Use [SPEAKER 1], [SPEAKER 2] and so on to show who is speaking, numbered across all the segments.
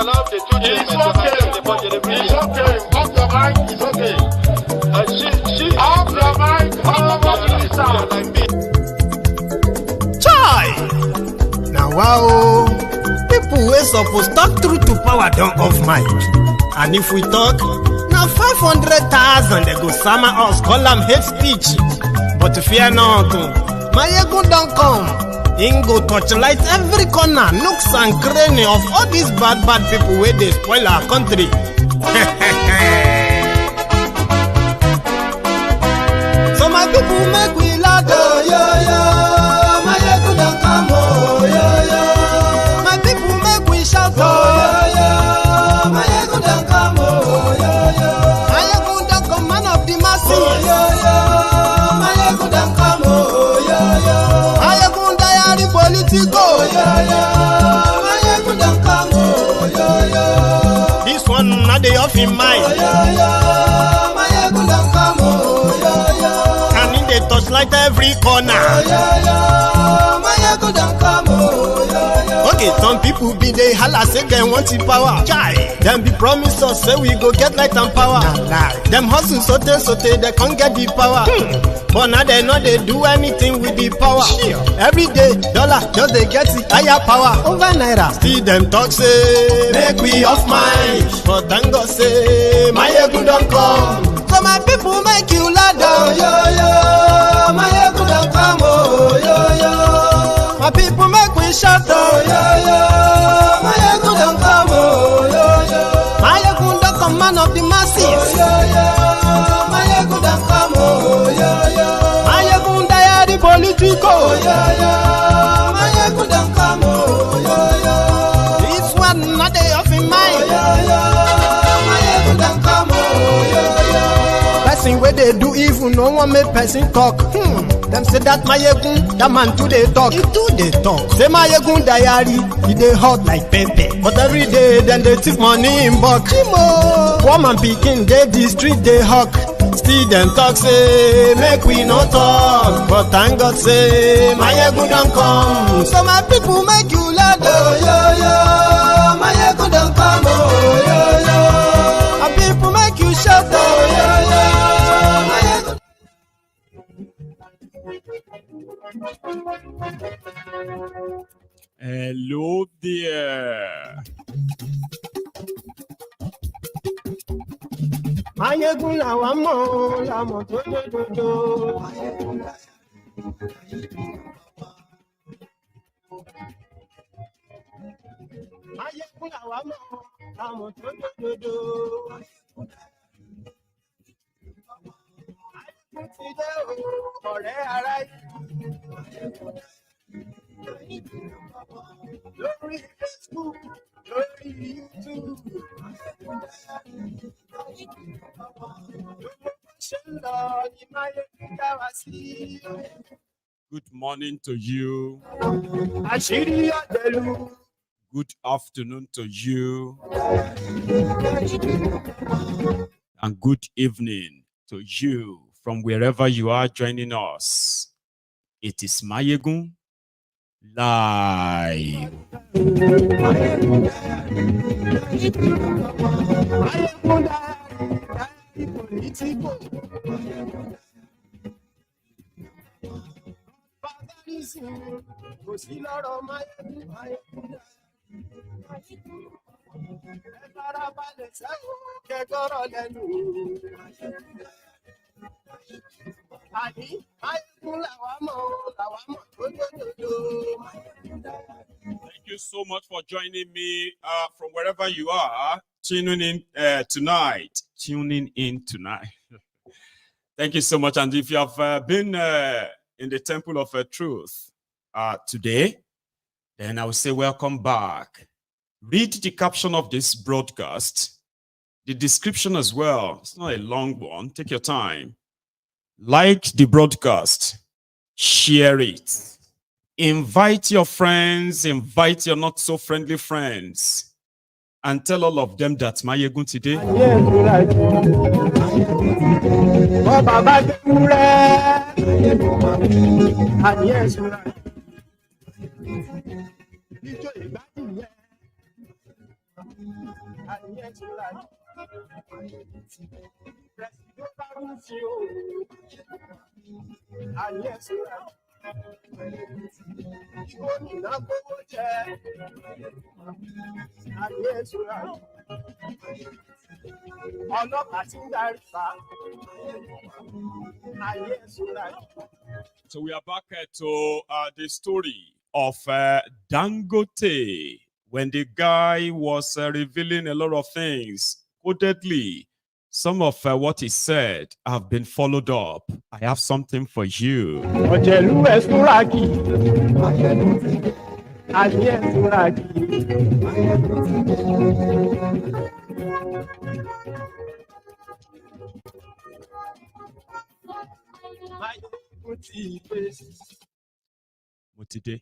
[SPEAKER 1] allow the two
[SPEAKER 2] It's okay. It's okay. Off your mic. It's okay. Off your mic.
[SPEAKER 3] Chai! Now wow, people wey suppose talk truth to power don off mic. And if we talk, now 500,000 they go sama us, call them hate speech. But fear not, my ego don't come. Him go torchlight every corner, nooks and cranny of all these bad people where they spoil our country. So my people make we laugh, oh, yo. My ego don't come, oh, yo. My people make we shout, oh, yo. My ego don't come, oh, yo. My ego don't come, man of the masses, oh, yo. My ego don't come, oh, yo. My ego diary politico, oh, yo. My ego don't come, oh, yo. This one not the off in mind, oh, yo. My ego don't come, oh, yo. And in the touchlight every corner, oh, yo. My ego don't come, oh, yo. Okay, some people be they holla say they want the power. Chai. Them be promise us say we go get light and power. Nah. Them hustle sote they can't get the power. But now they know they do anything with the power. Sure. Every day dollar just they get the higher power over naira. Still them talk say make we off mind. But thank God say my ego don't come. So my people make you laugh, oh, yo. My ego don't come, oh, yo. My people make we shout, oh, yo. My ego don't come, oh, yo. My ego don't come, man of the masses, oh, yo. My ego don't come, oh, yo. My ego diary politico, oh, yo. My ego don't come, oh, yo. This one not the off in mind, oh, yo. My ego don't come, oh, yo. Person where they do evil, no one make person talk. Them say that my egun, that man too they talk. He too they talk. Say my egun diary, he they hot like pepper. But every day then they take money in bulk. Woman picking, they the street they hawk. Still them talk say make we no talk. But thank God say my egun don't come. So my people make you laugh, oh, yo. My egun don't come, oh, yo. My people make you shout, oh, yo.
[SPEAKER 4] Hello there.
[SPEAKER 3] Mayegun làwa mọ̀ làmọ̀ tó dòdòdò. Mayegun làwa mọ̀ làmọ̀ tó dòdòdò. Mayegun ti dé o, ọ̀rẹ́ ara yìí. Lórí Facebook, lórí YouTube.
[SPEAKER 4] Good morning to you.
[SPEAKER 3] Àṣírí ọ̀dẹ̀lú.
[SPEAKER 4] Good afternoon to you. And good evening to you from wherever you are joining us. It is Mayegun Live. Thank you so much for joining me from wherever you are, tuning in tonight. Thank you so much. And if you have been in the Temple of Truth today, then I will say welcome back. Read the caption of this broadcast, the description as well. It's not a long one. Take your time. Like the broadcast, share it. Invite your friends, invite your not so friendly friends, and tell all of them that Mayegun today. So we are back to the story of Dangote, when the guy was revealing a lot of things. Codedly, some of what he said have been followed up. I have something for you. Mutide.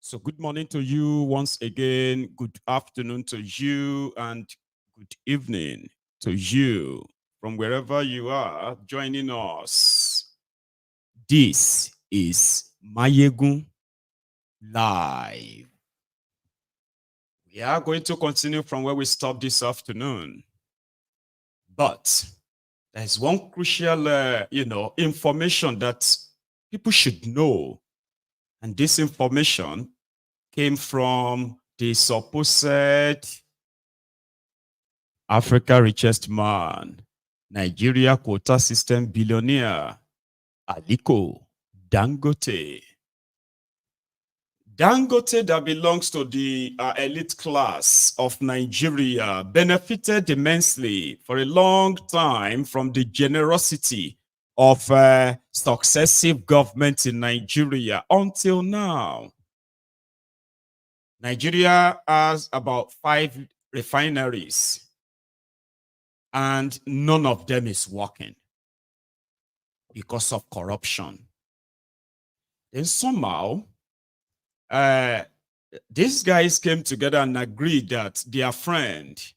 [SPEAKER 4] So good morning to you once again. Good afternoon to you and good evening to you from wherever you are joining us. This is Mayegun Live. We are going to continue from where we stopped this afternoon. But there's one crucial, information that people should know. And this information came from the supposed Africa richest man, Nigeria quota system billionaire, Aliko Dangote. Dangote, that belongs to the elite class of Nigeria, benefited immensely for a long time from the generosity of successive governments in Nigeria until now. Nigeria has about 5 refineries, and none of them is working because of corruption. Then somehow, these guys came together and agreed that their friend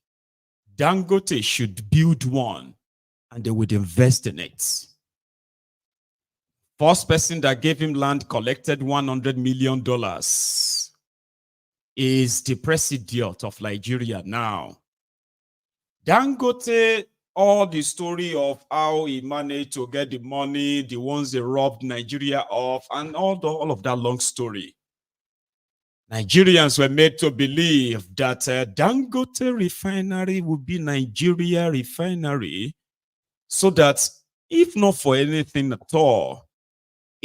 [SPEAKER 4] Dangote should build one and they would invest in it. First person that gave him land collected $100 million is the president of Nigeria now. Dangote, all the story of how he managed to get the money, the ones they robbed Nigeria of, and all of that long story. Nigerians were made to believe that Dangote Refinery would be Nigeria Refinery, so that if not for anything at all,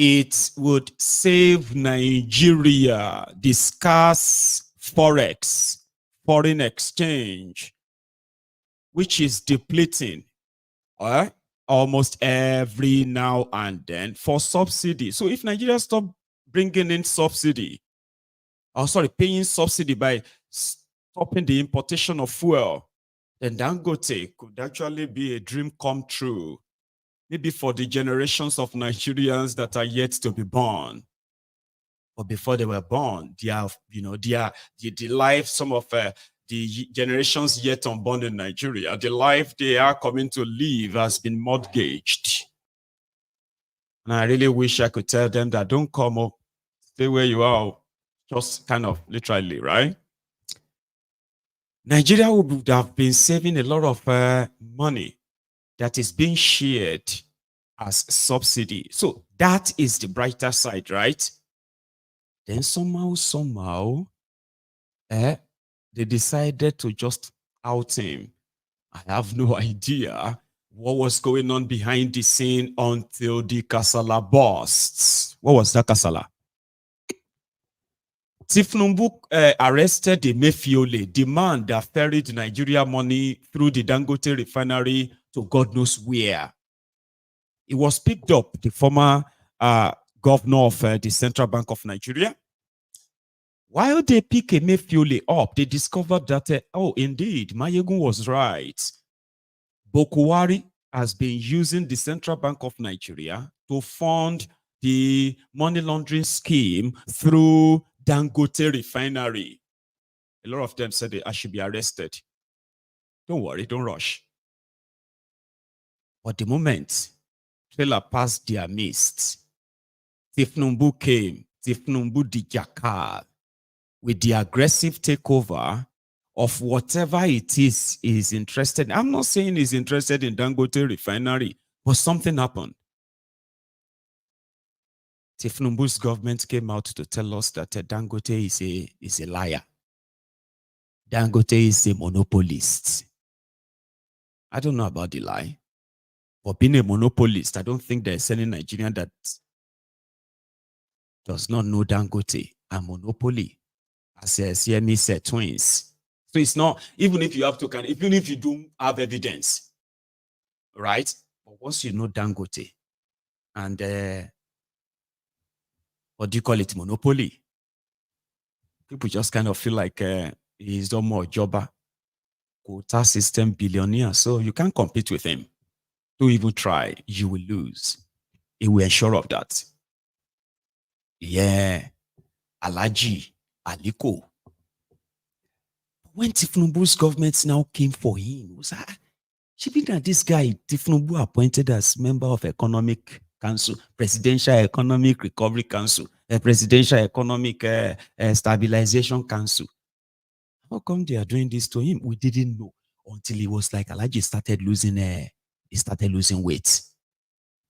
[SPEAKER 4] it would save Nigeria the scarce forex, foreign exchange, which is depleting almost every now and then for subsidy. So if Nigeria stop bringing in subsidy, paying subsidy by stopping the importation of fuel, then Dangote could actually be a dream come true. Maybe for the generations of Nigerians that are yet to be born. But before they were born, the life, some of the generations yet unborn in Nigeria, the life they are coming to live has been mortgaged. And I really wish I could tell them that don't come up, stay where you are, just kind of literally, right? Nigeria would have been saving a lot of money that is being shared as subsidy. So that is the brighter side, right? Then somehow, they decided to just out him. I have no idea what was going on behind the scene until the Kasala bursts. What was that Kasala? Tinubu arrested the Emefiole, the man that ferried Nigeria money through the Dangote Refinery to God knows where. It was picked up, the former governor of the Central Bank of Nigeria. While they pick Emefiole up, they discovered that, indeed, Mayegun was right. Bokuwari has been using the Central Bank of Nigeria to fund the money laundering scheme through Dangote Refinery. A lot of them said I should be arrested. Don't worry, don't rush. But the moment trailer passed their midst, Tinubu came, Tinubu the Jackal, with the aggressive takeover of whatever it is he's interested in. I'm not saying he's interested in Dangote Refinery, but something happened. Tinubu's government came out to tell us that Dangote is a liar. Dangote is a monopolist. I don't know about the lie, but being a monopolist, I don't think there's any Nigerian that does not know Dangote and monopoly as CME said, twins. So it's not, even if you have to, even if you don't have evidence, right? But once you know Dangote and what do you call it, monopoly, people just kind of feel like he's no more jobber, quota system billionaire. So you can't compete with him. Don't even try, you will lose. He will ensure of that. Yeah, Alaji, Aliko. When Tinubu's government now came for him, was she been that this guy Tinubu appointed as member of Economic Council, Presidential Economic Recovery Council, Presidential Economic Stabilization Council. How come they are doing this to him? We didn't know until he was like Alaji started losing weight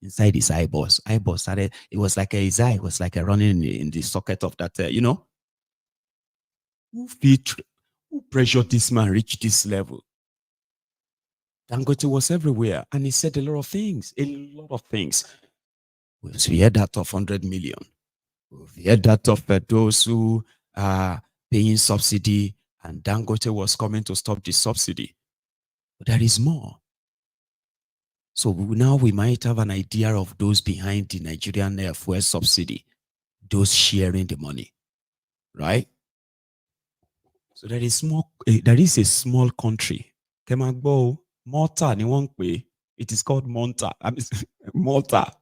[SPEAKER 4] inside his eyeballs. Eyeballs started. It was like his eye was like running in the socket of that. Who pressured this man reach this level? Dangote was everywhere, and he said a lot of things. We heard that of 100 million. We heard that of those who are paying subsidy, and Dangote was coming to stop the subsidy. But there is more. So now we might have an idea of those behind the Nigerian fuel subsidy, those sharing the money, right? So there is a small country, Malta, it is called Malta. Malta.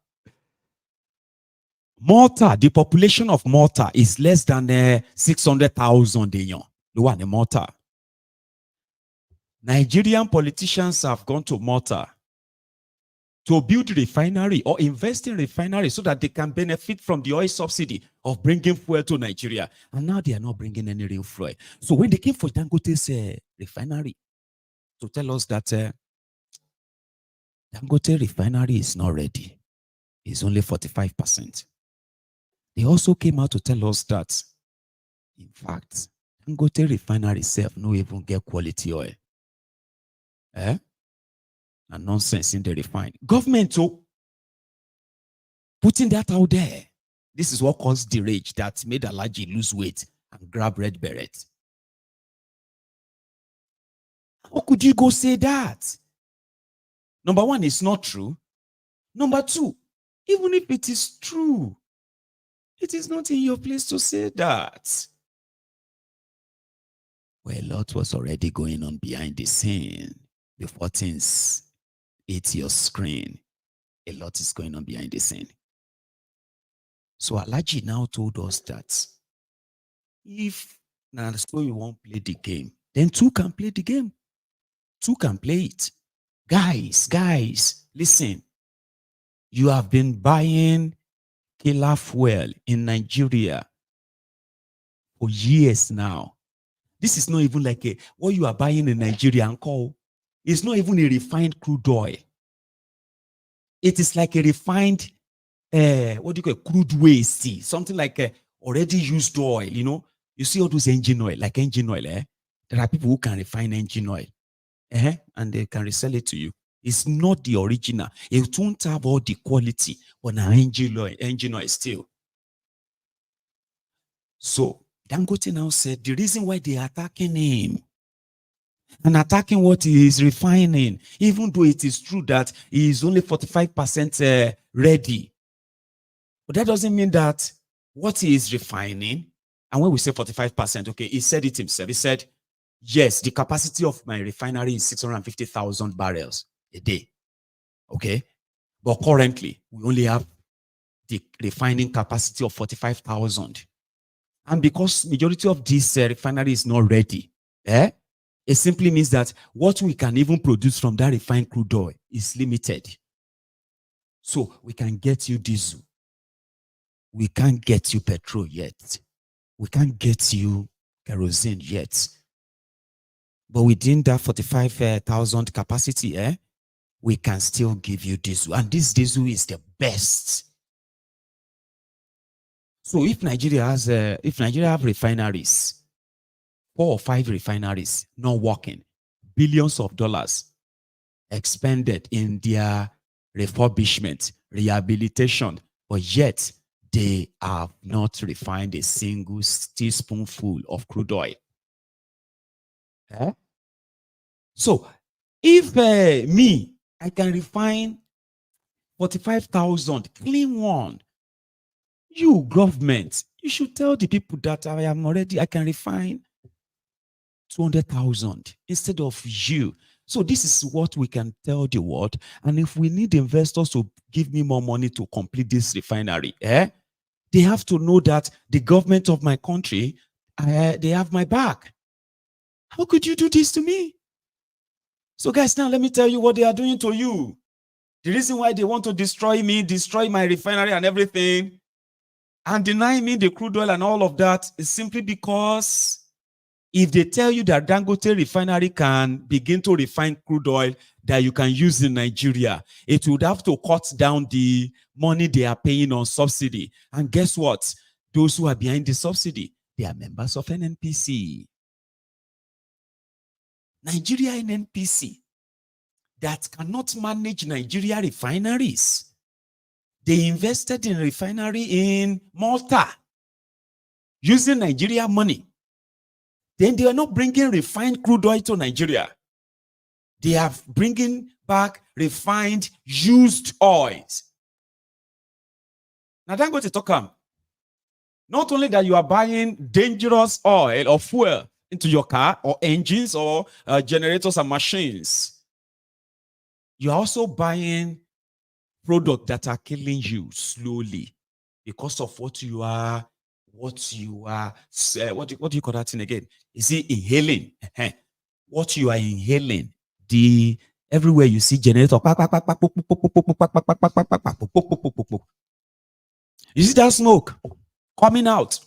[SPEAKER 4] Malta, the population of Malta is less than 600,000 The one in Malta. Nigerian politicians have gone to Malta to build a refinery or invest in refinery so that they can benefit from the oil subsidy of bringing fuel to Nigeria. And now they are not bringing any real fuel. So when they came for Dangote's refinery to tell us that Dangote Refinery is not ready, it's only 45%. They also came out to tell us that, in fact, Dangote Refinery itself no even get quality oil. And nonsense in the refine. Government putting that out there. This is what caused the rage that made Alaji lose weight and grab red beret. How could you go say that? Number one, it's not true. Number two, even if it is true, it is not in your place to say that. Well, a lot was already going on behind the scene before things hit your screen. A lot is going on behind the scene. So Alaji now told us that if now so you won't play the game, then two can play the game. Two can play it. Guys, listen. You have been buying killer fuel in Nigeria for years now. This is not even like what you are buying in Nigeria and call. It's not even a refined crude oil. It is like a refined, crude waste, something like already used oil, You see all those engine oil, like engine oil, There are people who can refine engine oil, and they can resell it to you. It's not the original. It won't have all the quality, but now engine oil still. So Dangote now said the reason why they are attacking him and attacking what he is refining, even though it is true that he is only 45% ready. But that doesn't mean that what he is refining, and when we say 45%, okay, he said it himself. He said, yes, the capacity of my refinery is 650,000 barrels a day. Okay? But currently, we only have the refining capacity of 45,000. And because majority of this refinery is not ready, it simply means that what we can even produce from that refined crude oil is limited. So we can get you diesel. We can't get you petrol yet. We can't get you kerosene yet. But within that 45,000 capacity, we can still give you diesel. And this diesel is the best. So if Nigeria have refineries, 4 or 5 refineries not working, billions of dollars expended in their refurbishment, rehabilitation, but yet they have not refined a single teaspoonful of crude oil. So if I can refine 45,000, clean one, you government, you should tell the people that I can refine 200,000 instead of you. So this is what we can tell the world. And if we need investors to give me more money to complete this refinery, they have to know that the government of my country, they have my back. How could you do this to me? So guys, now let me tell you what they are doing to you. The reason why they want to destroy me, destroy my refinery and everything, and deny me the crude oil and all of that is simply because if they tell you that Dangote Refinery can begin to refine crude oil that you can use in Nigeria, it would have to cut down the money they are paying on subsidy. And guess what? Those who are behind the subsidy, they are members of NNPC. Nigeria NNPC that cannot manage Nigeria refineries. They invested in refinery in Malta using Nigeria money. Then they are not bringing refined crude oil to Nigeria. They are bringing back refined used oils. Now, Dangote talk. Not only that you are buying dangerous oil or fuel into your car or engines or generators and machines, you are also buying products that are killing you slowly because of what you are, what do you call that thing again? Is it inhaling? What you are inhaling, everywhere you see generator, you see that smoke coming out.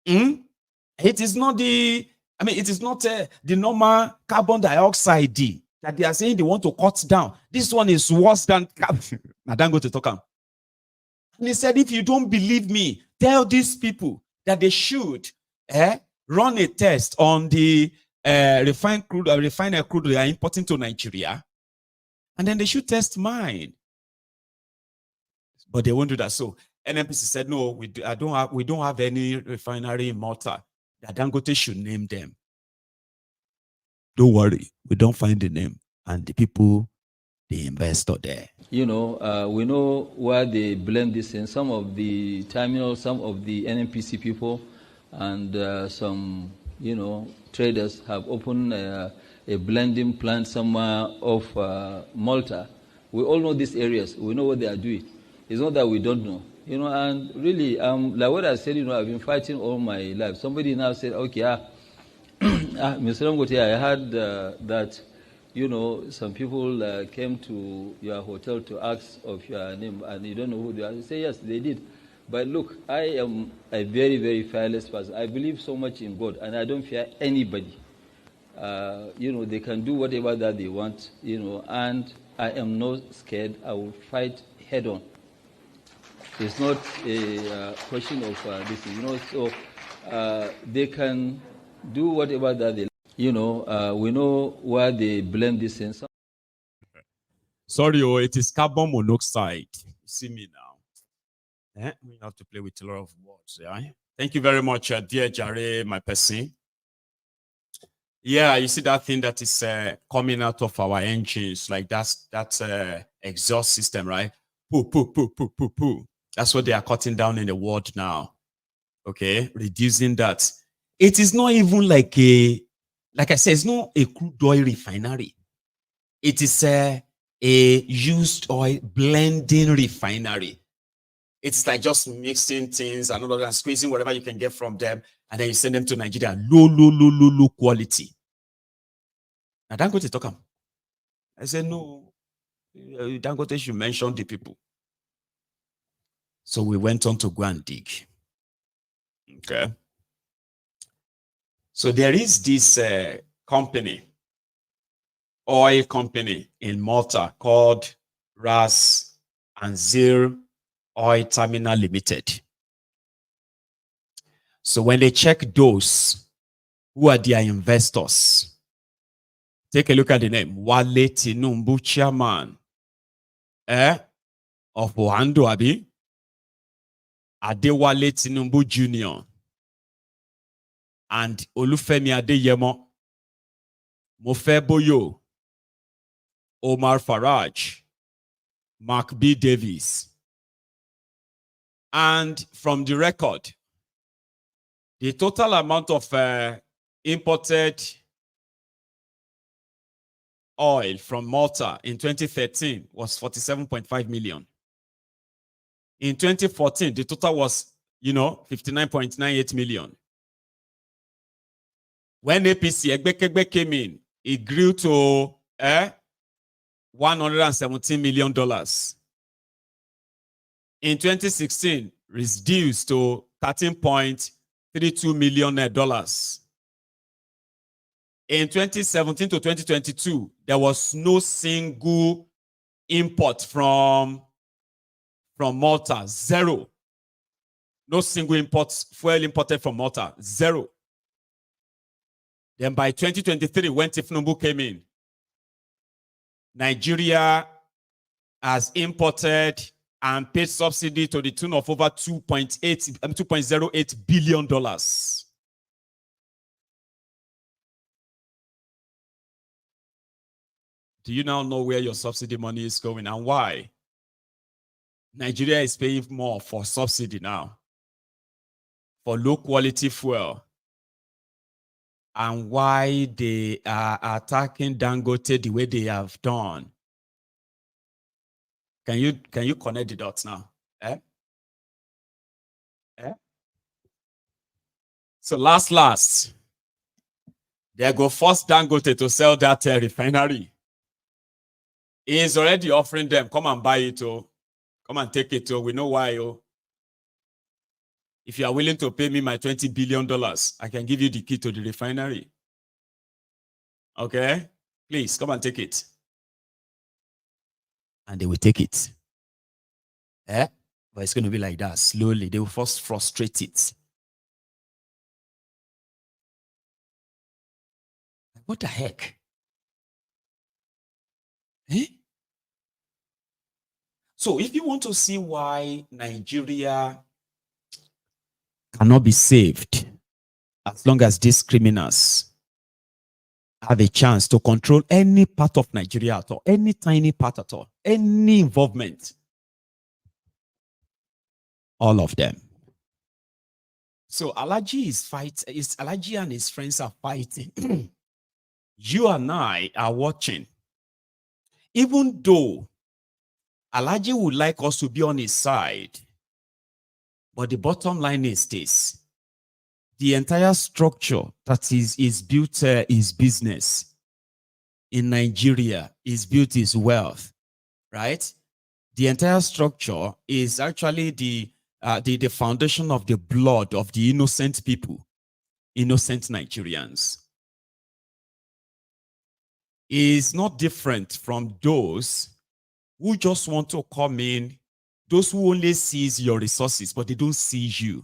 [SPEAKER 4] It is not the normal carbon dioxide that they are saying they want to cut down. This one is worse than Dangote talk. And he said, if you don't believe me, tell these people that they should run a test on the refined crude they are importing to Nigeria, and then they should test mine. But they won't do that. So NNPC said, no, we don't have any refinery in Malta. That Dangote should name them. Don't worry, we don't find the name, and the people, the investor there.
[SPEAKER 1] We know where they blend this in. Some of the terminals, some of the NNPC people, and some, traders have opened a blending plant somewhere off Malta. We all know these areas. We know what they are doing. It's not that we don't know. And really, like what I said, I've been fighting all my life. Somebody now said, okay, Mr. Dangote, I heard that, some people came to your hotel to ask of your name, and you don't know who they are. You say, yes, they did. But look, I am a very, very fearless person. I believe so much in God, and I don't fear anybody. They can do whatever that they want, and I am not scared. I will fight head on. It's not a question of this, so they can do whatever that they, we know where they blend this in.
[SPEAKER 4] Sorry, it is carbon monoxide. You see me now. We have to play with a lot of words. Yeah. Thank you very much, dear Jare, my person. Yeah, you see that thing that is coming out of our engines, like that's exhaust system, right? Poo, poo, poo, poo, poo, poo. That's what they are cutting down in the world now. Okay, reducing that. It is not even like I said, it's not a crude oil refinery. It is a used oil blending refinery. It's like just mixing things and squeezing whatever you can get from them, and then you send them to Nigeria. Low quality. Now Dangote talk. I said, no, Dangote should mention the people. So we went on to go and dig. Okay. So there is this company, oil company in Malta called Hanzir Oil Terminal Limited. So when they check those who are their investors, take a look at the name. Wale Tinubu, chairman of Ohando Abi, Adewale Tinubu Jr., and Olufemi Adeyemo, Mofe Boyo, Omar Faraj, Mark B. Davis. And from the record, the total amount of imported oil from Malta in 2013 was 47.5 million. In 2014, the total was, 59.98 million. When APC Egbekegbe came in, it grew to $117 million. In 2016, reduced to $13.32 million. In 2017 to 2022, there was no single import from Malta, zero. No single fuel imported from Malta, zero. Then by 2023, when Tinubu came in, Nigeria has imported and paid subsidy to the tune of over $2.08 billion. Do you now know where your subsidy money is going and why? Nigeria is paying more for subsidy now, for low quality fuel, and why they are attacking Dangote the way they have done. Can you connect the dots now? So last, they go force Dangote to sell that refinery. He is already offering them, come and buy it, oh. Come and take it, oh. We know why, oh. If you are willing to pay me my $20 billion, I can give you the key to the refinery. Okay? Please, come and take it. And they will take it. But it's going to be like that. Slowly, they will first frustrate it. What the heck? So if you want to see why Nigeria cannot be saved as long as these criminals have a chance to control any part of Nigeria at all, any tiny part at all, any involvement, all of them. So Alhaji Alhaji and his friends are fighting. You and I are watching. Even though Alhaji would like us to be on his side, but the bottom line is this: the entire structure that is built his business in Nigeria, is built his wealth, right? The entire structure is actually the foundation of the blood of the innocent people, innocent Nigerians. Is not different from those who just want to come in, those who only sees your resources, but they don't see you.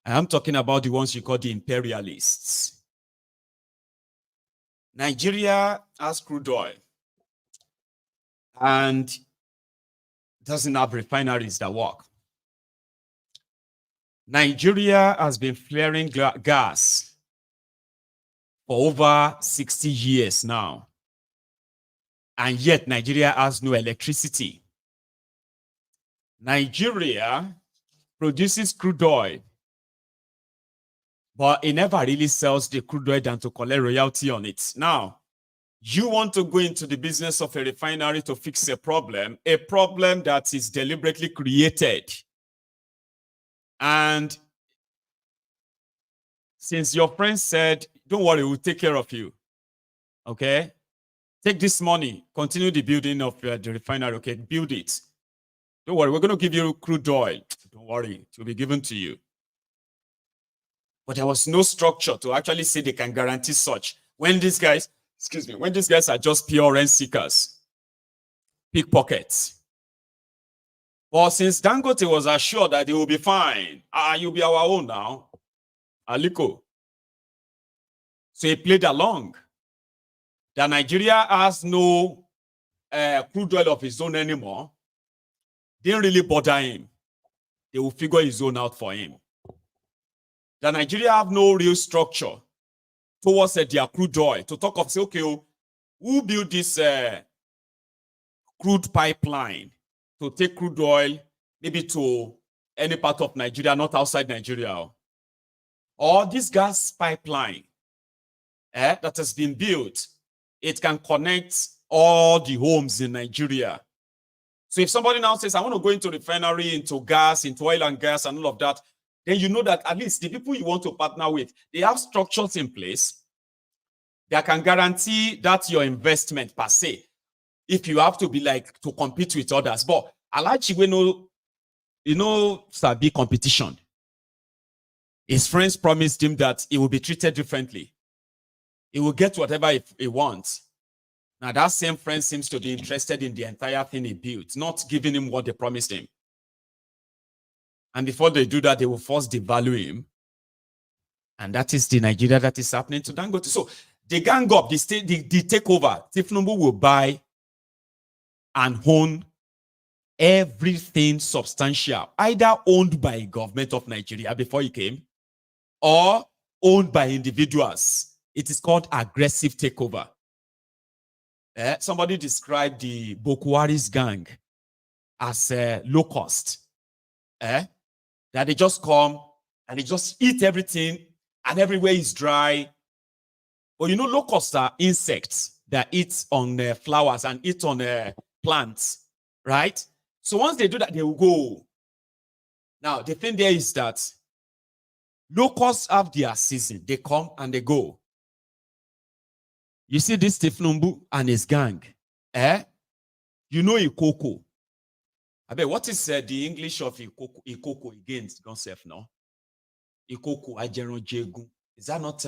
[SPEAKER 4] I am talking about the ones you call the imperialists. Nigeria has crude oil and doesn't have refineries that work. Nigeria has been flaring gas for over 60 years now. And yet Nigeria has no electricity. Nigeria produces crude oil, but it never really sells the crude oil than to collect royalty on it. Now, you want to go into the business of a refinery to fix a problem that is deliberately created. And since your friend said, don't worry, we'll take care of you. Okay? Take this money, continue the building of the refinery. Okay, build it. Don't worry, we're going to give you crude oil. Don't worry, it will be given to you. But there was no structure to actually say they can guarantee such. When these guys, when these guys are just pure rent seekers, pickpockets. But since Dangote was assured that they will be fine, you'll be our own now, Aliko. So he played along. That Nigeria has no crude oil of his own anymore. Didn't really bother him. They will figure his own out for him. That Nigeria have no real structure towards their crude oil to talk of, say, okay, who built this crude pipeline to take crude oil maybe to any part of Nigeria, not outside Nigeria? Or this gas pipeline that has been built, it can connect all the homes in Nigeria. So if somebody now says, I want to go into refinery, into gas, into oil and gas and all of that, then you know that at least the people you want to partner with, they have structures in place that can guarantee that your investment per se, if you have to be like to compete with others. But Alachi, sabi competition. His friends promised him that he will be treated differently. He will get whatever he wants. Now that same friend seems to be interested in the entire thing he built, not giving him what they promised him. And before they do that, they will first devalue him. And that is the Nigeria that is happening to Dangote. So the gang up, the takeover, Tinubu will buy and own everything substantial, either owned by government of Nigeria before he came, or owned by individuals. It is called aggressive takeover. Somebody described the Boko Haram's gang as low cost. That they just come and they just eat everything and everywhere is dry. But locusts are insects that eat on flowers and eat on plants, right? So once they do that, they will go. Now, the thing there is that locusts have their season. They come and they go. You see this Tinubu and his gang, Ikoko. I bet what is the English of Ikoko again? Don't say no. Ikoko Ajero Jegu. Is that not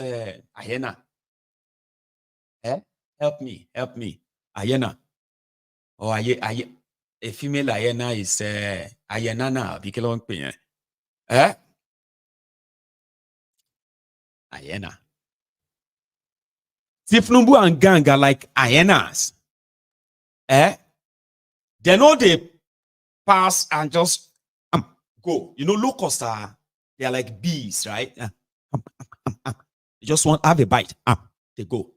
[SPEAKER 4] hyena? Help me. Hyena. Or a female hyena is hyena now. Hyena. Tinubu and gang are like hyenas. They know they pass and just go. Locusts they are like bees, right? They just want to have a bite. They go.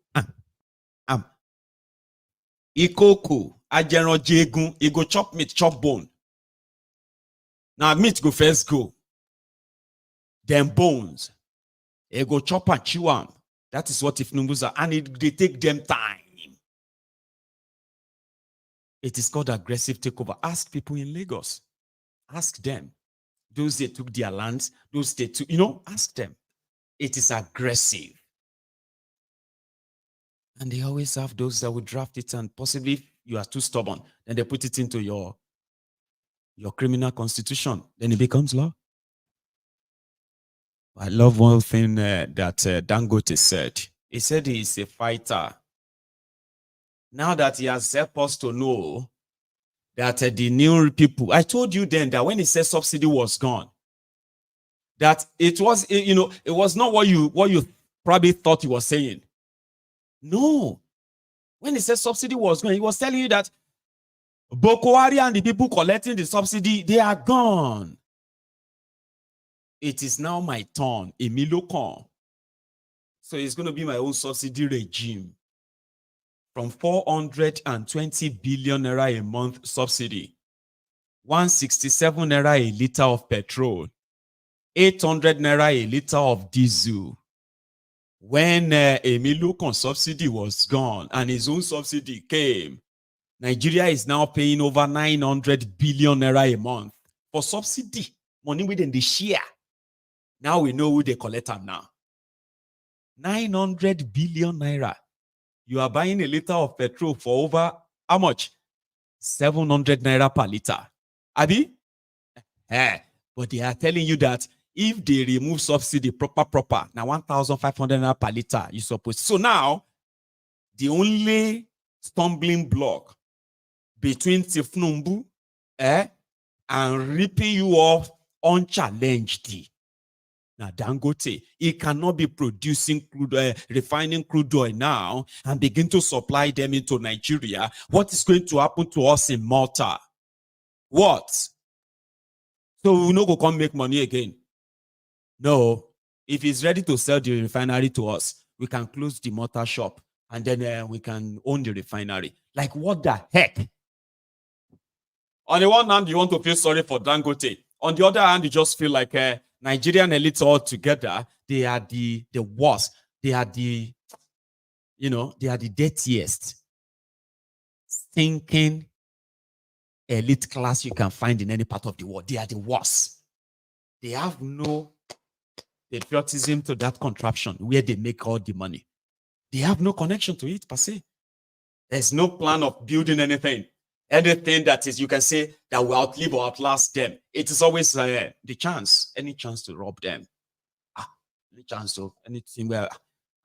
[SPEAKER 4] Ikoko, Ajero Jegun, he go chop meat, chop bone. Now meat go first go. Then bones. He go chop and chew am. That is what Tinubu's are. And they take them time. It is called aggressive takeover. Ask people in Lagos. Ask them. Those they took their lands, those they took, ask them. It is aggressive. And they always have those that will draft it, and possibly if you are too stubborn, then they put it into your criminal constitution. Then it becomes law. I love one thing that Dangote said. He said he is a fighter. Now that he has helped us to know that the new people, I told you then that when he said subsidy was gone, that it was, it was not what you probably thought he was saying. No. When he said subsidy was gone, he was telling you that Boko Haram and the people collecting the subsidy, they are gone. It is now my turn, Emilokon. So it's going to be my own subsidy regime. From 420 billion naira a month subsidy, 167 naira a liter of petrol, 800 naira a liter of diesel. When Emilokon subsidy was gone and his own subsidy came, Nigeria is now paying over 900 billion naira a month for subsidy. Money within the share. Now we know who they collect them now. 900 billion naira. You are buying a liter of petrol for over how much? 700 naira per liter. Abi? But they are telling you that if they remove subsidy proper, now 1,500 naira per liter, you suppose. So now, the only stumbling block between Tinubu and ripping you off unchallenged. Now, Dangote, it cannot be producing crude, refining crude oil now and begin to supply them into Nigeria. What is going to happen to us in Malta? What? So we no go come make money again. No. If he's ready to sell the refinery to us, we can close the Malta shop and then we can own the refinery. Like, what the heck? On the one hand, you want to feel sorry for Dangote. On the other hand, you just feel like Nigerian elites all together, they are the worst. They are the, they are the dirtiest, stinking elite class you can find in any part of the world. They are the worst. They have no patriotism to that contraption where they make all the money. They have no connection to it per se. There's no plan of building anything. Anything that is, you can say, that will outlive or outlast them. It is always the chance, any chance to rob them. Any chance to anything where,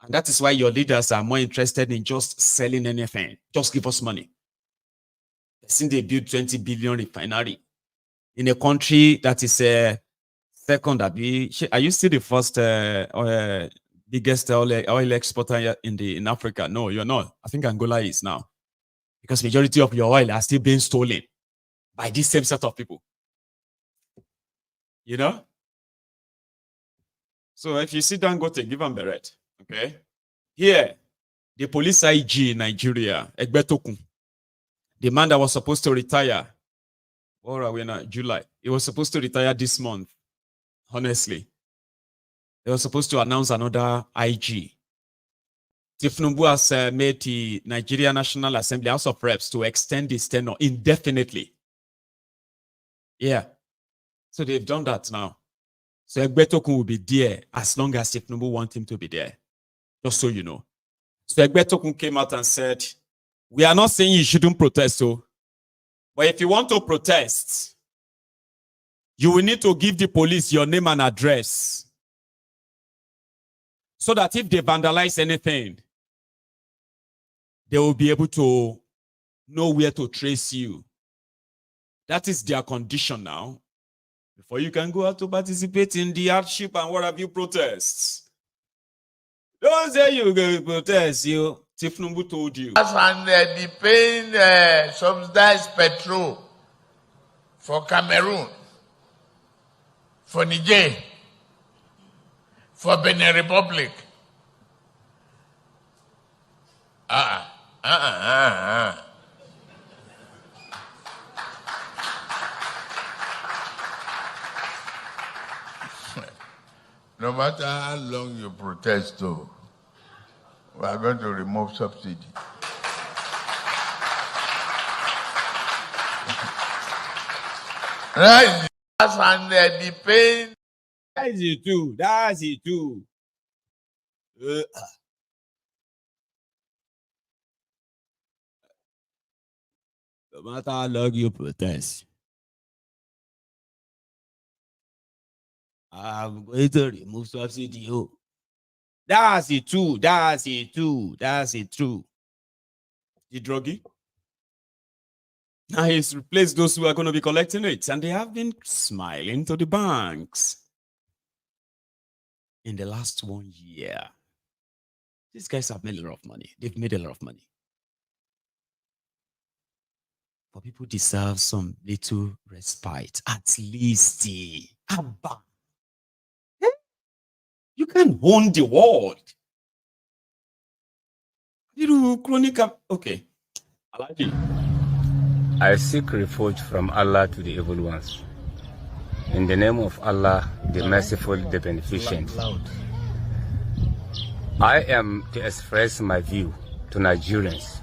[SPEAKER 4] and that is why your leaders are more interested in just selling anything. Just give us money. Since they built 20 billion refinery in a country that is second, are you still the first biggest oil exporter in Africa? No, you're not. I think Angola is now. Because majority of your oil are still being stolen by this same set of people. So if you see Dangote, give them beret. Okay? Here, the police IG in Nigeria, Egbetokun, the man that was supposed to retire, or are we now? July. He was supposed to retire this month. Honestly. They were supposed to announce another IG. Tinubu has made the Nigeria National Assembly House of Reps to extend his tenure indefinitely. Yeah. So they've done that now. So Egbetokun will be there as long as Tinubu wants him to be there. Just so you know. So Egbetokun came out and said, we are not saying you shouldn't protest, but if you want to protest, you will need to give the police your name and address. So that if they vandalize anything, they will be able to know where to trace you. That is their condition now. Before you can go out to participate in the hardship and what have you protests. Don't say you go protest, Tinubu told you.
[SPEAKER 2] And the paying subsidized petrol for Cameroon, for Niger, for Benin Republic. No matter how long you protest, though, we are going to remove subsidy. Right? And the pain.
[SPEAKER 4] That's it too. That's it too. No matter how long you protest, I'm going to remove subsidy. That's it too. That's it too. That's it too. The druggie. Now he's replaced those who are going to be collecting it, and they have been smiling to the banks. In the last 1 year, these guys have made a lot of money. They've made a lot of money. But people deserve some little respite. At least, Abba. You can't own the world. Okay.
[SPEAKER 5] I seek refuge from Allah to the evil ones. In the name of Allah, the merciful, the beneficent. I am to express my view to Nigerians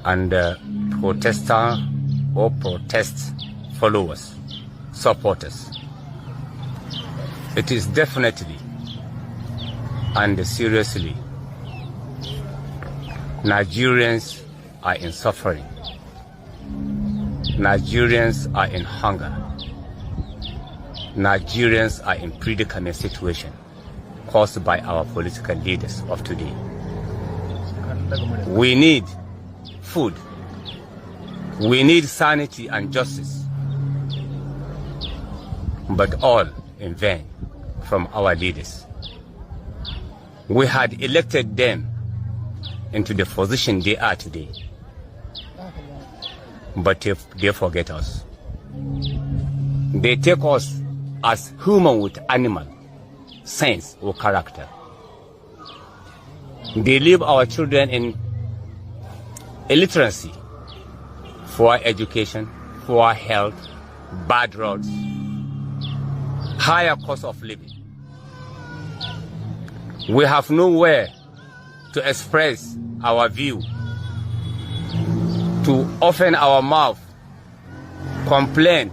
[SPEAKER 5] and protester or protest followers, supporters. It is definitely and seriously, Nigerians are in suffering. Nigerians are in hunger. Nigerians are in predicament situation caused by our political leaders of today. We need food. We need sanity and justice. But all in vain from our leaders. We had elected them into the position they are today. But they forget us. They take us as human with animal sense or character. They leave our children in illiteracy, poor education, poor health, bad roads, higher cost of living. We have nowhere to express our view, to open our mouth, complain,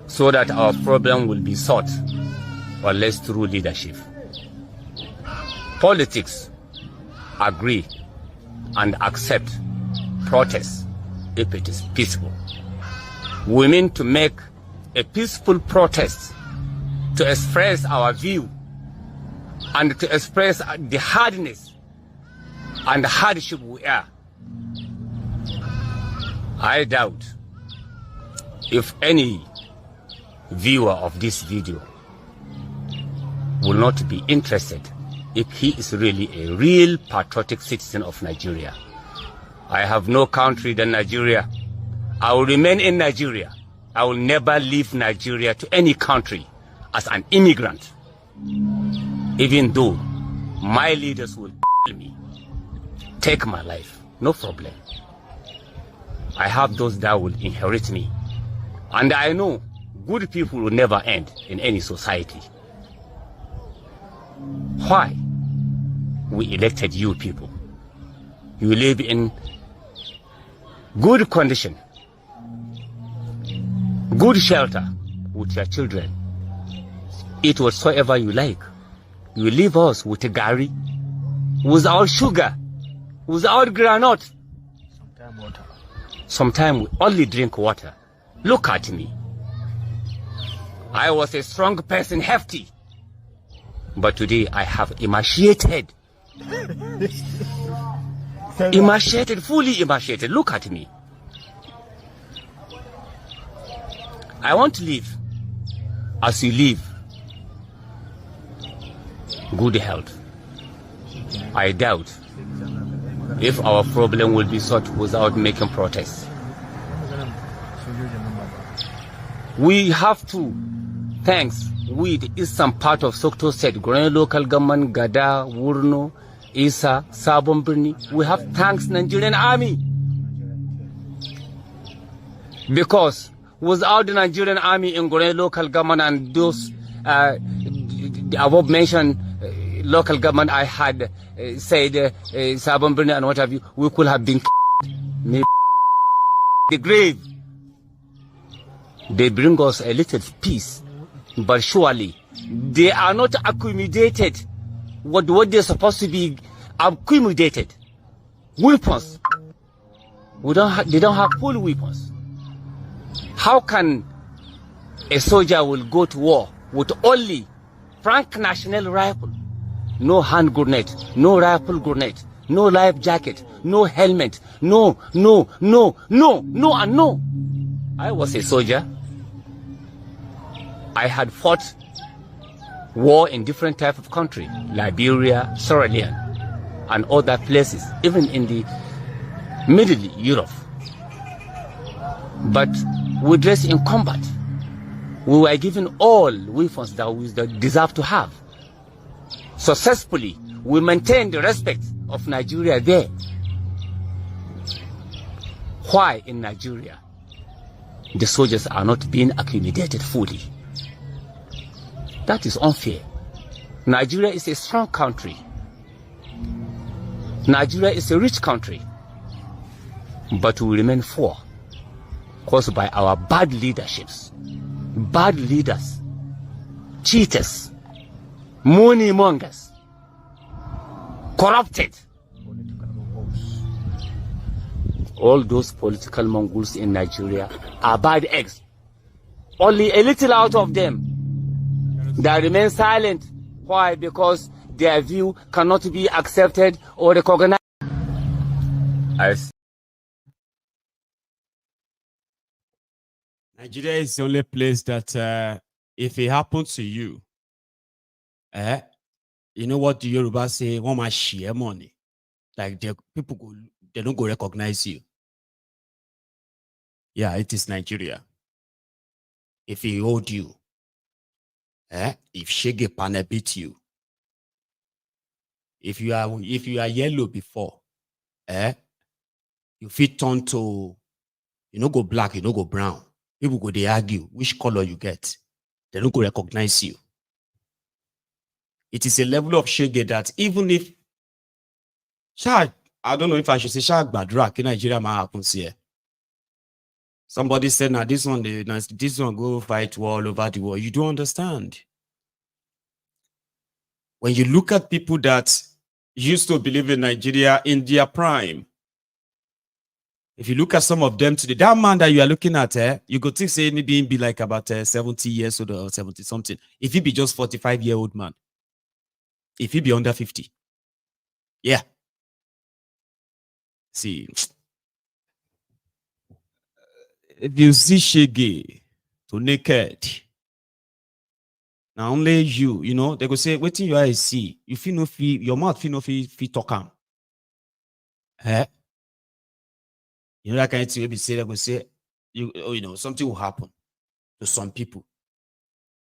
[SPEAKER 5] so that our problem will be solved, unless through leadership. Politics agree and accept protest if it is peaceful. We mean to make a peaceful protest to express our view and to express the hardness and the hardship we are. I doubt if any viewer of this video will not be interested if he is really a real patriotic citizen of Nigeria. I have no country than Nigeria. I will remain in Nigeria. I will never leave Nigeria to any country as an immigrant, even though my leaders will kill me, take my life, no problem. I have those that will inherit me. And I know good people will never end in any society. Why? We elected you people. You live in good condition, good shelter with your children. Eat whatsoever you like. You leave us with a gari, without sugar, without granite. Sometimes water. Sometimes we only drink water. Look at me. I was a strong person, hefty. But today I have emaciated. Emaciated, fully emaciated. Look at me. I want to live as you live. Good health. I doubt if our problem will be solved without making protests. We have to, thanks with the eastern part of Sokoto State, Gorani local government, Gada, Wurno, Isa, Sabon Birni, we have thanks Nigerian army. Because without the Nigerian army in Gorani local government and those the above mentioned local government I had said Sabon Birni and what have you, we could have been the grave. They bring us a little peace, but surely they are not accommodated what they're supposed to be accommodated. Weapons. They don't have full weapons. How can a soldier will go to war with only Frank National rifle? No hand grenade, no rifle grenade, no life jacket, no helmet, no, and no. I was a soldier. I had fought war in different types of countries, Liberia, Sierra Leone, and other places, even in the Middle Europe. But we dressed in combat. We were given all weapons that we deserve to have. Successfully, we maintained the respect of Nigeria there. Why in Nigeria the soldiers are not being accommodated fully? That is unfair. Nigeria is a strong country. Nigeria is a rich country. But we remain poor, caused by our bad leaderships, bad leaders, cheaters, money mongers, corrupted. All those political mongols in Nigeria are bad eggs. only a little out of them that remain silent. Why? Because their view cannot be accepted or recognized as.
[SPEAKER 4] Nigeria is the only place that if it happens to you, you know what the Yoruba say, one man share money. Like they don't go recognize you. Yeah, it is Nigeria. If he owed you, if Shege Pane beat you, if you are yellow before, you fit turn to, you know, go black, you know, go brown. People go, they argue which color you get. They don't go recognize you. It is a level of shege that even if, I don't know if I should say, Badrak in Nigeria might happen here. Somebody said, now this one go fight war all over the world. You don't understand. When you look at people that used to believe in Nigeria in their prime, if you look at some of them today, that man that you are looking at, you could think say maybe be like about 70 years old or 70 something. If he be just 45-year-old man, if he be under 50, yeah. See, if you see Shege to naked, now only you know, they go say, waiting your eyes see, you feel no feel, your mouth feel no feel talk am. You know that kind of thing. Maybe say they go say, you know, something will happen to some people,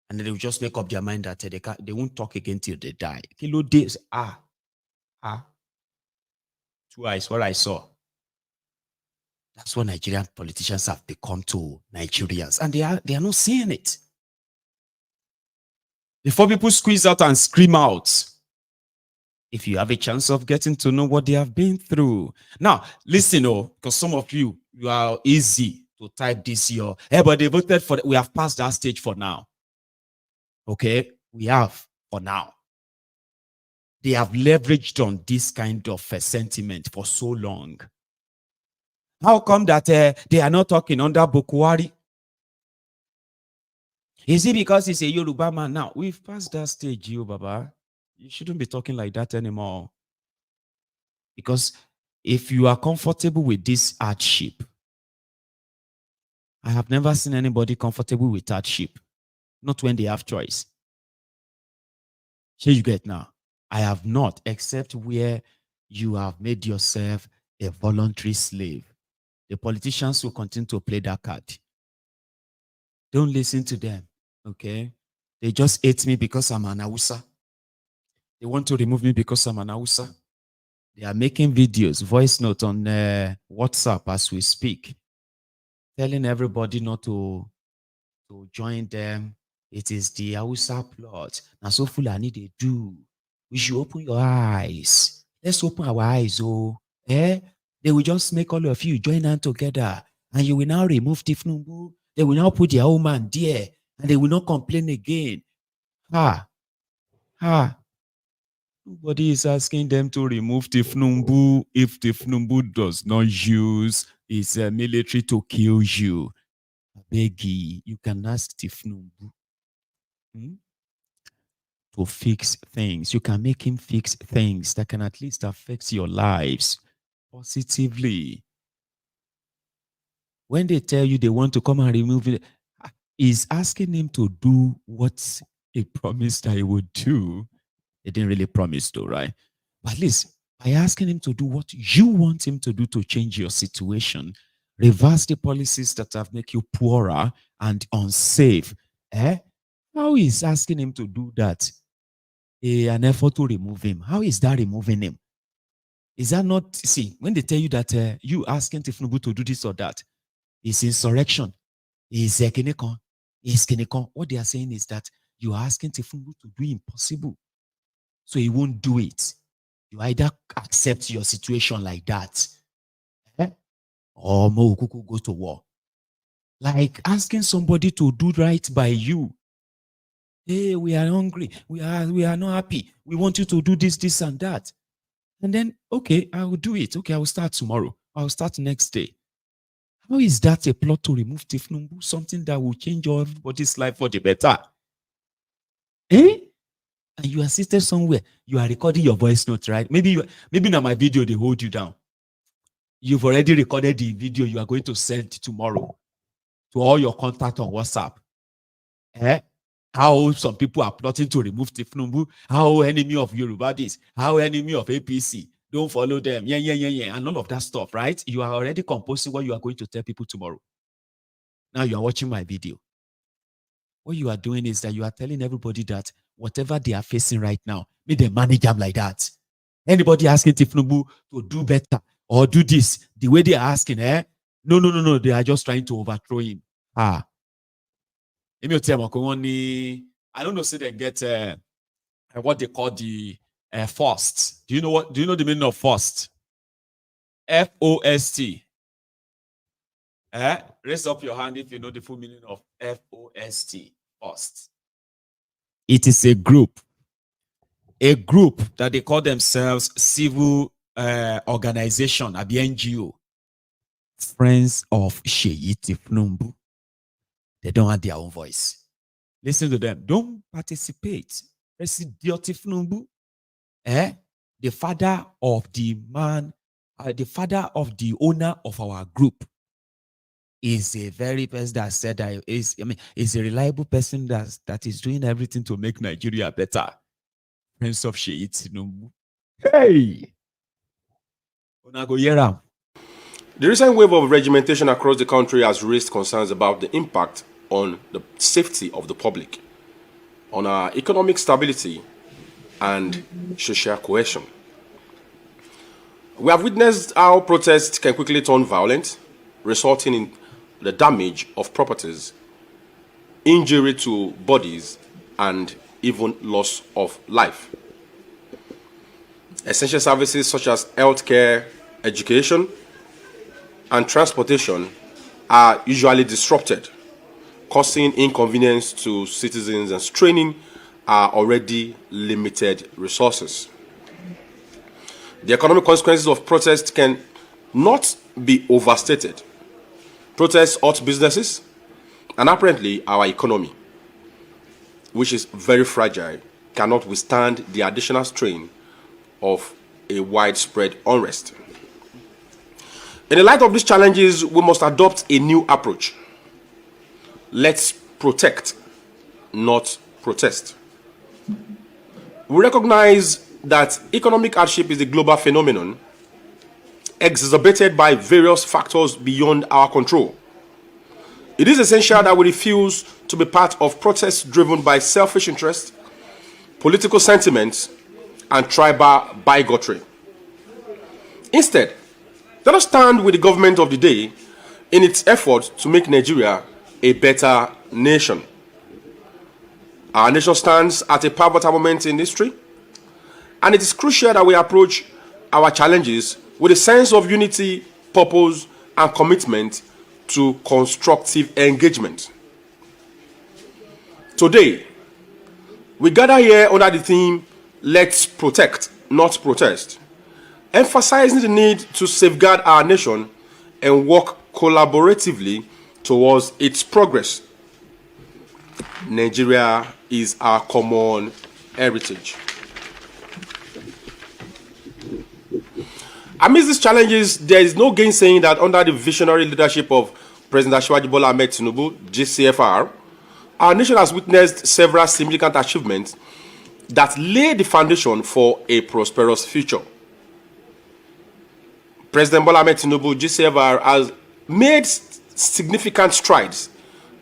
[SPEAKER 4] and then they will just make up their mind that they won't talk again till they die. Kilo days, two eyes, what I saw. That's what Nigerian politicians have become to Nigerians, and they are not seeing it. Before people squeeze out and scream out, if you have a chance of getting to know what they have been through. Now, listen, because some of you are easy to type this year. But they voted for, we have passed that stage for now. Okay, we have for now. They have leveraged on this kind of sentiment for so long. How come that they are not talking under Bukwari? Is it because he's a Yoruba man now? We've passed that stage, you Baba. You shouldn't be talking like that anymore. Because if you are comfortable with this hardship, I have never seen anybody comfortable with hardship. Not when they have choice. So you get now. I have not, except where you have made yourself a voluntary slave. The politicians will continue to play that card. Don't listen to them, okay? They just hate me because I'm an Hausa. They want to remove me because I'm an Hausa. They are making videos, voice note on WhatsApp as we speak, telling everybody not to join them. It is the Hausa plot. Now, so Fulani they do. We should open your eyes. Let's open our eyes, They will just make all of you join hands together, and you will now remove Tinubu. They will now put their own man there, and they will not complain again. Nobody is asking them to remove Tinubu if Tinubu does not use his military to kill you. Beggy, you can ask Tinubu to fix things. You can make him fix things that can at least affect your lives positively. When they tell you they want to come and remove it, is asking him to do what he promised that he would do. He didn't really promise though, right? But at least by asking him to do what you want him to do to change your situation, reverse the policies that have made you poorer and unsafe. How is asking him to do that an effort to remove him? How is that removing him? Is that not, see, when they tell you that you asking Tinubu to do this or that, it's insurrection, it's kinekon, it's kinekon. What they are saying is that you are asking Tinubu to do impossible. So he won't do it. You either accept your situation like that, or Mokuku go to war. Like asking somebody to do right by you. Hey, we are hungry. We are not happy. We want you to do this, this, and that. And then, okay, I will do it. Okay, I will start tomorrow. I will start next day. How is that a plot to remove Tinubu? Something that will change everybody's life for the better. Eh? And you are seated somewhere. You are recording your voice note, right? Maybe now my video, they hold you down. You've already recorded the video you are going to send tomorrow to all your contacts on WhatsApp. How some people are plotting to remove Tinubu, how enemy of Yoruba this, how enemy of APC, don't follow them, and all of that stuff, right? You are already composing what you are going to tell people tomorrow. Now you are watching my video. What you are doing is that you are telling everybody that whatever they are facing right now, may they manage them like that. Anybody asking Tinubu to do better or do this, the way they are asking, no, they are just trying to overthrow him. I don't know, say they get what they call the FOST. Do you know the meaning of FOST? FOST. Raise up your hand if you know the full meaning of FOST. FOST. It is a group that they call themselves civil organization, a NGO. Friends of Sheyi Tinubu. They don't have their own voice. Listen to them. Don't participate. President Tinubu, the father of the man, the father of the owner of our group, is a very person that said that is a reliable person that is doing everything to make Nigeria better. Prince of Sheyi Tinubu. Hey!
[SPEAKER 6] The recent wave of regimentation across the country has raised concerns about the impact on the safety of the public, on our economic stability and social cohesion. We have witnessed how protests can quickly turn violent, resulting in the damage of properties, injury to bodies, and even loss of life. Essential services such as healthcare, education, and transportation are usually disrupted, causing inconvenience to citizens and straining our already limited resources. The economic consequences of protest can not be overstated. Protests hurt businesses and apparently our economy, which is very fragile, cannot withstand the additional strain of a widespread unrest. In the light of these challenges, we must adopt a new approach. Let's protect, not protest. We recognize that economic hardship is a global phenomenon exacerbated by various factors beyond our control. It is essential that we refuse to be part of protests driven by selfish interests, political sentiments, and tribal bigotry. Instead, let us stand with the government of the day in its effort to make Nigeria a better nation. Our nation stands at a pivotal moment in history, and it is crucial that we approach our challenges with a sense of unity, purpose, and commitment to constructive engagement. Today, we gather here under the theme, Let's Protect, Not Protest, emphasizing the need to safeguard our nation and work collaboratively towards its progress. Nigeria is our common heritage. Amidst these challenges, there is no gainsaying that under the visionary leadership of President Asiwaju Bola Ahmed Tinubu, GCFR, our nation has witnessed several significant achievements that lay the foundation for a prosperous future. President Bola Ahmed Tinubu, GCFR, has made significant strides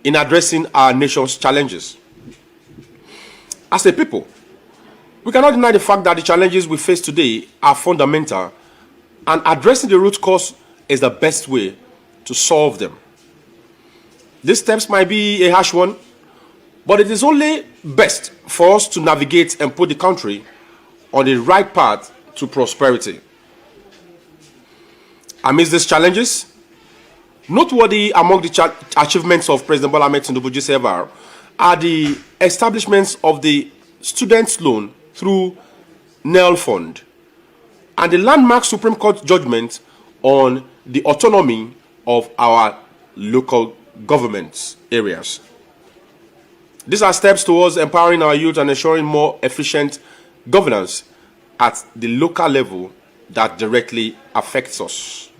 [SPEAKER 6] in addressing our nation's challenges. As a people, we cannot deny the fact that the challenges we face today are fundamental, and addressing the root cause is the best way to solve them. These steps might be a harsh one, but it is only best for us to navigate and put the country on the right path to prosperity. Amidst these challenges, noteworthy among the achievements of President Bola Ahmed Tinubu GCFR are the establishments of the students' loan through NEL Fund and the landmark Supreme Court judgment on the autonomy of our local government areas. These are steps towards empowering our youth and ensuring more efficient governance at the local level that directly affects us.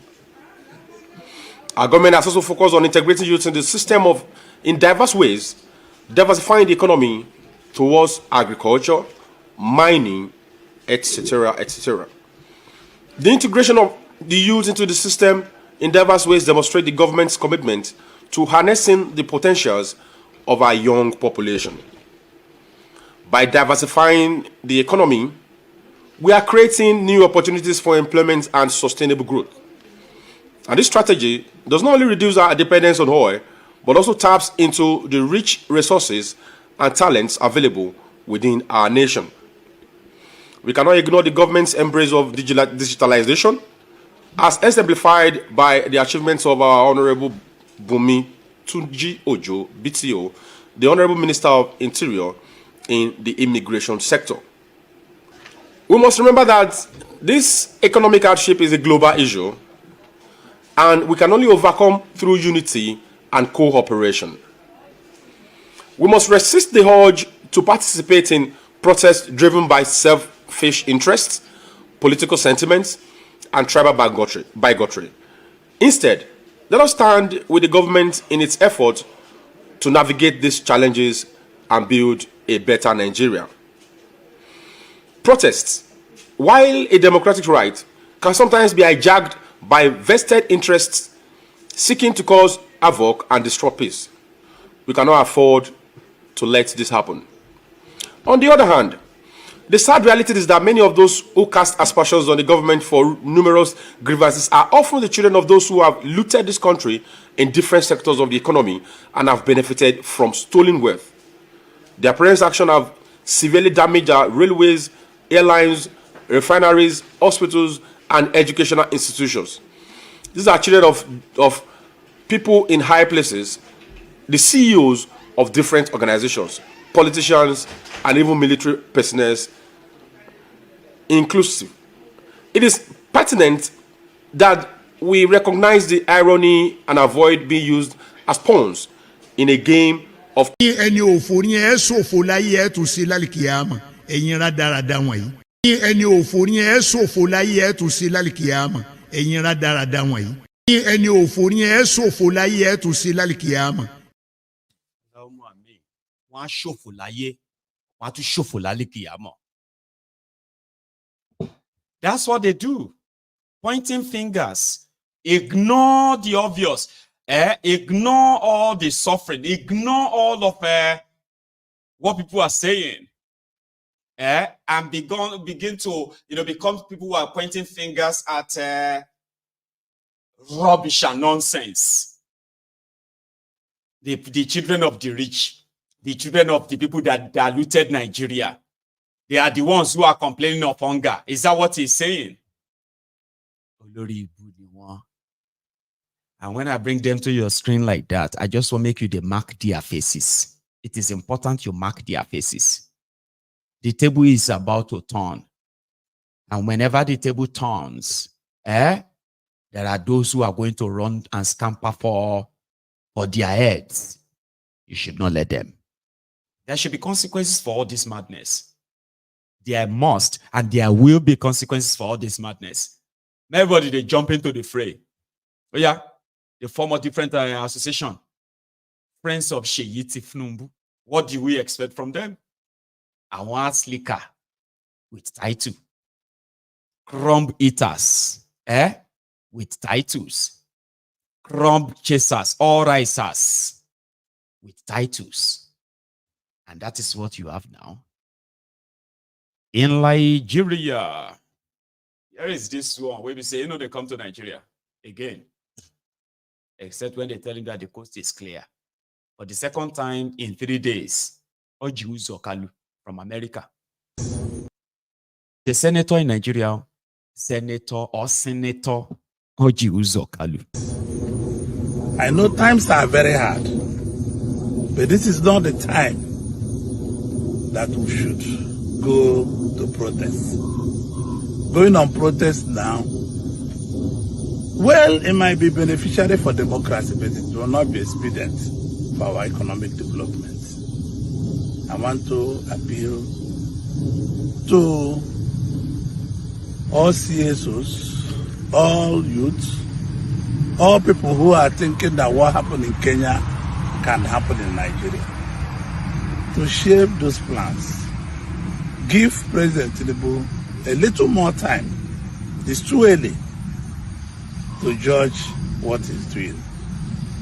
[SPEAKER 6] Our government has also focused on integrating youth in the system in diverse ways, diversifying the economy towards agriculture, mining, etc., etc. The integration of the youth into the system in diverse ways demonstrates the government's commitment to harnessing the potentials of our young population. By diversifying the economy, we are creating new opportunities for employment and sustainable growth. And this strategy does not only reduce our dependence on oil, but also taps into the rich resources and talents available within our nation. We cannot ignore the government's embrace of digitalization, as exemplified by the achievements of our Honorable Bumi Tunji Ojo, BTO, the Honorable Minister of Interior in the immigration sector. We must remember that this economic hardship is a global issue, and we can only overcome through unity and cooperation. We must resist the urge to participate in protests driven by selfish interests, political sentiments, and tribal bigotry. Instead, let us stand with the government in its effort to navigate these challenges and build a better Nigeria. Protests, while a democratic right, can sometimes be hijacked by vested interests seeking to cause havoc and disrupt peace. We cannot afford to let this happen. On the other hand, the sad reality is that many of those who cast aspersions on the government for numerous grievances are often the children of those who have looted this country in different sectors of the economy and have benefited from stolen wealth. Their parents' actions have severely damaged our railways, airlines, refineries, hospitals, and educational institutions. These are children of people in high places, the CEOs of different organizations, politicians, and even military personnel inclusive. It is pertinent that we recognize the irony and avoid being used as pawns in a game of
[SPEAKER 4] That's what they do. Pointing fingers. Ignore the obvious. Ignore all the suffering. Ignore all of what people are saying. And begin to become people who are pointing fingers at rubbish and nonsense. The children of the rich, the children of the people that diluted Nigeria, they are the ones who are complaining of hunger. Is that what he's saying? And when I bring them to your screen like that, I just want to make you mark their faces. It is important you mark their faces. The table is about to turn. And whenever the table turns, there are those who are going to run and scamper for their heads. You should not let them. There should be consequences for all this madness. There must and there will be consequences for all this madness. Everybody, they jump into the fray. Oh yeah, they form a different association. Friends of Sheyiti Fnumbu. What do we expect from them? I want slicker with title. Crumb eaters, with titles. Crumb chasers, all risers with titles. And that is what you have now. In Nigeria, here is this one where we say, they come to Nigeria again. Except when they tell him that the coast is clear. For the second time in 3 days, Oji Uzokalu from America. The senator in Nigeria, Senator Oji Uzokalu.
[SPEAKER 7] I know times are very hard, but this is not the time that we should go to protest. Going on protest now Well, it might be beneficiary for democracy, but it will not be expedient for our economic development. I want to appeal to all CSOs, all youths, all people who are thinking that what happened in Kenya can happen in Nigeria, to shape those plans. Give President Tinubu a little more time. It's too early to judge what he's doing.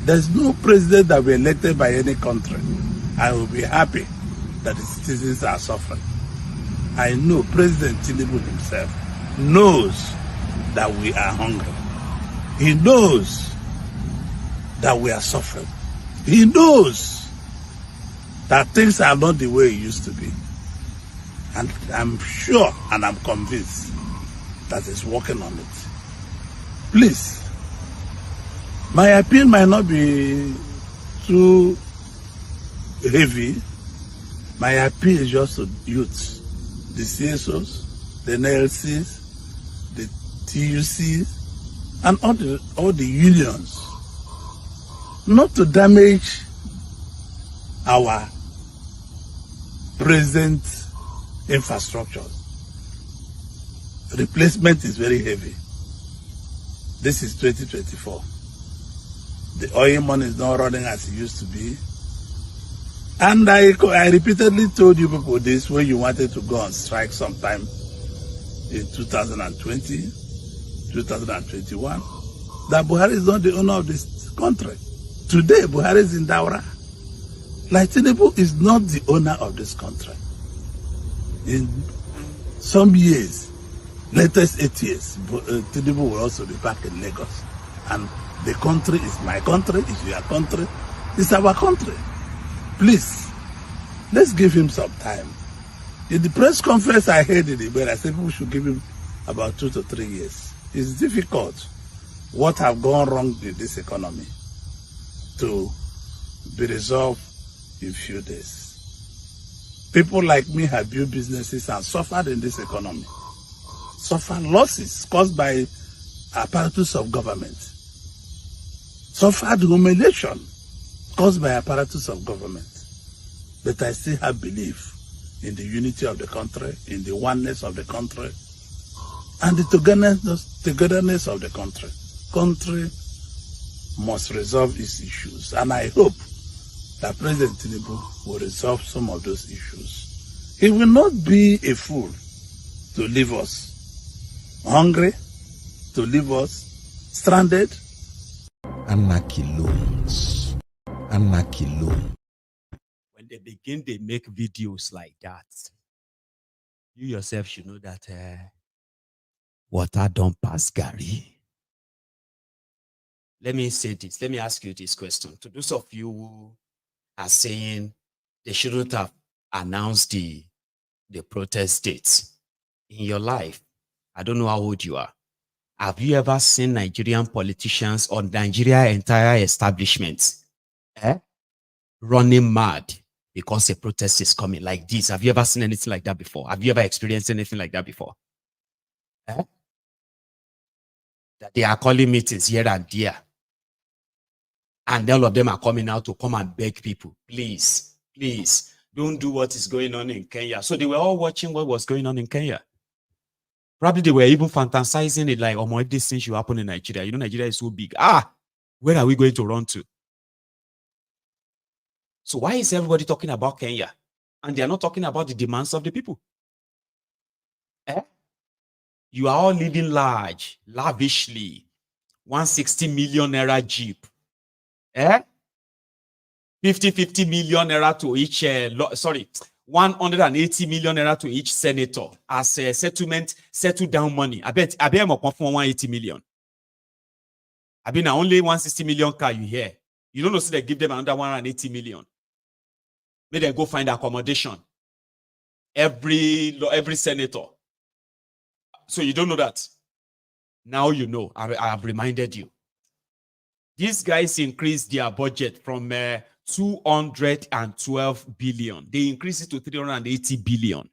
[SPEAKER 7] There's no president that will be elected by any country. I will be happy that the citizens are suffering. I know President Tinubu himself knows that we are hungry. He knows that we are suffering. He knows that things are not the way it used to be. And I'm sure and I'm convinced that he's working on it. Please, my appeal might not be too heavy. My appeal is just to youths, the CSOs, the NLCs, the TUCs, and all the unions, not to damage our present infrastructure. Replacement is very heavy. This is 2024. The oil money is not running as it used to be. And I repeatedly told you people this when you wanted to go on strike sometime in 2020, 2021, that Buhari is not the owner of this country. Today, Buhari is in Daura. Like Tinubu is not the owner of this country. In some years, latest 8 years, Tinubu will also be back in Lagos. And the country is my country, it's your country, it's our country. Please, let's give him some time. In the press conference I heard in Ibe, I said people should give him about 2 to 3 years. It's difficult what have gone wrong in this economy to be resolved in few days. People like me have built businesses and suffered in this economy. Suffered losses caused by apparatus of government. Suffered humiliation caused by apparatus of government. But I still have belief in the unity of the country, in the oneness of the country, and the togetherness of the country. Country must resolve its issues, and I hope that President Tinubu will resolve some of those issues. He will not be a fool to leave us hungry, to leave us stranded.
[SPEAKER 8] Anarchy loans. Anarchy loan.
[SPEAKER 4] When they begin, they make videos like that. You yourself should know that water don't pass Gary. Let me say this. Let me ask you this question. To those of you who are saying they shouldn't have announced the protest dates in your life, I don't know how old you are. Have you ever seen Nigerian politicians or Nigeria entire establishments running mad because a protest is coming like this? Have you ever seen anything like that before? Have you ever experienced anything like that before? That they are calling meetings here and there, and all of them are coming out to come and beg people, please, please, don't do what is going on in Kenya. So they were all watching what was going on in Kenya. Probably they were even fantasizing it like, oh, if this thing should happen in Nigeria. You know, Nigeria is so big. Where are we going to run to? So why is everybody talking about Kenya? And they are not talking about the demands of the people? You are all living large, lavishly. 160 million naira Jeep. 50 million naira to each, 180 million naira to each senator as a settle down money. I bet I'm up for 180 million. I mean, only 160 million car you hear. You don't know, so they give them another 180 million. Maybe they go find accommodation. Every senator. So you don't know that. Now you know. I have reminded you. These guys increased their budget from 212 billion. They increased it to 380 billion.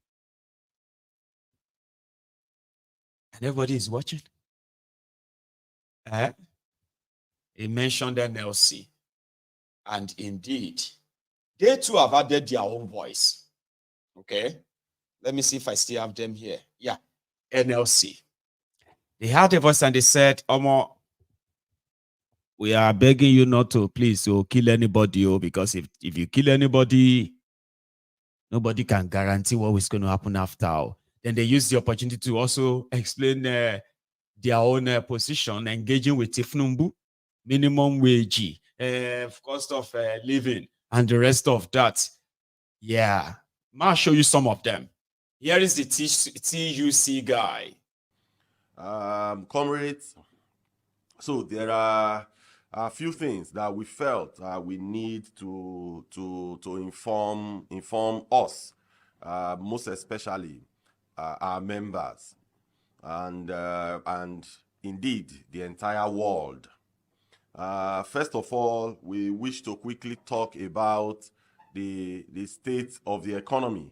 [SPEAKER 4] And everybody is watching. He mentioned NLC. And indeed, they too have added their own voice. Okay. Let me see if I still have them here. Yeah. NLC. They had a voice and they said, Omo, we are begging you not to please kill anybody, because if you kill anybody, nobody can guarantee what is going to happen after. Then they use the opportunity to also explain their own position, engaging with Tinubu, minimum wage, cost of living, and the rest of that. Yeah, I'll show you some of them. Here is the TUC guy.
[SPEAKER 9] Comrades, so there are a few things that we felt we need to inform us, most especially our members, and indeed the entire world. First of all, we wish to quickly talk about the state of the economy.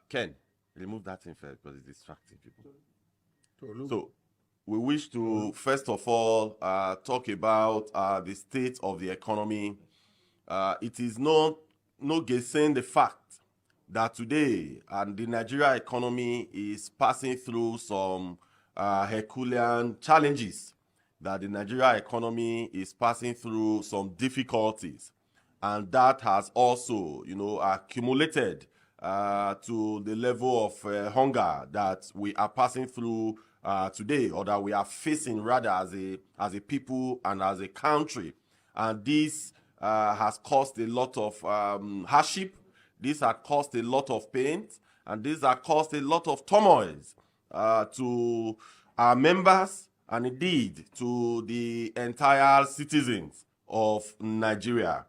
[SPEAKER 9] Ken, remove that thing first because it's distracting people. So we wish to first of all talk about the state of the economy. It is no guessing the fact that today the Nigeria economy is passing through some Herculean challenges, that the Nigeria economy is passing through some difficulties, and that has also, accumulated to the level of hunger that we are passing through today, or that we are facing rather as a people and as a country. And this has caused a lot of hardship. This has caused a lot of pain, and this has caused a lot of turmoil to our members and indeed to the entire citizens of Nigeria.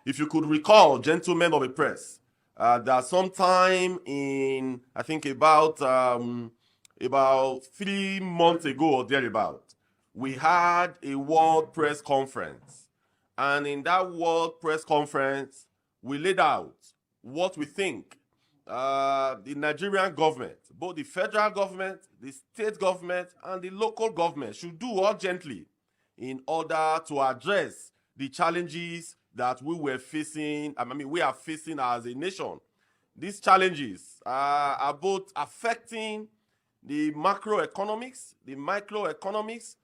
[SPEAKER 9] If you could recall, gentlemen of the press, that sometime in, I think about 3 months ago or thereabout, we had a World Press Conference. And in that World Press Conference, we laid out what we think the Nigerian government, both the federal government, the state government, and the local government should do urgently in order to address the challenges that we are facing as a nation. These challenges are both affecting the macroeconomics, the microeconomics.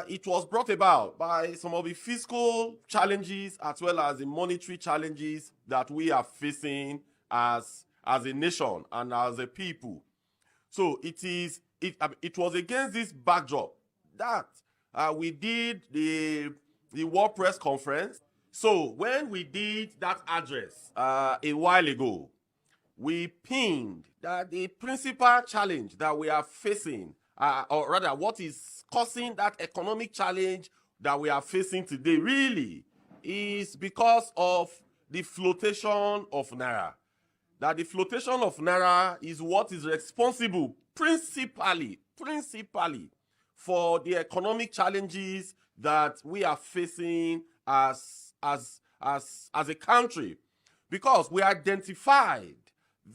[SPEAKER 9] It was brought about by some of the fiscal challenges as well as the monetary challenges that we are facing as a nation and as a people. So it was against this backdrop that we did the World Press Conference. So when we did that address a while ago, we pinned that the principal challenge that we are facing, or rather what is causing that economic challenge that we are facing today really is because of the flotation of Naira. That the flotation of Naira is what is responsible principally for the economic challenges that we are facing as a country, because we identified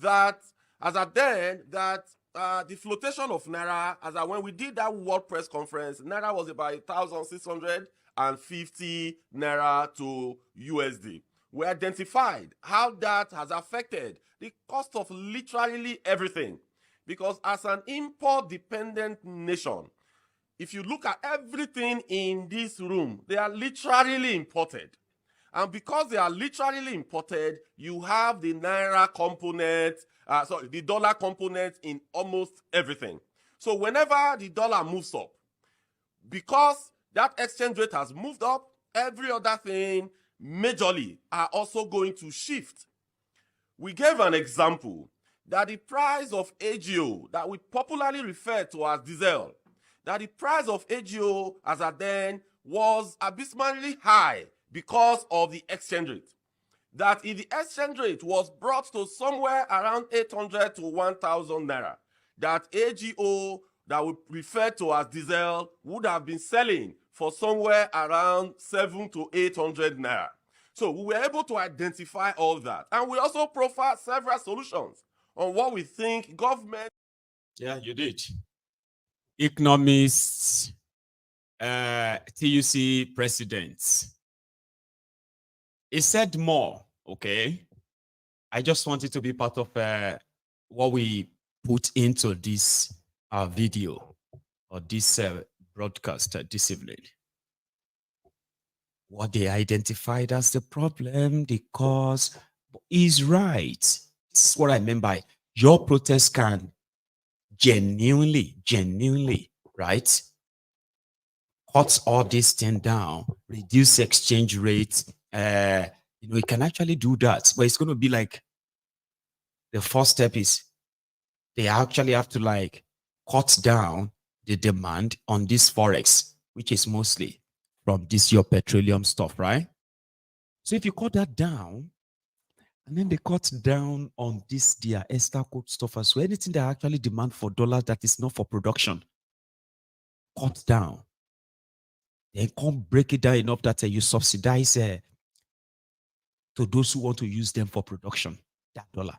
[SPEAKER 9] that the flotation of Naira, when we did that World Press Conference, Naira was about 1,650 Naira to USD. We identified how that has affected the cost of literally everything, because as an import-dependent nation, if you look at everything in this room, they are literally imported. And because they are literally imported, you have the Naira component, the dollar component in almost everything. So whenever the dollar moves up, because that exchange rate has moved up, every other thing majorly are also going to shift. We gave an example that the price of AGO, that we popularly refer to as diesel, that the price of AGO as at then was abysmally high because of the exchange rate. That if the exchange rate was brought to somewhere around 800 to 1,000 Naira, that AGO that we refer to as diesel would have been selling for somewhere around 700 to 800 Naira. So we were able to identify all that. And we also profiled several solutions on what we think government...
[SPEAKER 4] Yeah, you did. Economists TUC president. He said more, okay? I just wanted to be part of what we put into this video or this broadcast this evening. What they identified as the problem, the cause, is right. This is what I mean by your protest can genuinely, right? Cut all this thing down, reduce exchange rates. We can actually do that, but it's going to be like the first step is they actually have to like cut down the demand on this forex, which is mostly from this your petroleum stuff, right? So if you cut that down, and then they cut down on this their extra code stuff as well, anything they actually demand for dollars that is not for production, cut down. Then come break it down enough that you subsidize to those who want to use them for production, that dollar.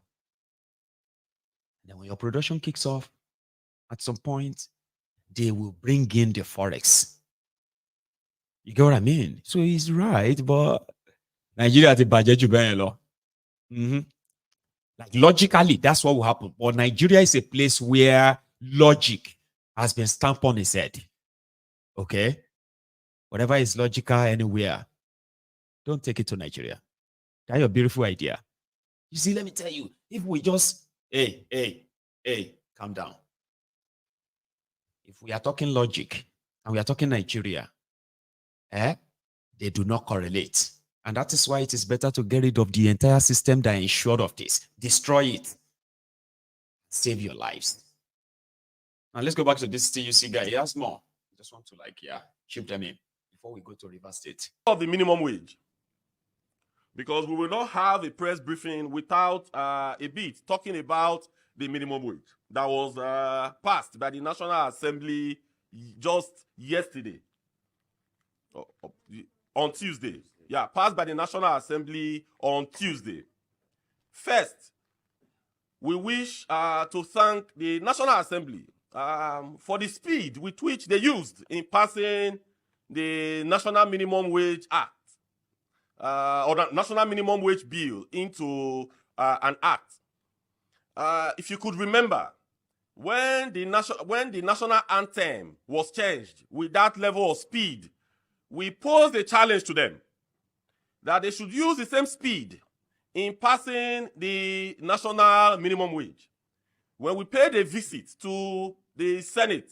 [SPEAKER 4] And then when your production kicks off, at some point, they will bring in the forex. You get what I mean? So he's right, but Nigeria has a budget to buy a lot. Like logically, that's what will happen. But Nigeria is a place where logic has been stamped on its head. Okay? Whatever is logical anywhere, don't take it to Nigeria. That's your beautiful idea. You see, let me tell you, if we just, hey, calm down. If we are talking logic and we are talking Nigeria, they do not correlate. And that is why it is better to get rid of the entire system that ensured of this. Destroy it. Save your lives. Now let's go back to this TUC guy. He has more. I just want to chip them in before we go to River State.
[SPEAKER 9] Of the minimum wage. Because we will not have a press briefing without a bit talking about the minimum wage that was passed by the National Assembly just yesterday. On Tuesday. Yeah, passed by the National Assembly on Tuesday. First, we wish to thank the National Assembly for the speed with which they used in passing the National Minimum Wage Act, or the National Minimum Wage Bill into an act. If you could remember, when the national anthem was changed with that level of speed, we posed a challenge to them that they should use the same speed in passing the national minimum wage. When we paid a visit to the Senate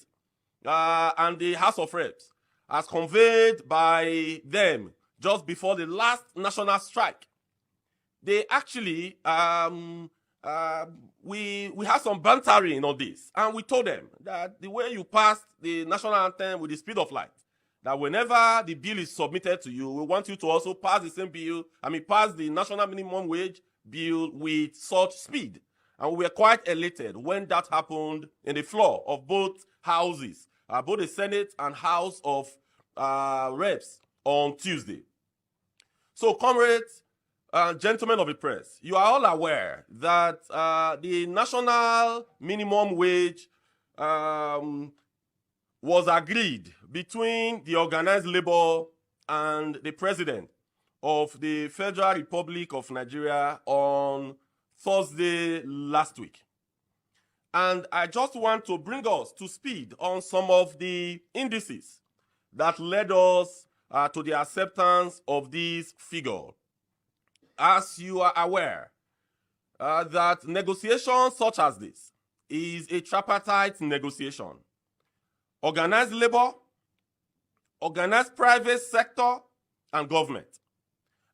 [SPEAKER 9] and the House of Reps, as conveyed by them just before the last national strike, they actually, we had some bantering on this, and we told them that the way you passed the national anthem with the speed of light, that whenever the bill is submitted to you, we want you to also pass the same bill, pass the national minimum wage bill with such speed. And we were quite elated when that happened in the floor of both houses, both the Senate and House of Reps on Tuesday. So, comrades, gentlemen of the press, you are all aware that the national minimum wage was agreed between the organized labor and the president of the Federal Republic of Nigeria on Thursday last week. And I just want to bring us to speed on some of the indices that led us to the acceptance of this figure. As you are aware, that negotiations such as this is a tripartite negotiation. Organized labor, organized private sector, and government.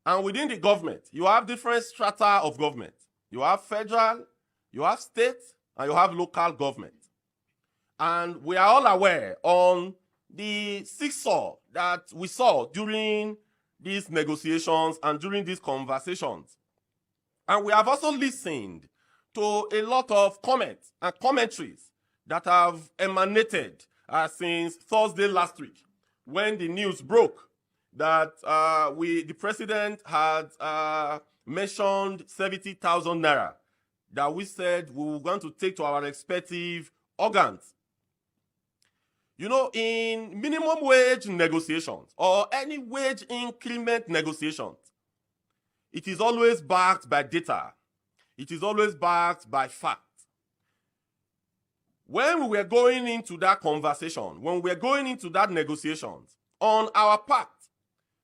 [SPEAKER 9] And within the government, you have different strata of government. You have federal, you have state, and you have local government. And we are all aware on the seesaw that we saw during these negotiations and during these conversations. And we have also listened to a lot of comments and commentaries that have emanated since Thursday last week, when the news broke that the president had mentioned 70,000 naira that we said we were going to take to our respective organs. You know, in minimum wage negotiations or any wage increment negotiations, it is always backed by data. It is always backed by fact. When we were going into that conversation, when we were going into that negotiations, on our part,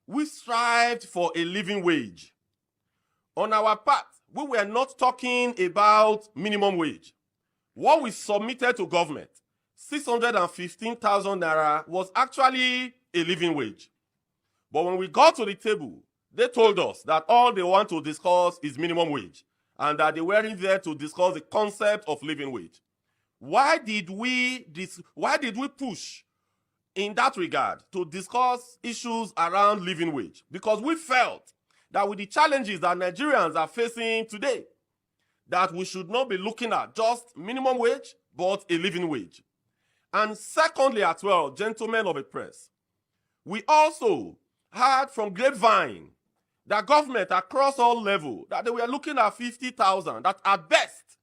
[SPEAKER 9] we strived for a living wage. On our part, we were not talking about minimum wage. What we submitted to government, 615,000 naira, was actually a living wage. But when we got to the table, they told us that all they want to discuss is minimum wage and that they weren't there to discuss the concept of living wage. Why did we push in that regard to discuss issues around living wage? Because we felt that with the challenges that Nigerians are facing today, that we should not be looking at just minimum wage, but a living wage. And secondly as well, gentlemen of the press, we also heard from grapevine that government across all levels, that they were looking at 50,000, that at best,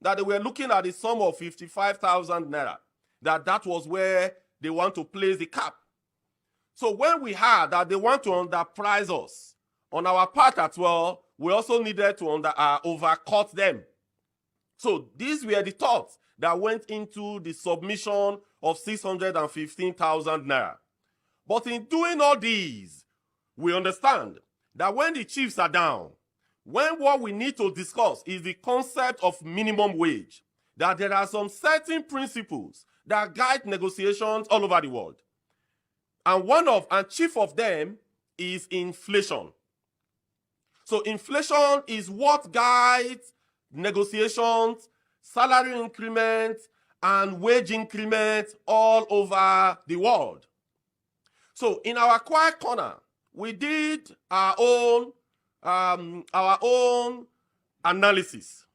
[SPEAKER 9] that they were looking at the sum of 55,000 naira, that was where they want to place the cap. So when we heard that they want to underprice us, on our part as well, we also needed to overcut them. So these were the thoughts that went into the submission of 615,000 naira. But in doing all these, we understand that when the chiefs are down, when what we need to discuss is the concept of minimum wage, that there are some certain principles that guide negotiations all over the world. And chief of them is inflation. So inflation is what guides negotiations, salary increments, and wage increments all over the world. So in our quiet corner, we did our own analysis.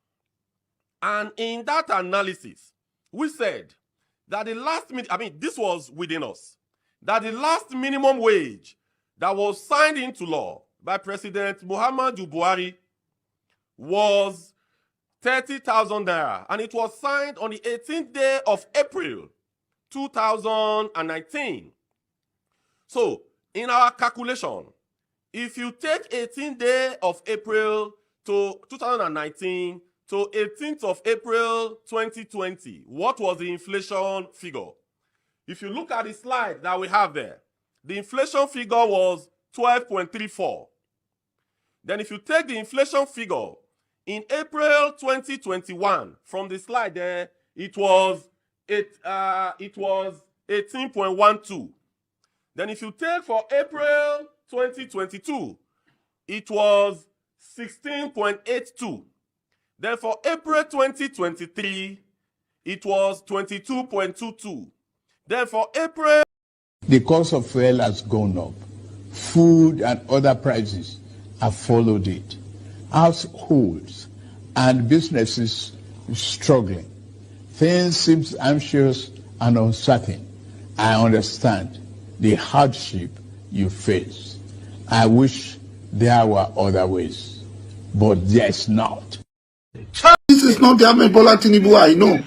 [SPEAKER 9] And in that analysis, we said that this was within us, that the last minimum wage that was signed into law by President Muhammadu Buhari was 30,000 naira, and it was signed on the 18th day of April 2019. So, in our calculation, if you take 18th day of April to 2019 to 18th of April 2020, what was the inflation figure? If you look at the slide that we have there, the inflation figure was 12.34. Then if you take the inflation figure in April 2021, from the slide there, it was 18.12. Then if you take for April 2022, it was 16.82. Then for April 2023, it was 22.22. Then for April...
[SPEAKER 10] The cost of fuel has gone up. Food and other prices have followed it. Households and businesses struggling. Things seem anxious and uncertain. I understand the hardship you face. I wish there were other ways, but there's not.
[SPEAKER 7] This is not the Ahmed Bola Tinubu I know.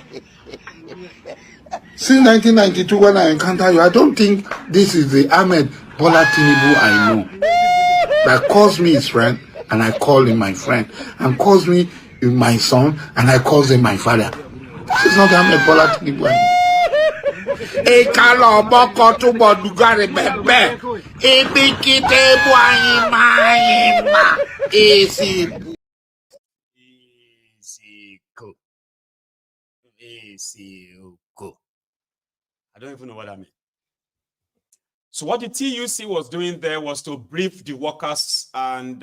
[SPEAKER 7] Since 1992 when I encountered you, I don't think this is the Ahmed Bola Tinubu I know. That calls me his friend and I call him my friend, and calls me my son and I call him my father. This is not the Ahmed Bola Tinubu I know.
[SPEAKER 4] I don't even know what that means. So what the TUC was doing there was to brief the workers and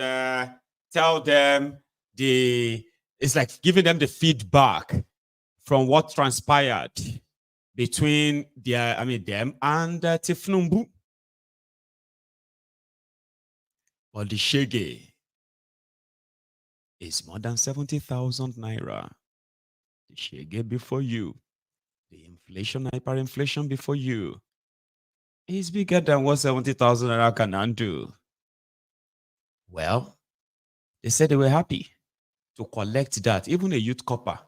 [SPEAKER 4] tell them it's like giving them the feedback from what transpired between them and Tifnumbu. But the shege is more than 70,000 naira. The shege before you, the inflation, hyperinflation before you, is bigger than what 70,000 naira can undo. Well, they said they were happy to collect that. Even a youth copper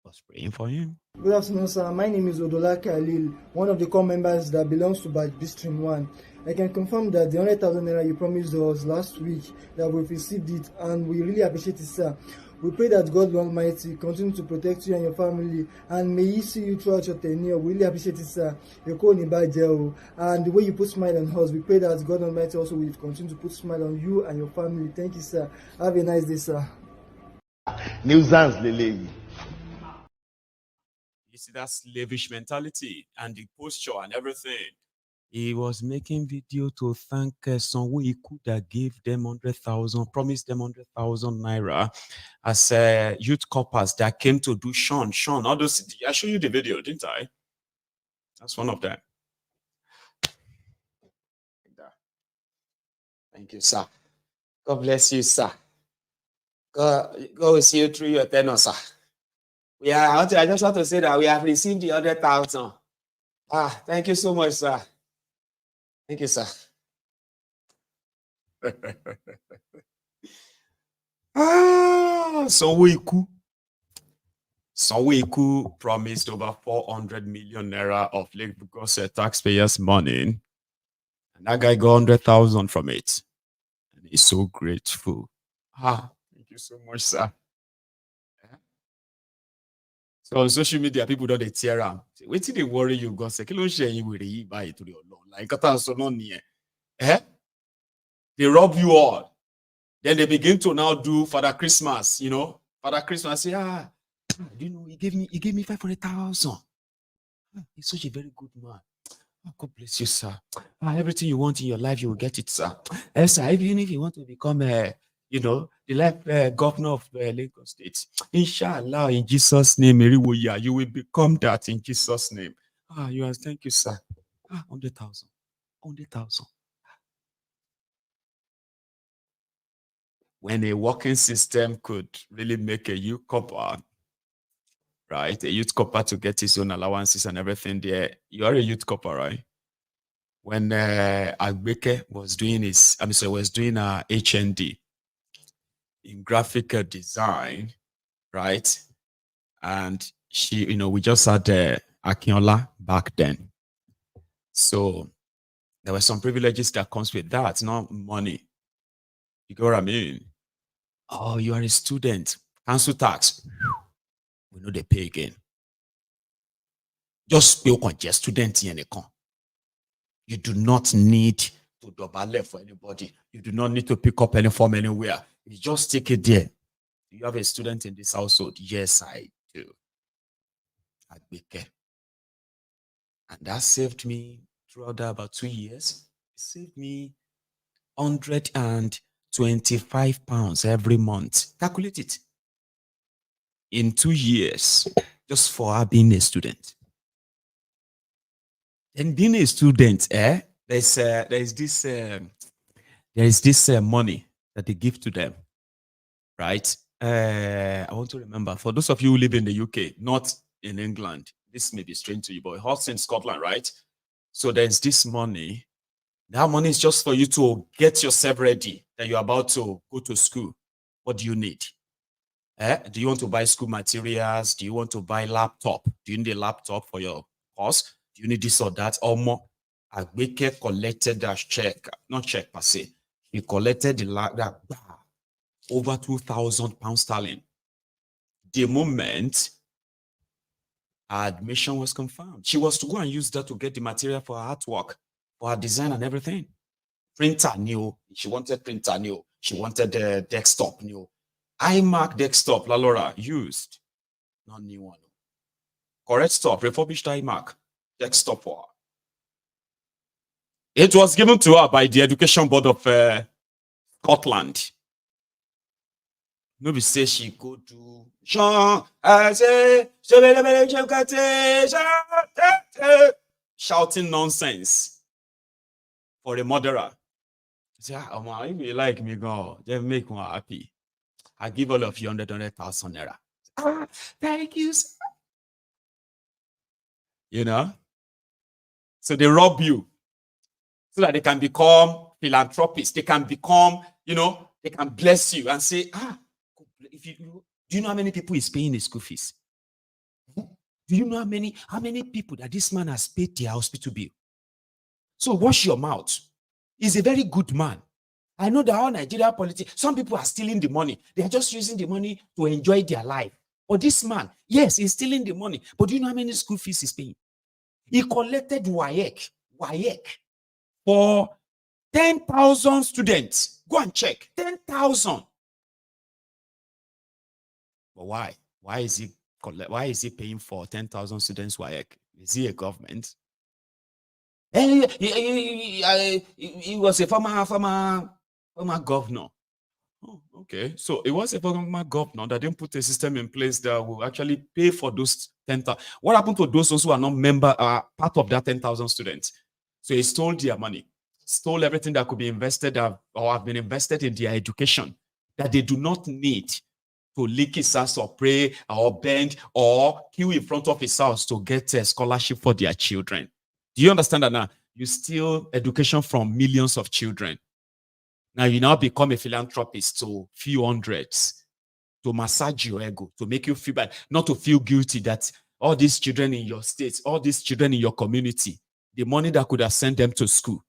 [SPEAKER 4] was praying for him.
[SPEAKER 11] Good afternoon, sir. My name is Odola Khalil, one of the core members that belongs to Batch B Stream 1. I can confirm that the 100,000 naira you promised us last week, that we've received it, and we really appreciate it, sir. We pray that God Almighty continue to protect you and your family, and may He see you throughout your tenure. We really appreciate it, sir. Your call in Bajel, and the way you put smile on us, we pray that God Almighty also will continue to put smile on you and your family. Thank you, sir. Have a nice day, sir.
[SPEAKER 12] Nuisance, Lele.
[SPEAKER 4] You see that slavish mentality and the posture and everything. He was making video to thank someone he could have gave them 100,000, promised them 100,000 naira as youth corpers that came to do Sean, all those. I showed you the video, didn't I? That's one of them. Thank you, sir. God bless you, sir. God will see you through your tenure, sir. I just want to say that we have received the 100,000. Thank you so much, sir. Thank you, sir. Sanwo-Iku promised over 400 million naira of Lagos taxpayers' money, and that guy got 100,000 from it. And he's so grateful. Thank you so much, sir. So on social media, people don't tear up. Wait till they worry you, God say, "Kilo share you with the buy it to the Lord." Like they rob you all. Then they begin to now do Father Christmas. Father Christmas say, he gave me 500,000. He's such a very good man. God bless you, sir. Everything you want in your life, you will get it, sir. Sir, even if you want to become the life governor of Lagos State, inshallah, in Jesus' name, you will become that in Jesus' name. Thank you, sir. 100,000. 100,000. When a working system could really make a youth copper, right? A youth copper to get his own allowances and everything there. You are a youth copper, right? When Agbeke was doing was doing HND in graphic design, right? And she, we just had Akinola back then. So there were some privileges that comes with that, not money. You get what I mean? Oh, you are a student. Council tax. We know they pay again. Just pay on your student in the con. You do not need to double left for anybody. You do not need to pick up any form anywhere. You just take it there. Do you have a student in this household? Yes, I do. And that saved me throughout about 2 years. It saved me 125 pounds every month. Calculate it. In 2 years, just for her being a student. And being a student, there is this money that they give to them, right? I want to remember, for those of you who live in the UK, not in England, this may be strange to you, but it holds in Scotland, right? So there's this money. That money is just for you to get yourself ready that you're about to go to school. What do you need? Do you want to buy school materials? Do you want to buy laptop? Do you need a laptop for your course? Do you need this or that? Or more? Agbeke collected that check, not check per se. He collected that over 2,000 pounds sterling. The moment her admission was confirmed, she was to go and use that to get the material for her artwork, for her design and everything. Printer new. She wanted printer new. She wanted the desktop new. iMac desktop, La Laura, used. Not new one. Correct stuff, refurbished iMac desktop for her. It was given to her by the Education Board of Scotland. Nobody say she go to shouting nonsense for a murderer. Say, if you like me, go, just make me happy. I give all of you 100,000 naira. Thank you, sir. So they rob you so that they can become philanthropists. They can become, they can bless you and say, do you know how many people is paying the school fees? Do you know how many people that this man has paid their hospital bill? So wash your mouth. He's a very good man. I know that all Nigeria politics, some people are stealing the money. They are just using the money to enjoy their life. But this man, yes, he's stealing the money. But do you know how many school fees he's paying? He collected WAEC for 10,000 students. Go and check. 10,000. But why? Why is he paying for 10,000 students WAEC? Is he a government? He was a former governor. Oh, okay. So it was a former governor that didn't put a system in place that will actually pay for those 10,000. What happened to those who are not part of that 10,000 students? So he stole their money, stole everything that could be invested or have been invested in their education that they do not need to lick his ass or pray or bend or queue in front of his house to get a scholarship for their children. Do you understand that now? You steal education from millions of children. Now you now become a philanthropist to few hundreds, to massage your ego, to make you feel bad, not to feel guilty that all these children in your state, all these children in your community, the money that could have sent them to school,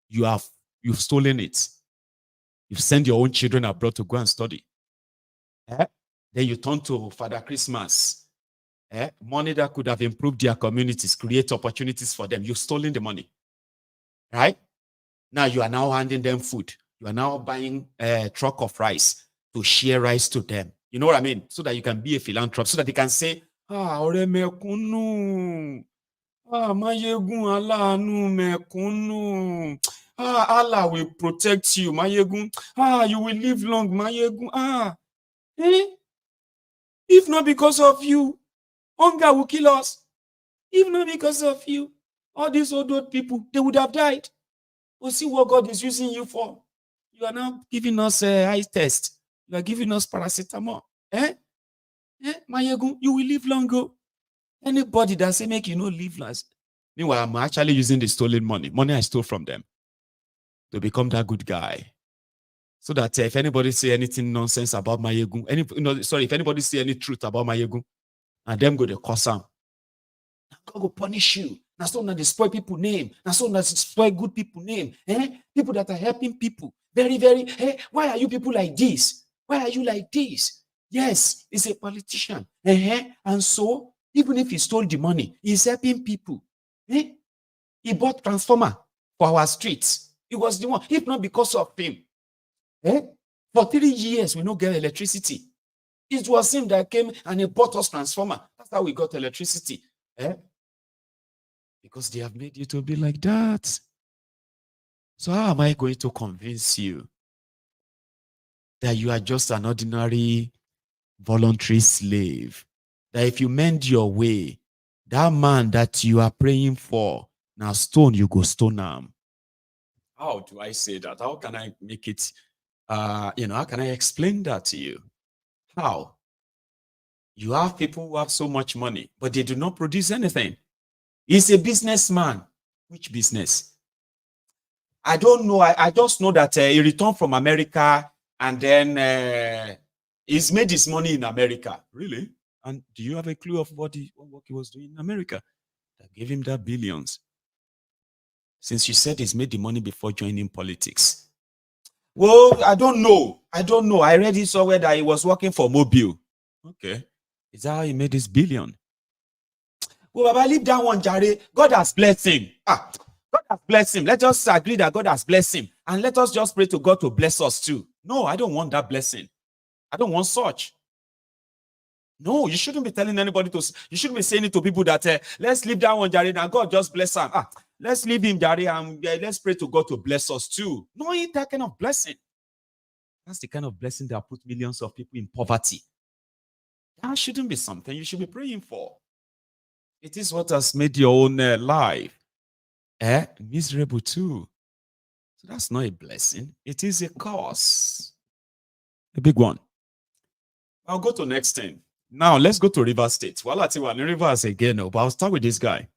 [SPEAKER 4] you've stolen it. You've sent your own children abroad to go and study. Then you turn to Father Christmas. Money that could have improved their communities, create opportunities for them. You've stolen the money. Right? Now you are now handing them food. You are now buying a truck of rice to share rice to them. You know what I mean? So that you can be a philanthropist, so that they can say, ore mekunu. Mayegun alanu mekunu. Allah will protect you, Mayegun. You will live long, Mayegun. If not because of you, hunger will kill us. If not because of you, all these old people, they would have died. We'll see what God is using you for. You are now giving us a eye test. You are giving us paracetamol. Mayegun, you will live longer. Anybody that say make you no live last. Meanwhile, I'm actually using the stolen money I stole from them, to become that good guy. So that if anybody say anything nonsense about Mayegun, if anybody say any truth about Mayegun, and them go to curse him, God will punish you. Now so now they spoil people name. Now so now they spoil good people name. People that are helping people. Very, very, why are you people like this? Why are you like this? Yes, he's a politician. And so, even if he stole the money, he's helping people. He bought transformer for our streets. He was the one. If not because of him, for 3 years, we don't get electricity. It was him that came and he bought us transformer. That's how we got electricity. Because they have made you to be like that. So how am I going to convince you that you are just an ordinary voluntary slave? That if you mend your way, that man that you are praying for, now stone, you go stone him. How do I say that? How can I make it, how can I explain that to you? How? You have people who have so much money, but they do not produce anything. He's a businessman. Which business? I don't know. I just know that he returned from America and then he's made his money in America. Really? And do you have a clue of what he was doing in America that gave him that billions? Since you said he's made the money before joining politics. Well, I don't know. I read it somewhere that he was working for Mobile. Okay. Is that how he made his billion? Well, Baba, leave that one, Jare. God has blessed him. God has blessed him. Let us agree that God has blessed him. And let us just pray to God to bless us too. No, I don't want that blessing. I don't want such. No, you shouldn't be telling anybody to, you shouldn't be saying it to people that, let's leave that one, Jare, and God just bless him. Let's leave him, Jare, and let's pray to God to bless us too. No, ain't that kind of blessing. That's the kind of blessing that put millions of people in poverty. That shouldn't be something you should be praying for. It is what has made your own life miserable too. So that's not a blessing. It is a curse. A big one. I'll go to next thing. Now, let's go to River State. Well, I'll tell you Rivers again, but I'll start with this guy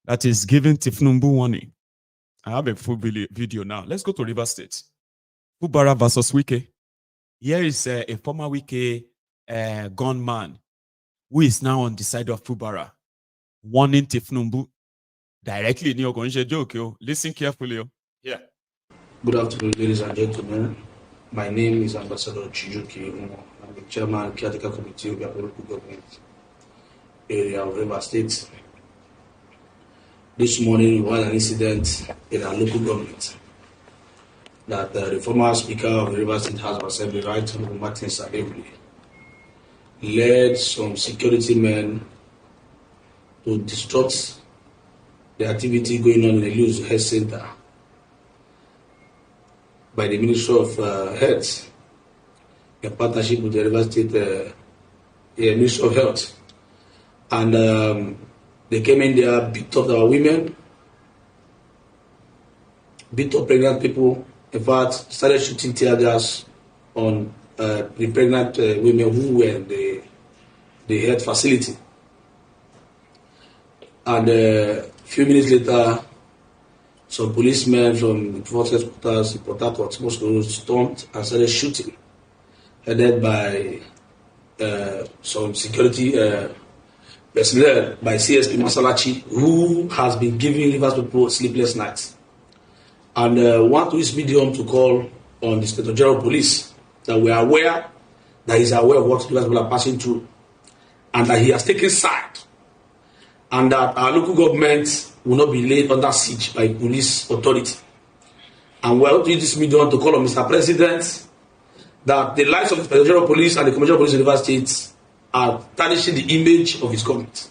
[SPEAKER 4] that is giving Tinubu warning. I have a full video now. Let's go to River State. Fubara versus Wike. Here is a former Wike gunman who is now on the side of Fubara, warning Tinubu directly. Listen carefully. Yeah.
[SPEAKER 13] Good afternoon, ladies and gentlemen. My name is Ambassador Chijuki. I'm the chairman, caretaker committee of the local government area of River State. This morning, we had an incident in our local government that the former speaker of the River State House of Assembly, Right Honorable Martin Sadeguli, led some security men to disrupt the activity going on in the Luz Health Center by the Ministry of Health in partnership with the River State Ministry of Health. And they came in there, beat up our women, beat up pregnant people. In fact, started shooting tear gas on the pregnant women who were in the health facility. And a few minutes later, some policemen from the forces quarters in Port Harcourt, Moscow, stormed and started shooting, headed by some security personnel by CSP Masalachi, who has been giving Rivers people sleepless nights. And want to use medium to call on the Inspector General Police that we are aware that he's aware of what Rivers people are passing through, and that he has taken side, and that our local government will not be laid under siege by police authority. And we are going to use this medium to call on Mr. President that the lives of the Inspector General Police and the Commissioner of Police in River State are tarnishing the image of his government.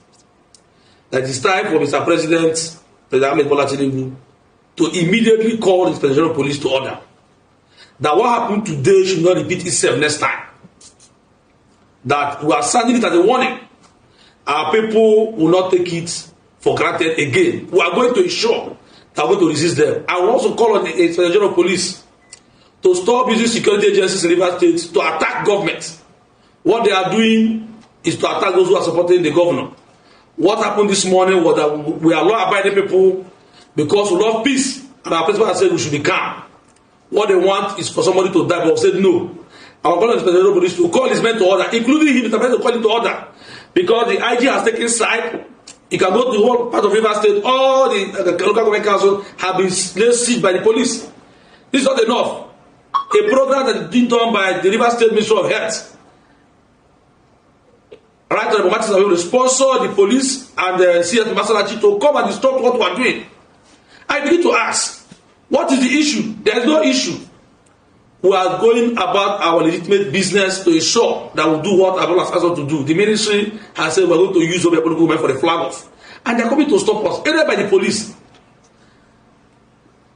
[SPEAKER 13] That it is time for Mr. President, President Ahmed Bola Tinubu, to immediately call the Inspector General Police to order. That what happened today should not repeat itself next time. That we are sending it as a warning. Our people will not take it for granted again. We are going to ensure that we are going to resist them. I will also call on the Inspector General Police to stop using security agencies in River State to attack government. What they are doing is to attack those who are supporting the governor. What happened this morning was that we are law-abiding people because we love peace, and our principal has said we should be calm. What they want is for somebody to die, but we said no. Our government Inspector Police to call his men to order, including him, Mr. President, to call him to order, because the IG has taken side. He can go to the whole part of River State. All the local government council have been seized by the police. This is not enough. A program that is being done by the River State Ministry of Health, Right Honorable Martin Sadeguli, sponsor the police and the CS Masalachi to come and disrupt what we are doing. I begin to ask, what is the issue? There is no issue. We are going about our legitimate business to ensure that we do what our has asked us to do. The ministry has said we are going to use our political movement for the flag off, and they are coming to stop us, either by the police.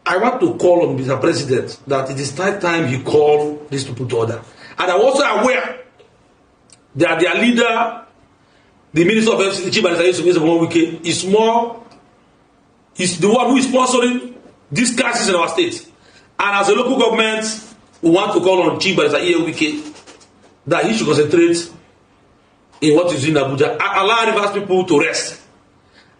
[SPEAKER 13] I want to call on Mr. President that it is time he call these people to order. And I'm also aware that their leader, the Minister of Health, Chief is the one who is sponsoring this crisis in our state. And as a local government, we want to call on Chief that he should concentrate in what is in Abuja. Allow Rivers people to rest.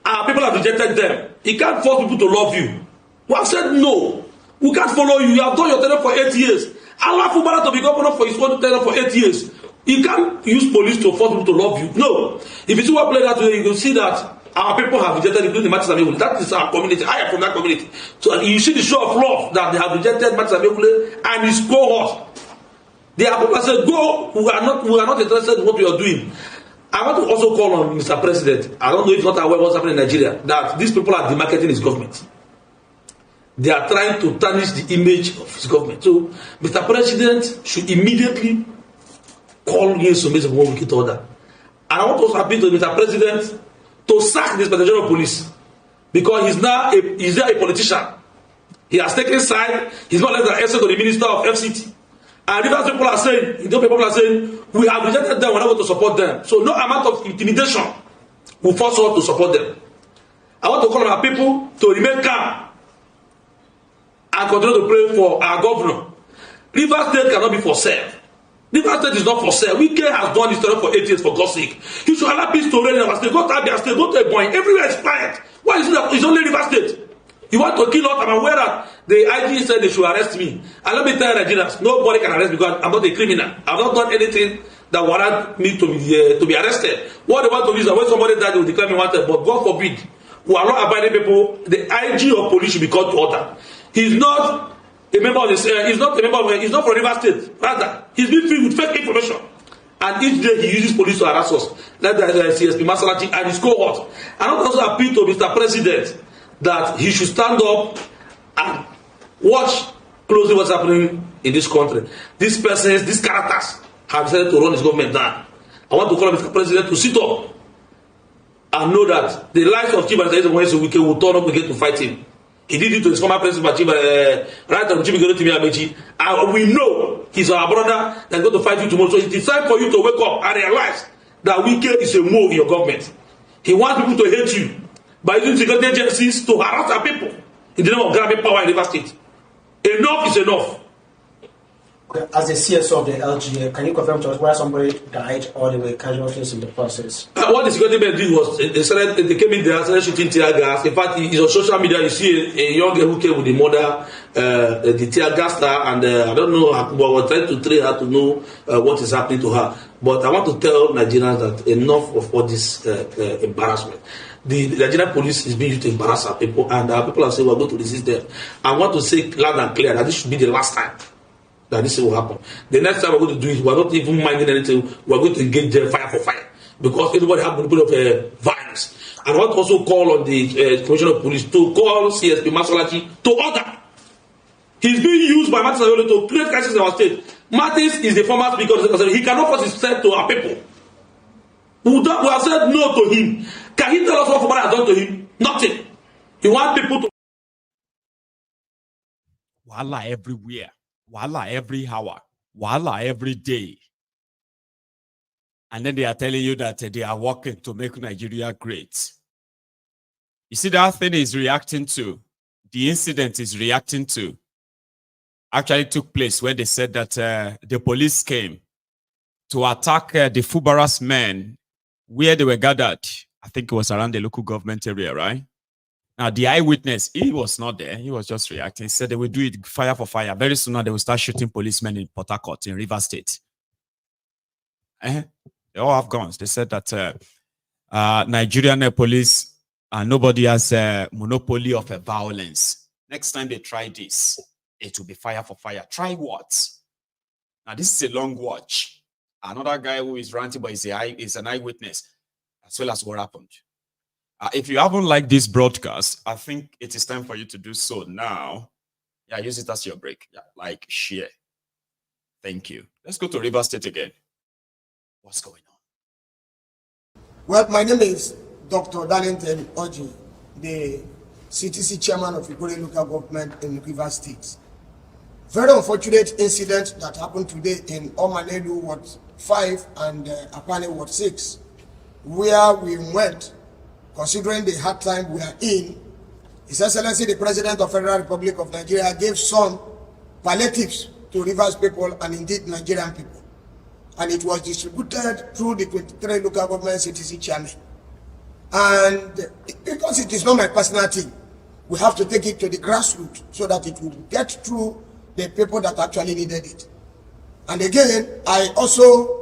[SPEAKER 13] Our people have rejected them. He can't force people to love you. We have said no. We can't follow you. You have done your tenure for 8 years. Allow Fubara to be governor for his own tenure for 8 years. You can't use police to force people to love you. No. If you see what play that today, you can see that our people have rejected, including Martin Sadeguli. That is our community. I am from that community. So you see the show of love that they have rejected Martin Sadeguli and his cohort. They have people said, go, we are not interested in what we are doing. I want to also call on Mr. President. I don't know if you're not aware of what's happening in Nigeria, that these people are demarketing his government. They are trying to tarnish the image of his government. So Mr. President should immediately call in some of 1 week order. And I want to also appeal to Mr. President to sack the Inspector General Police, because he's now a politician. He has taken side. He's not less than answer to the Minister of FCT. And Rivers people are saying, we have rejected them, we're not going to support them. So no amount of intimidation will force us to support them. I want to call on our people to remain calm and continue to pray for our governor. Rivers State cannot be for sale. Rivers State is not for sale. Wike has done this for 8 years, for God's sake. He should allow peace to reign in our state. Go to Abia State, go to Ebonyi. Everywhere is quiet. Why is it that it's only Rivers State? You want to kill us? I'm aware that the IG said they should arrest me. And let me tell Nigerians, nobody can arrest me because I'm not a criminal. I've not done anything that warrant me to be arrested. What they want to do is that when somebody dies, they will declare me wanted. But God forbid, who are not abiding people, the IG of police should be called to order. He's not a member of this. He's not from River State. Rather, he's been filled with fake information. And each day he uses police to harass us. Like the CSP Masalachi and his cohort. And I also appeal to Mr. President that he should stand up and watch closely what's happening in this country. These persons, these characters have decided to run his government down. I want to call on Mr. President to sit up and know that the lives of Chief Administrator Wike will turn up again to fight him. He did it to his former president, right on Jimmy Goroti Miyamechi. And we know he's our brother that's going to fight you tomorrow. So it's time for you to wake up and realize that Wike is a mole in your government. He wants people to hate you by using security agencies to harass our people in the name of grabbing power in River State. Enough is enough.
[SPEAKER 14] As a CSO of the LGA, can you confirm to us whether somebody died or there were casualties in the process?
[SPEAKER 13] What the security men did was they came in there, started shooting tear gas. In fact, it's on social media. You see a young girl who came with the mother, the tear gas star, and I don't know, but we're trying to train her to know what is happening to her. But I want to tell Nigerians that enough of all this embarrassment. The Nigerian police is being used to embarrass our people, and our people are saying we're going to resist them. I want to say loud and clear that this should be the last time that this will happen. The next time we're going to do it, we're not even minding anything. We're going to engage them fire for fire because everybody has a bit of violence. And I want to also call on the Commissioner of Police to call CSP Masalachi to order. He's being used by Martins to create crisis in our state. Martins is the former speaker of the state. He cannot force his step to our people. We have said no to him. Can he tell us what somebody has done to him? Nothing. He wants people to.
[SPEAKER 4] Voila everywhere. Voila every hour. Voila every day. And then they are telling you that they are working to make Nigeria great. You see, that thing is reacting to, the incident is reacting to, actually took place when they said that the police came to attack the Fubaras men where they were gathered. I think it was around the local government area, right? Now, the eyewitness, he was not there. He was just reacting. He said they will do it fire for fire. Very soon now, they will start shooting policemen in Port Harcourt, in River State. They all have guns. They said that Nigerian police, nobody has a monopoly of violence. Next time they try this, it will be fire for fire. Try what? Now, this is a long watch. Another guy who is ranting, but is an eyewitness, as well as what happened. If you haven't liked this broadcast, I think it is time for you to do so now. Yeah, use it as your break. Yeah, like, share. Thank you. Let's go to River State again. What's going on?
[SPEAKER 15] Well, my name is Dr. Dangote Oji, the CTC chairman of Ikore local government in River State. Very unfortunate incident that happened today in Omanedu Ward 5 and Apane Ward 6, where we went. Considering the hard time we are in, His Excellency the President of the Federal Republic of Nigeria gave some palliatives to Rivers people and indeed Nigerian people. And it was distributed through the 23 local government CTC chairman. And because it is not my personal thing, we have to take it to the grassroots so that it will get through the people that actually needed it. And again, I also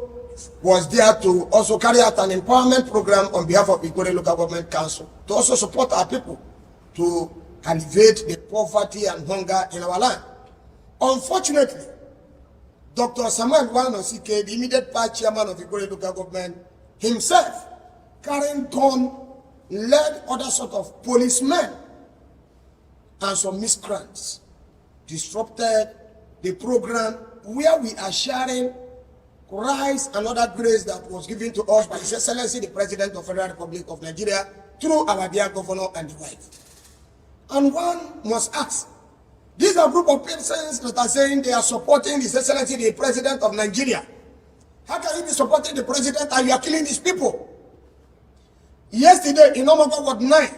[SPEAKER 15] was there to also carry out an empowerment program on behalf of Ikore Local Government Council to also support our people to alleviate the poverty and hunger in our land. Unfortunately, Dr. Samuel Wanosike, the immediate past chairman of Ikore Local Government, himself, carrying gun, led other sort of policemen and some miscreants, disrupted the program where we are sharing rice and other grace that was given to us by His Excellency the President of the Federal Republic of Nigeria through our dear governor and the wife. And one must ask, these are a group of persons that are saying they are supporting His Excellency the President of Nigeria. How can you be supporting the President and you are killing these people? Yesterday in Omaga Ward 9,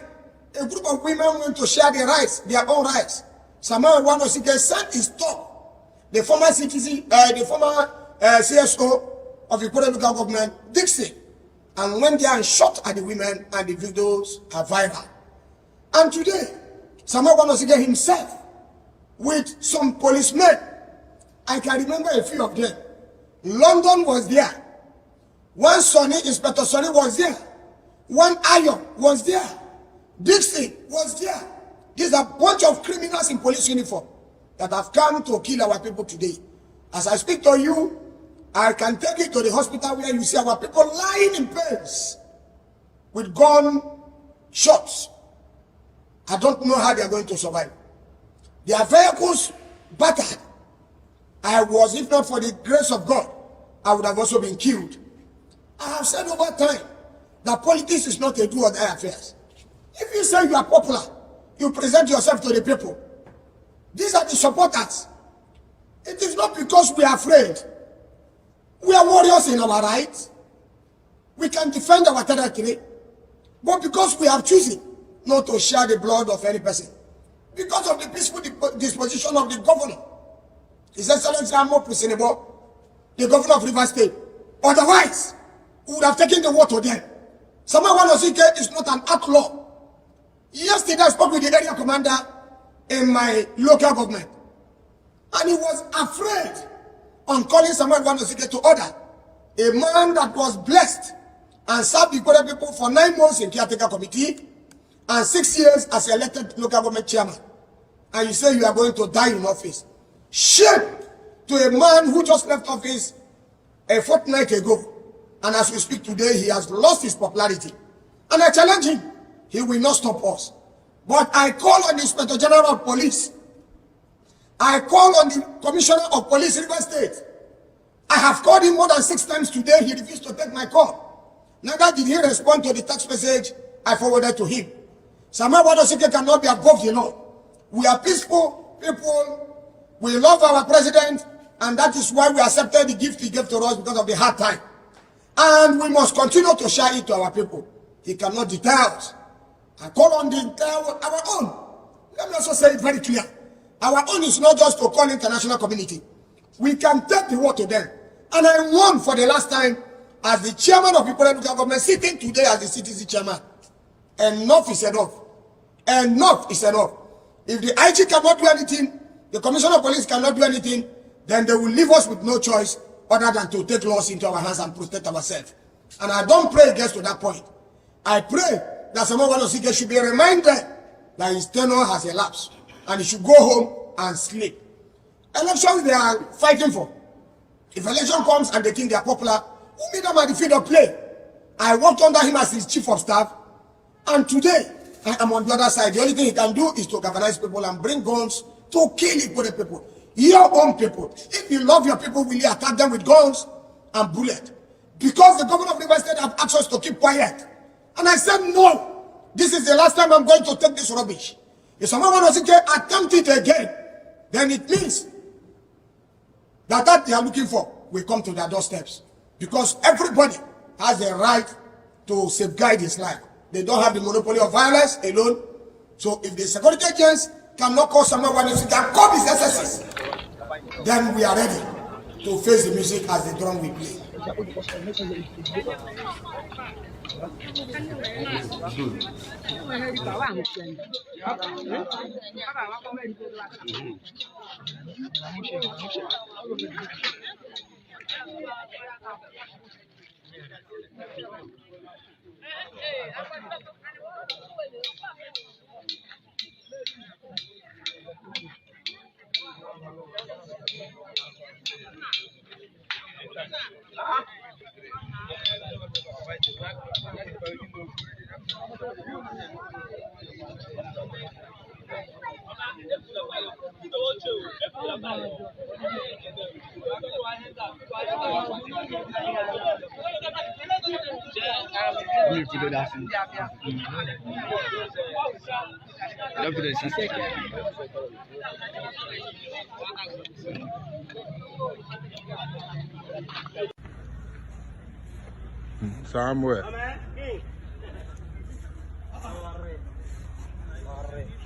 [SPEAKER 15] a group of women went to share the rice, their own rice. Samuel Wanosike sent his talk, the former CTC, the former CSO of the Ikore local government, Dixon, and went there and shot at the women, and the videos are viral. And today, Samuel Wanosike himself, with some policemen, I can remember a few of them. London was there, When Sonny, Inspector Sonny was there, when Ayo was there, Dixie was there. These are a bunch of criminals in police uniform that have come to kill our people today. As I speak to you, I can take you to the hospital where you see our people lying in beds with gun shots. I don't know how they are going to survive. Their vehicles battered. If not for the grace of God, I would have also been killed. I have said over time that politics is not a do or die affairs. If you say you are popular, you present yourself to the people. These are the supporters. It is not because we are afraid. We are warriors in our rights. We can defend our territory. But because we have chosen not to share the blood of any person. Because of the peaceful disposition of the governor. His Excellency Amo Pusinebo, the governor of Rivers State. Otherwise, we would have taken the war to them. Samuel Wanosike is not an outlaw. Yesterday I spoke with the area commander in my local government. And he was afraid on calling Samuel Wanosike to order. A man that was blessed and served the Igbo people for 9 months in caretaker committee and 6 years as elected local government chairman. And you say you are going to die in office. Shame to a man who just left office a fortnight ago. And as we speak today, he has lost his popularity. And I challenge him. He will not stop us. But I call on the Inspector General of Police. I call on the Commissioner of Police in Rivers State. I have called him more than 6 times today. He refused to take my call. Neither did he respond to the text message I forwarded to him. Samuel Wanosike cannot be above the law. We are peaceful people. We love our president. And that is why we accepted the gift he gave to us because of the hard time. And we must continue to share it to our people. He cannot deter us. I call on the entire world, our own. Let me also say it very clear. Our own is not just to call international community. We can take the word to them. And I warn for the last time, as the chairman of the local government, sitting today as the CTC chairman, enough is enough. Enough is enough. If the IG cannot do anything, the Commissioner of Police cannot do anything, then they will leave us with no choice other than to take laws into our hands and protect ourselves. And I don't pray it gets to that point. I pray that Samuel Wanosike should be reminded that his tenure has elapsed and he should go home and sleep. Elections they are fighting for. If election comes and they think they are popular, who meet them at the field of play? I worked under him as his chief of staff, and today I am on the other side. The only thing he can do is to galvanize people and bring guns to kill Igbo people. Your own people. If you love your people, will you attack them with guns and bullets? Because the governor of Rivers State have asked us to keep quiet. And I said, no, this is the last time I'm going to take this rubbish. If someone wants to attempt it again, then it means that they are looking for will come to their doorsteps. Because everybody has a right to safeguard his life. They don't have the monopoly of violence alone. So if the security agents cannot call someone Wanosike and call his SSS, then we are ready to face the music as the drum we play.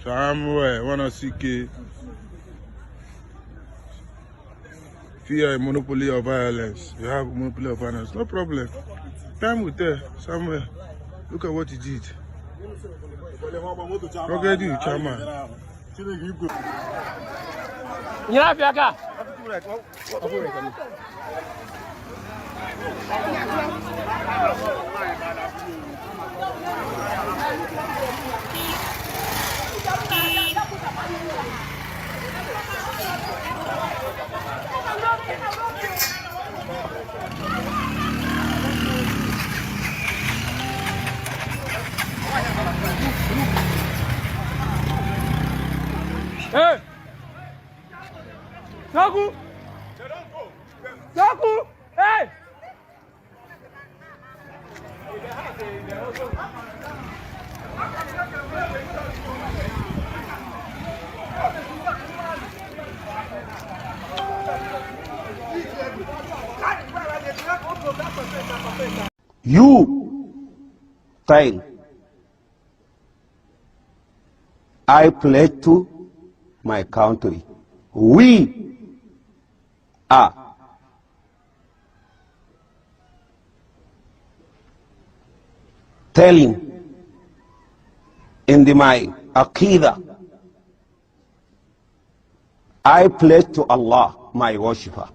[SPEAKER 16] Samuel Wanosike, fear a monopoly of violence. You have a monopoly of violence. No problem. Time will tell. Samuel, look at what he did. Look at you, chairman.
[SPEAKER 17] Hey! Saku! Saku! Hey!
[SPEAKER 18] You fail. I pledge to my country. We are telling in my Aqidah, I pledge to Allah, my worshipper.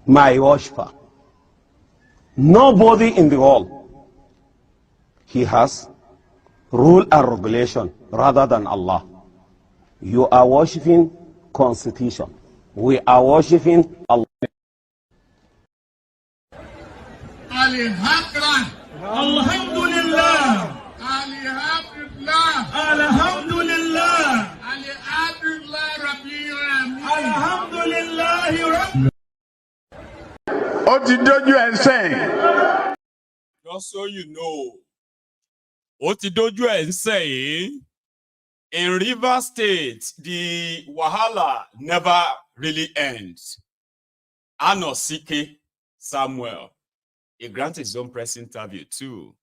[SPEAKER 18] My worshipper. Nobody in the world, he has rule and regulation rather than Allah. You are worshiping constitution. We are worshiping Allah.
[SPEAKER 2] Alhamdulillah. Alhamdulillah. Alhamdulillah.
[SPEAKER 19] Ó ti dójú ẹ̀ sẹ́yìn.
[SPEAKER 4] Just so you know, ó ti dójú ẹ̀ ń sẹ́yìn. In Rivers State, the wahala never really ends. Anosike Samuel, he granted his own press interview too.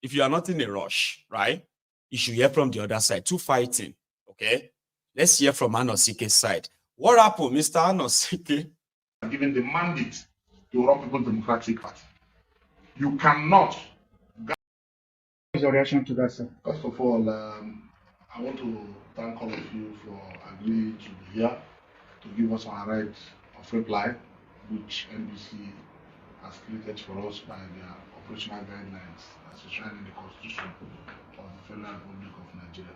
[SPEAKER 4] If you are not in a rush, right, you should hear from the other side. Two fighting, okay? Let's hear from Anosike's side. What happened, Mr. Anosike?
[SPEAKER 20] Given the mandate to run People's Democratic Party, you cannot.
[SPEAKER 21] What is your reaction to that, sir?
[SPEAKER 20] First of all, I want to thank all of you for agreeing to be here to give us our right of reply, which NBC has created for us by their operational guidelines as enshrined in the Constitution of the Federal Republic of Nigeria.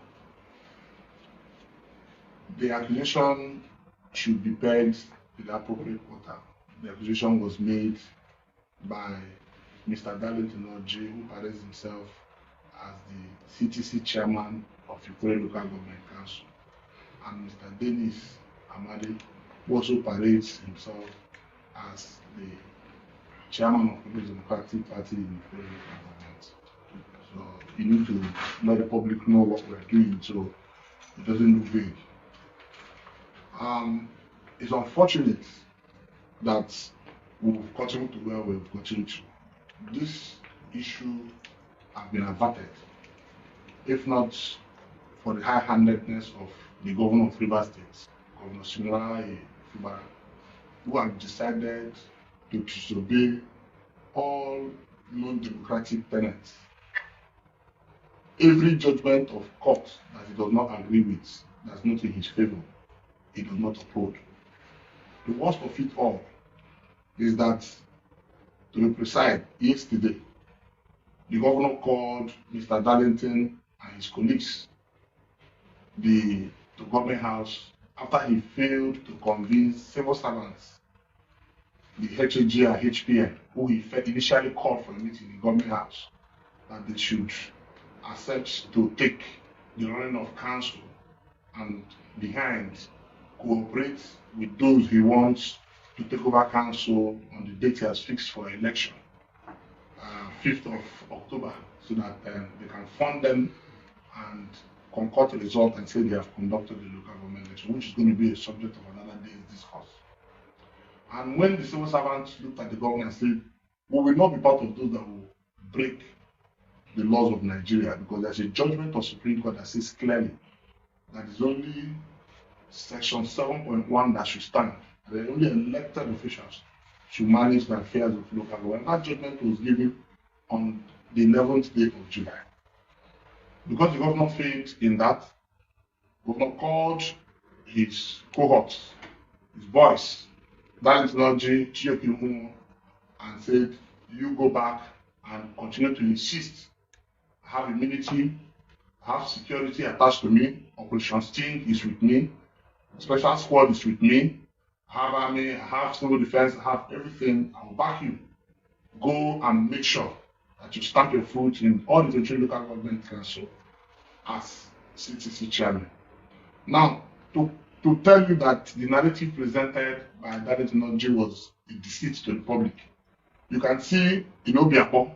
[SPEAKER 20] The accusation should be pegged to the appropriate quarter. The accusation was made by Mr. Dangote Refinery, who parades himself as the CTC chairman of Ikore Local Government Council, and Mr. Dennis Amadi, who also parades himself as the chairman of the People's Democratic Party in Ikore Local Government. So you need to let the public know what we're doing so it doesn't look vague. It's unfortunate that we've gotten to where we've gotten to. This issue has been averted, if not for the high-handedness of the governor of Rivers State, Governor Similai Fubara, who have decided to disobey all non-democratic tenets. Every judgment of court that he does not agree with, that's not in his favor, he does not uphold. The worst of it all is that, to be precise, yesterday, the governor called Mr. Darlington and his colleagues to government house after he failed to convince civil servants, the HAG and HPN, who he initially called for a meeting in government house, that they should accept to take the running of council and behind cooperate with those he wants to take over council on the date he has fixed for election, 5th of October, so that they can fund them and concoct a result and say they have conducted the local government election, which is going to be a subject of another day's discourse. And when the civil servants looked at the government and said, we will not be part of those that will break the laws of Nigeria, because there's a judgment of Supreme Court that says clearly that it's only Section 7.1 that should stand. The only elected officials should manage the affairs of local government. That judgment was given on the 11th day of July. Because the governor failed in that, the governor called his cohorts, his boys, that technology TUC and said, you go back and continue to insist. I have immunity, I have security attached to me, operations team is with me, special squad is with me, I have army, I have civil defense, I have everything, I will back you. Go and make sure that you stamp your foot in all the local government council as CTC chairman. Now, to tell you that the narrative presented by that technology was a deceit to the public, you can see in Obiapo,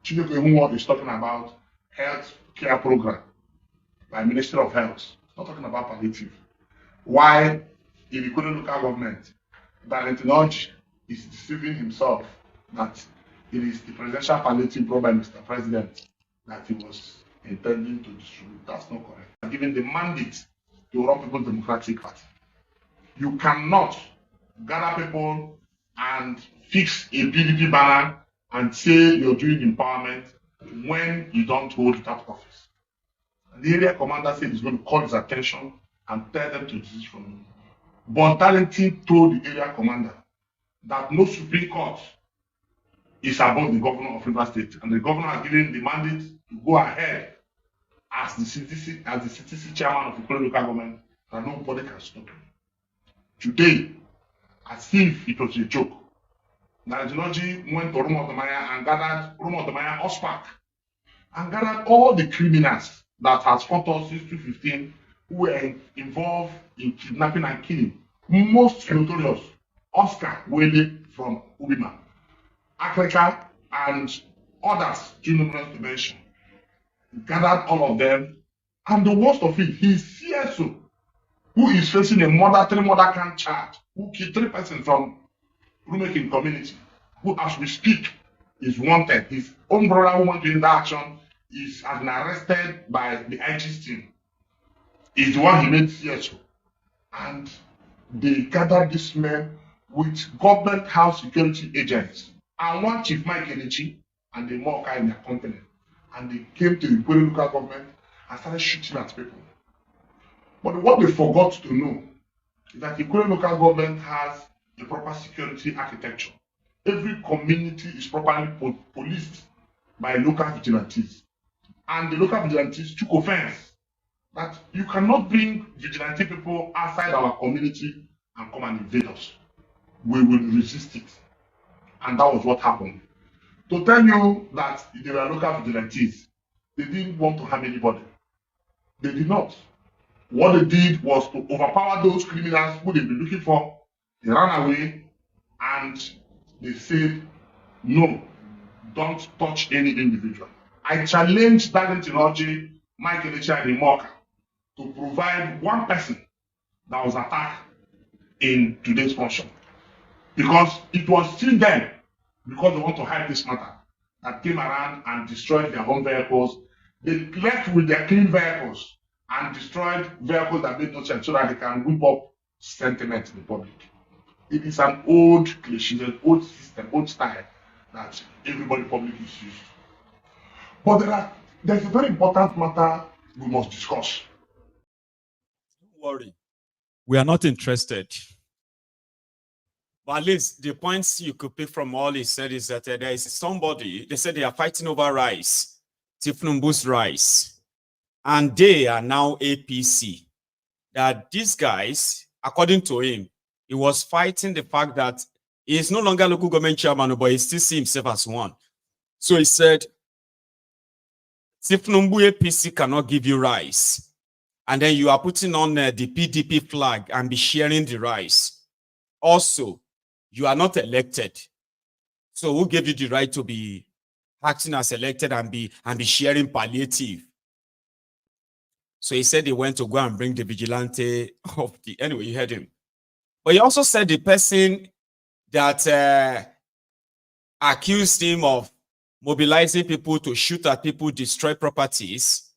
[SPEAKER 20] Chineke is talking about health care program by Ministry of Health, not talking about palliative. Why in the local government, that technology is deceiving himself that it is the presidential palliative brought by Mr. President that he was intending to distribute. That's not correct. Given the mandate to run People's Democratic Party, you cannot gather people and fix a PDP banner and say you're doing empowerment when you don't hold that office. And the area commander said he's going to call his attention and tell them to desist from him. But Darlington told the area commander that no Supreme Court is above the governor of Rivers State, and the governor has given the mandate to go ahead as the CTC chairman of the local government, and nobody can stop him. Today, as if it was a joke, Nigerians went to Rumodamaya and gathered Rumodamaya Ospak and gathered all the criminals that has fought us since 2015 who were involved in kidnapping and killing. Most notorious, Oscar Wele from Ubima, Africa, and others too numerous to mention. Gathered all of them, and the worst of it, his CSO, who is facing a three-murder count charge, who killed 3 persons from Rummaking community, who as we speak is wanted. His own brother who went to that action has been arrested by the IG's team. Is the one he made CSO. And they gathered this man with government house security agents and one Chief Mike Kenichi and the Moka in their company. And they came to the local government and started shooting at people. But what they forgot to know is that the local government has a proper security architecture. Every community is properly policed by local vigilantes. And the local vigilantes took offense that you cannot bring vigilante people outside our community and come and invade us. We will resist it. And that was what happened. To tell you that they were local vigilantes, they didn't want to harm anybody. They did not. What they did was to overpower those criminals who they've been looking for. They ran away and they said, no, don't touch any individual. I challenged that technology, Mike Kenichi and Imoka, to provide one person that was attacked in today's function. Because it was still them, because they want to hide this matter, that came around and destroyed their own vehicles. They left with their clean vehicles and destroyed vehicles that made no sense so that they can whip up sentiment in the public. It is an old cliche, an old system, old style that everybody public is used. But there's a very important matter we must discuss.
[SPEAKER 4] Don't worry, we are not interested. But at least the points you could pick from all he said is that there is somebody, they said they are fighting over rice, Tinubu's rice, and they are now APC. That these guys, according to him, he was fighting the fact that he is no longer local government chairman, but he still sees himself as one. So he said, Tinubu APC cannot give you rice, and then you are putting on the PDP flag and be sharing the rice. Also, you are not elected. So who gave you the right to be acting as elected and be sharing palliative? So he said he went to go and bring the vigilante of the, anyway, you heard him. But he also said the person that accused him of mobilizing people to shoot at people, destroy properties,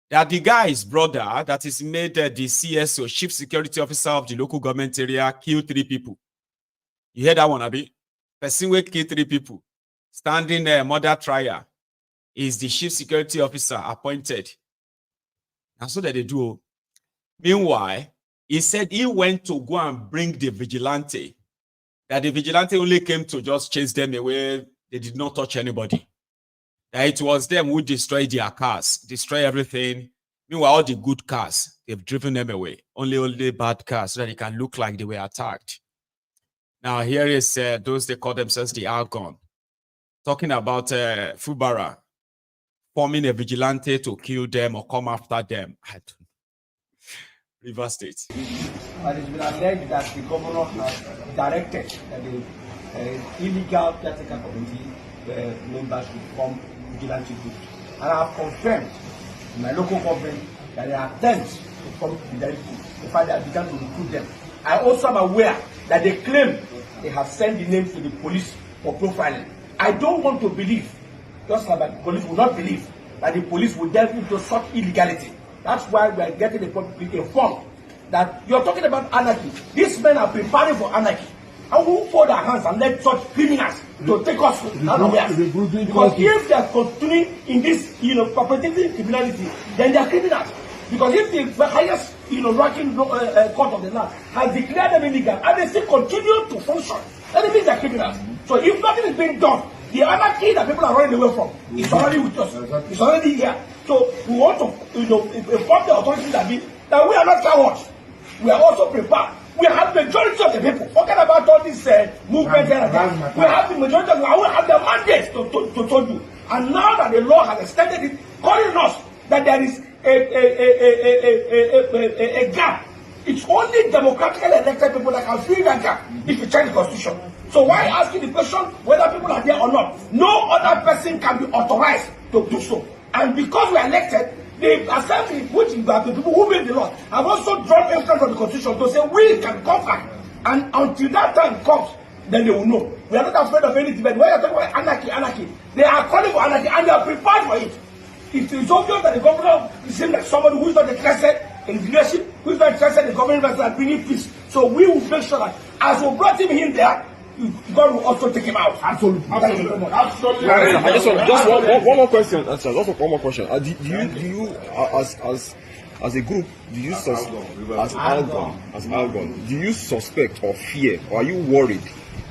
[SPEAKER 4] that the guy's brother that is made the CSO, Chief Security Officer of the local government area, killed 3 people. You heard that one, Abi? Person will kill 3 people. Standing murder trial is the Chief Security Officer appointed. And so that they do. Meanwhile, he said he went to go and bring the vigilante that the vigilante only came to just chase them away. They did not touch anybody. That it was them who destroyed their cars, destroy everything. Meanwhile, all the good cars, they've driven them away. Only bad cars, so that it can look like they were attacked. Now, here is those they call themselves the Argon, talking about Fubara forming a vigilante to kill them or come after them. I don't know. River State.
[SPEAKER 3] And it's been alleged that the governor has directed that the illegal caretaker committee members should form vigilante groups. And I have confirmed in my local government that there are attempts to form vigilante groups. In fact, they have begun to recruit them. I also am aware that they claim they have sent the names to the police for profiling. I don't want to believe, just like the police will not believe, that the police will delve into such illegality. That's why we are getting the public informed that you're talking about anarchy. These men are preparing for anarchy. And we will fold our hands and let such criminals to take us out of here. Because if they are continuing in this, perpetrating criminality, then they are criminals. Because if the highest, ranking court of the land has declared them illegal and they still continue to function, then it means they are criminals. So if nothing is being done, the anarchy that people are running away from is already with us. It's already here. So we want to, inform the authorities that we are not cowards. We are also prepared. We have the majority of the people. Forget about all this movement here and there. We have the majority of the people who have the mandate to do. And now that the law has extended it, calling us that there is a gap. It's only democratically elected people that can fill that gap if you change the constitution. So why asking the question whether people are there or not? No other person can be authorized to do so. And because we are elected, the assembly, which are the people who made the law, have also drawn instance from the constitution to say we can come back. And until that time comes, then they will know. We are not afraid of any debate. When you are talking about anarchy, they are calling for anarchy and they are prepared for it. It is obvious that the governor seems like somebody who is not interested in leadership, who is not interested in government and bringing peace. So we will make sure that as we brought him in there, God will also take him out. Absolutely. Absolutely.
[SPEAKER 22] I just one more question. Just one more question. Do you as a group, do you as Algon, do you suspect or fear, or are you worried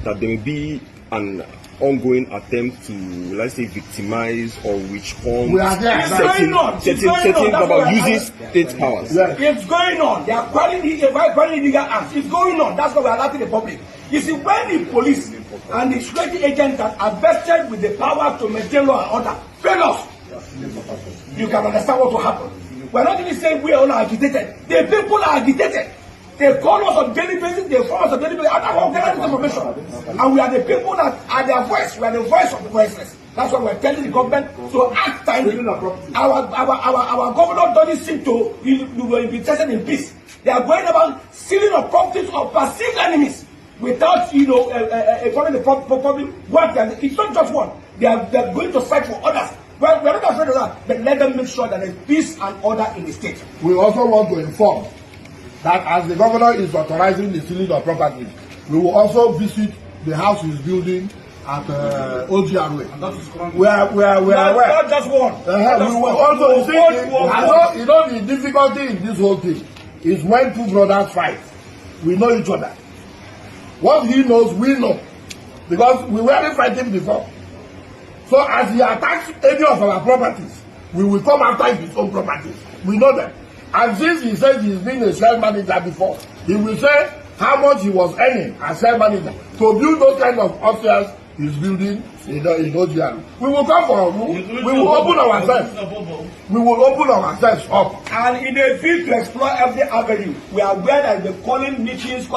[SPEAKER 22] that there may be an ongoing attempt to, let's say, victimize or witch hunt certain about using state powers?
[SPEAKER 3] It's going on. They are calling illegal acts. It's going on. That's why we are alerting the public. You see, when the police and the security agents that are vested with the power to maintain law and order fail us, you can understand what will happen. We're not even saying we are all agitated. The people are agitated. They call us on daily basis, they form us on daily basis, and I will get this information. And we are the people that are their voice. We are the voice of the voiceless. That's why we're telling the government to act timely. Our governor doesn't seem to be interested in peace. They are going about sealing of properties of perceived enemies without, following the problem. It's not just one. They are going to fight for others. Well, we're not afraid of that, but let them make sure that there's peace and order in the state.
[SPEAKER 15] We also want to inform that as the governor is authorizing the sealing of properties, we will also visit the house he's building at OGRA. We are aware.
[SPEAKER 3] Not just one.
[SPEAKER 15] We will also see. The difficulty in this whole thing is when two brothers fight. We know each other. What he knows, we know, because we weren't fighting before. So as he attacks any of our properties, we will come after his own properties. We know that. And since he says he's been a sales manager before, he will say how much he was earning as sales manager. To build those kind of upstairs he's building in OGR. We will come for we will open ourselves. We will open ourselves up.
[SPEAKER 3] And in a bid to explore every avenue, we are aware that they're calling meetings of
[SPEAKER 15] the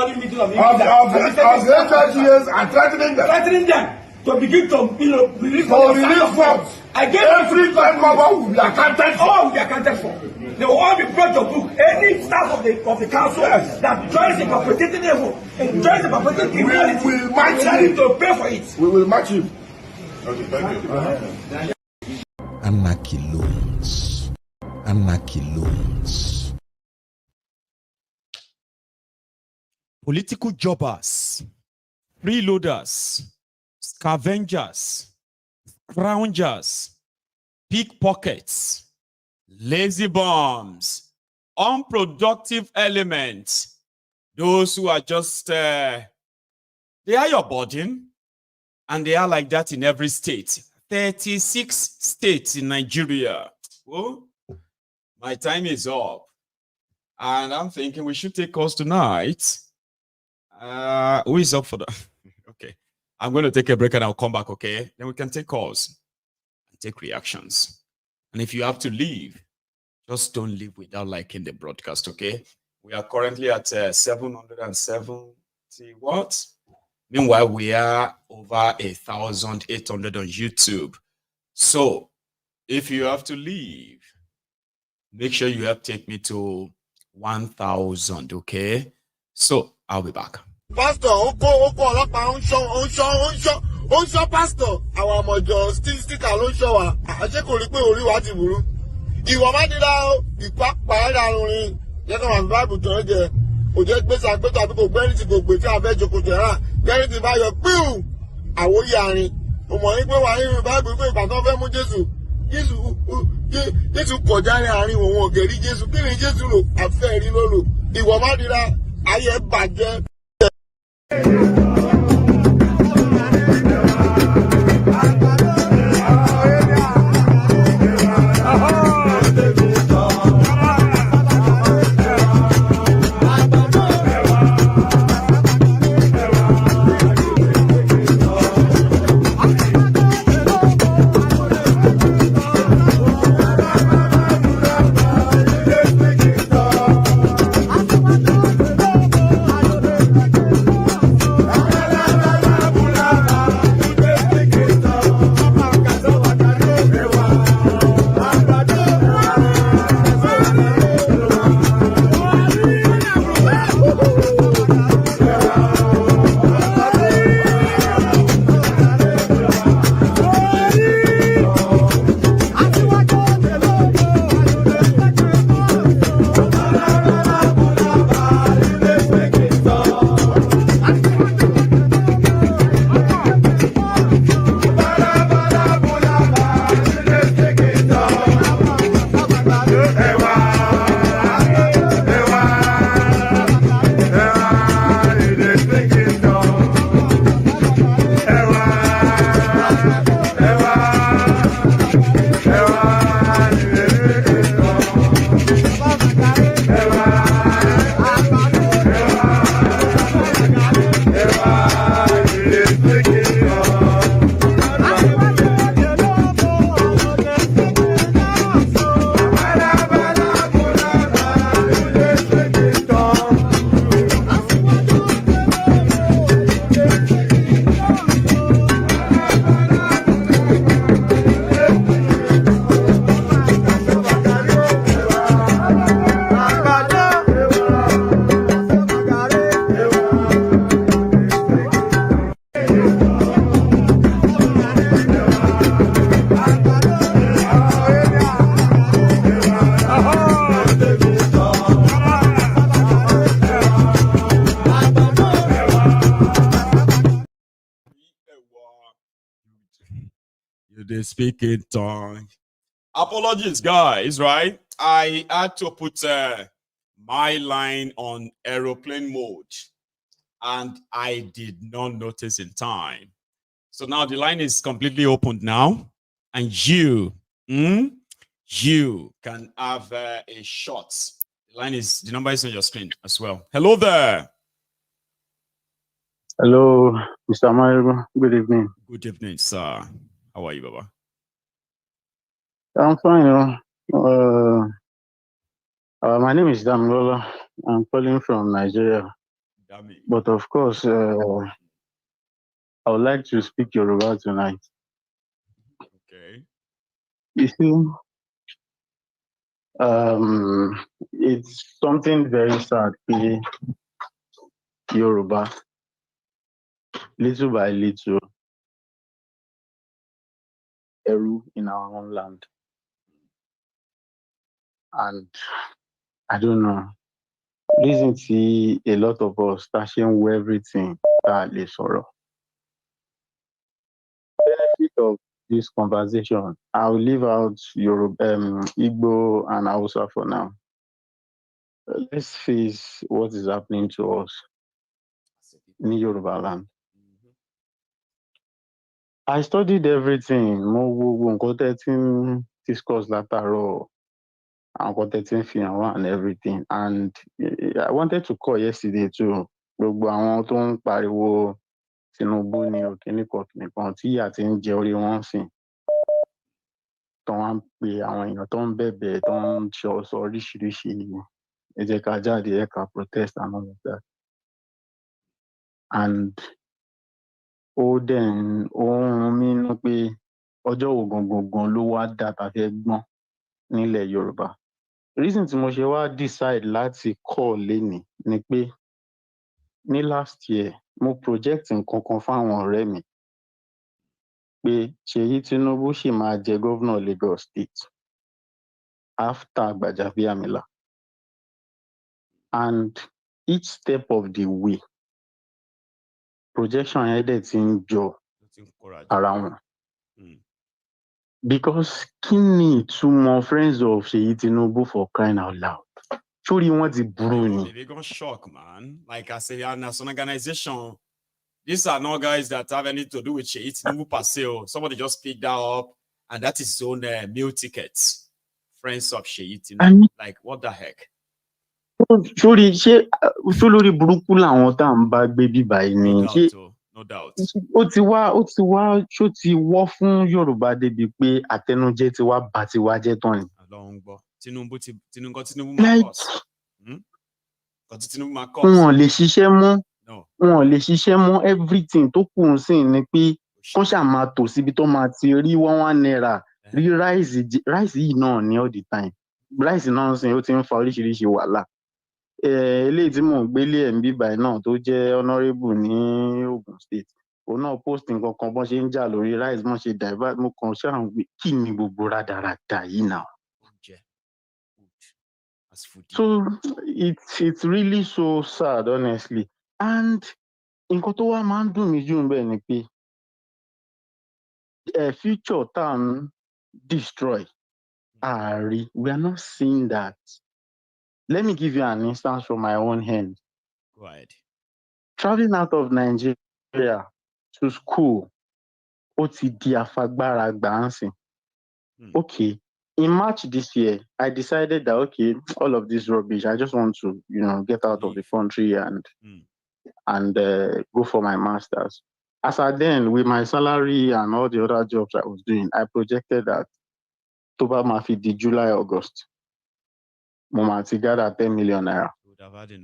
[SPEAKER 15] HRGs and threatening them. To begin to release funds. Again, every time cover will be accounted for. All will be accounted for. They will all be brought to book. Any staff of the council that joins the perpetrating level and joins the perpetrating criminality, we will match him to pay for it. We will match him.
[SPEAKER 22] Okay, thank you.
[SPEAKER 8] Anarchy loans. Anarchy loans.
[SPEAKER 4] Political jobbers, freeloaders, scavengers, scroungers, pickpockets, lazy bums, unproductive elements, those who are just They are your burden, and they are like that in every state. 36 states in Nigeria. Oh, my time is up. And I'm thinking we should take calls tonight. Who is up for that? Okay. I'm going to take a break and I'll come back, okay? Then we can take calls and take reactions. And if you have to leave, just don't leave without liking the broadcast, okay? We are currently at 770 what? Meanwhile, we are over 1,800 on YouTube. So if you have to leave, make sure you help take me to 1,000, okay? So I'll be back.
[SPEAKER 2] Pastor, pastor. Àwọn ọmọjọ sticker ló ń ṣọ́ wa. Àṣé kò rí pé orí wa ti burú. Ìwọ má dídá o, ìpápá ẹ̀dá orin. Jẹ́ kí wọ́n bá àgùntàn jẹ. Kò jẹ́ gbèsè àgbẹ̀tọ̀ àbí kò gbẹ́rì tí kò gbé tí a fẹ́ jókòó jẹ̀ rà. Gbẹ́rì tí bá yọ píù. Àwòyí àárín. Mo mọ̀ ní pé wà nínú báìbù pé ìgbà tó fẹ́ mú Jésù. Jésù kọjá ní àárín òun ọ̀gẹ̀rí Jésù. Kí ni Jésù lò? Àfẹ́ rí ló lò. Ìwọ má dídá ayé bàjẹ́.
[SPEAKER 4] They speak in tongue. Apologies, guys, right? I had to put my line on aeroplane mode and I did not notice in time. So now the line is completely opened now and you can have a shot. The number is on your screen as well. Hello there.
[SPEAKER 1] Hello, Mr. Mario. Good evening.
[SPEAKER 4] Good evening, sir. How are you, Baba?
[SPEAKER 1] I'm fine. My name is Damilola. I'm calling from Nigeria.
[SPEAKER 4] Dami.
[SPEAKER 1] But of course, I would like to speak Yoruba tonight.
[SPEAKER 4] Okay.
[SPEAKER 1] You see, it's something very sad. Yoruba, little by little, Eru in our own land. And I don't know. Reason see a lot of us stashing with everything that they sorrow. Benefit of this conversation, I'll leave out Yoruba, Igbo, and Hausa for now. Let's face what is happening to us in Yoruba land. I studied everything. Mo wo gbogbo nǹkan tẹ́ tí ń discuss látàárọ̀, àwọn nǹkan tẹ́ tí ń fi hàn wá and everything. And I wanted to call yesterday too. Gbogbo àwọn tó ń pariwo Tinubu ni nìkan tí ìyà ti ń jẹ orí wọn sìn. Tó wá ń pe àwọn èèyàn tó ń bẹ̀bẹ̀, tó ń sọ oríṣiríṣi. Ẹ jẹ́ ká jáde, ẹ ká protest and all of that. And ó dẹ̀ ó ń rún mí nínú pé ọjọ́ wo gangan ló wá dà tá fẹ́ gbọ́n nílẹ̀ Yorùbá. Reason tí mo ṣe wá decide láti call lénìí ni pé ní last year mo project nǹkan kan fáwọn ọ̀rẹ́ mi pé Ṣèyí Tinubu ṣì máa jẹ governor Lagos State after Gbajabiamila. And each step of the way projection yẹn dẹ̀ ti ń jọ ara wọn. Because kí ni ìtumọ̀ friends of Ṣèyí Tinubu for crying out loud? Sórí wọn ti burú ni.
[SPEAKER 4] They got shock, man. Like I say, and as an organization, these are not guys that have anything to do with Ṣèyí Tinubu per se. Somebody just picked that up, and that is his own meal tickets. Friends of Ṣèyí Tinubu. Like, what the heck?
[SPEAKER 1] Sórí ṣé lórí burúkú làwọn tá à ń bá gbé bíbá yìí ni?
[SPEAKER 4] No doubt.
[SPEAKER 1] Ó ti wá ṣó ti wọ́ fún Yorùbá débi pé àtẹnujẹ ti wá bà ti wá jẹ́ tán ni.
[SPEAKER 4] Tinubu máa kọ́.
[SPEAKER 1] Wọn ò lè ṣiṣẹ́ mọ́. Wọn ò lè ṣiṣẹ́ mọ́. Everything tó kù ń sìn ni pé kán ṣáà máa tò síbi tó máa ti rí $1 rí ráìsì yìí náà ní all the time. Ráìsì náà ń sìn ó ti ń fa oríṣiríṣi wàhálà. Eléyìí tí mò ń gbélé ẹ̀ ń bíbá ẹ̀ náà tó jẹ́ honourable ní Ogun State. Òun náà post nǹkan kan bọ́n ṣe ń jà lórí rice bọ́n ṣe divert mo kàn ṣáà ń gbé kí ni gbogbo rádaràda yìí náà. So it's really so sad honestly. And nǹkan tó wá máa ń dùn mí jù ń bẹ̀ ni pé future tá à ń destroy ààrí we are not seeing that. Let me give you an instance from my own hand.
[SPEAKER 4] Go ahead.
[SPEAKER 1] Traveling out of Nigeria to school, ó ti di àfagbára gbàǹsìn. Okay, in March this year, I decided that, okay, all of this rubbish, I just want to, get out of the country and go for my master's. As at then, with my salary and all the other jobs I was doing, I projected that Toba Mafi di July, August. Momati gather 10 million naira.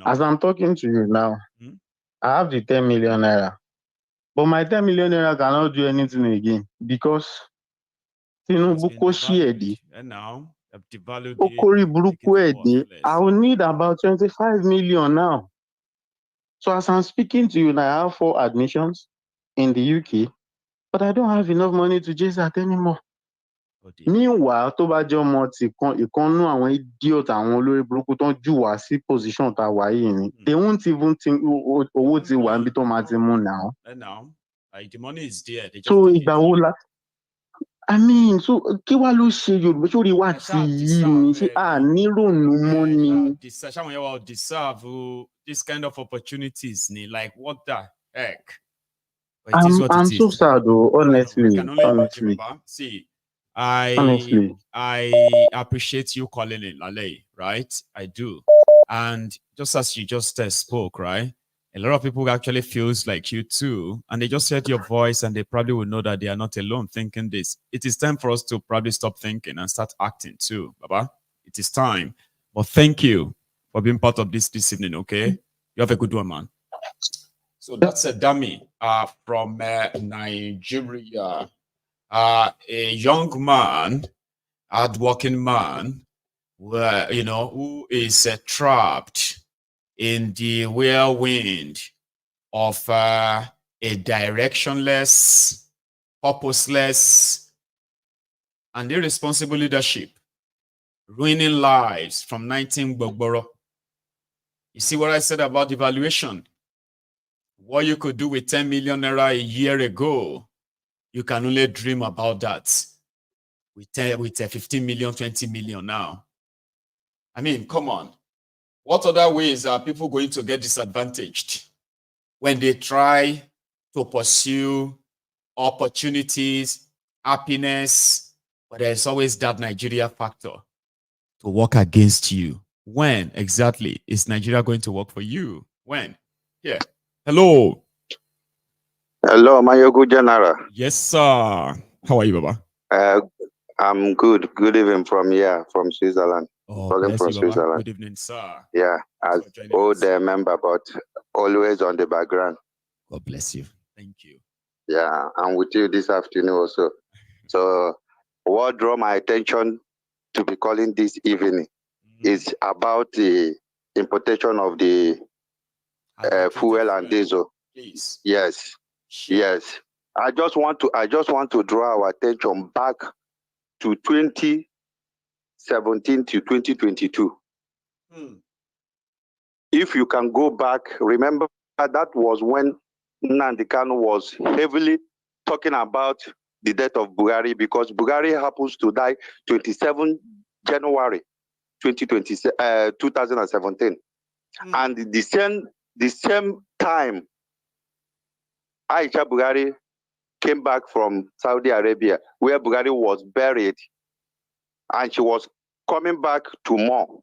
[SPEAKER 1] As I'm talking to you now, I have the 10 million naira. But my 10 million naira cannot do anything again because Tinubu kò ṣí ẹ̀dí.
[SPEAKER 4] And now, they've devalued
[SPEAKER 1] Okori burúkú ẹ̀dí. I will need about 25 million now. So as I'm speaking to you now, I have 4 admissions in the UK, but I don't have enough money to chase that anymore. Meanwhile, tó bá jẹ́ ọmọ ìkànnú àwọn idiot àwọn olórí burúkú tó ń jù wá sí position tá a wà yìí ni. They won't even think owó ti wà níbi tó máa ti mú now.
[SPEAKER 4] And now, like the money is there. They just
[SPEAKER 1] So ìgbà wo la. I mean, so kí wá ló ṣe Yorùbá sórí wá ti yìí ni ṣé à nírònú mọ́ ni.
[SPEAKER 4] Ṣáwọn yẹn wà deserve this kind of opportunities ni like what the heck?
[SPEAKER 1] I'm so sad though, honestly. Honestly.
[SPEAKER 4] See,
[SPEAKER 1] Honestly.
[SPEAKER 4] I appreciate you calling it Lale, right? I do. And just as you just spoke, right? A lot of people actually feels like you too, and they just heard your voice and they probably will know that they are not alone thinking this. It is time for us to probably stop thinking and start acting too, Baba. It is time. But thank you for being part of this evening, okay? You have a good one, man. So that's a dummy from Nigeria. A young man, hardworking man, who is trapped in the whirlwind of a directionless, purposeless, and irresponsible leadership, ruining lives from 19 Gbogboro. You see what I said about devaluation? What you could do with 10 million naira a year ago, you can only dream about that with 15 million, 20 million now. I mean, come on. What other ways are people going to get disadvantaged when they try to pursue opportunities, happiness, but there's always that Nigeria factor to work against you. When exactly is Nigeria going to work for you? When? Yeah. Hello.
[SPEAKER 5] Hello, my good general.
[SPEAKER 4] Yes, sir. How are you, Baba?
[SPEAKER 5] I'm good. Good evening from here, from Switzerland.
[SPEAKER 4] Oh,
[SPEAKER 5] Calling
[SPEAKER 4] bless
[SPEAKER 5] from
[SPEAKER 4] you, Baba.
[SPEAKER 5] Switzerland.
[SPEAKER 4] Good evening, sir.
[SPEAKER 5] Yeah,
[SPEAKER 4] Thanks
[SPEAKER 5] as
[SPEAKER 4] for joining
[SPEAKER 5] old member, but always on the background.
[SPEAKER 4] God bless you. Thank you.
[SPEAKER 5] Yeah, I'm with you this afternoon also. So, what drew my attention to be calling this evening is about the importation of the fuel and diesel.
[SPEAKER 4] Please.
[SPEAKER 5] Yes, yes. I just want to draw our attention back to 2017 to 2022. If you can go back, remember that was when Nnamdi Kanu was heavily talking about the death of Buhari, because Buhari happens to die 27 January 2017. And the same time, Aisha Buhari came back from Saudi Arabia, where Buhari was buried, and she was coming back to more.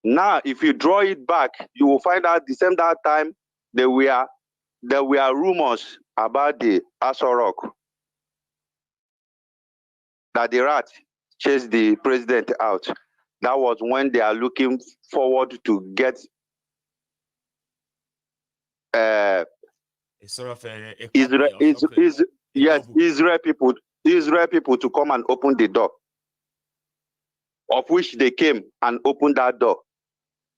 [SPEAKER 5] Now, if you draw it back, you will find out the same that time there were rumors about the Aso Rock, that the rat chased the president out. That was when they are looking forward to get Israel people to come and open the door, of which they came and opened that door.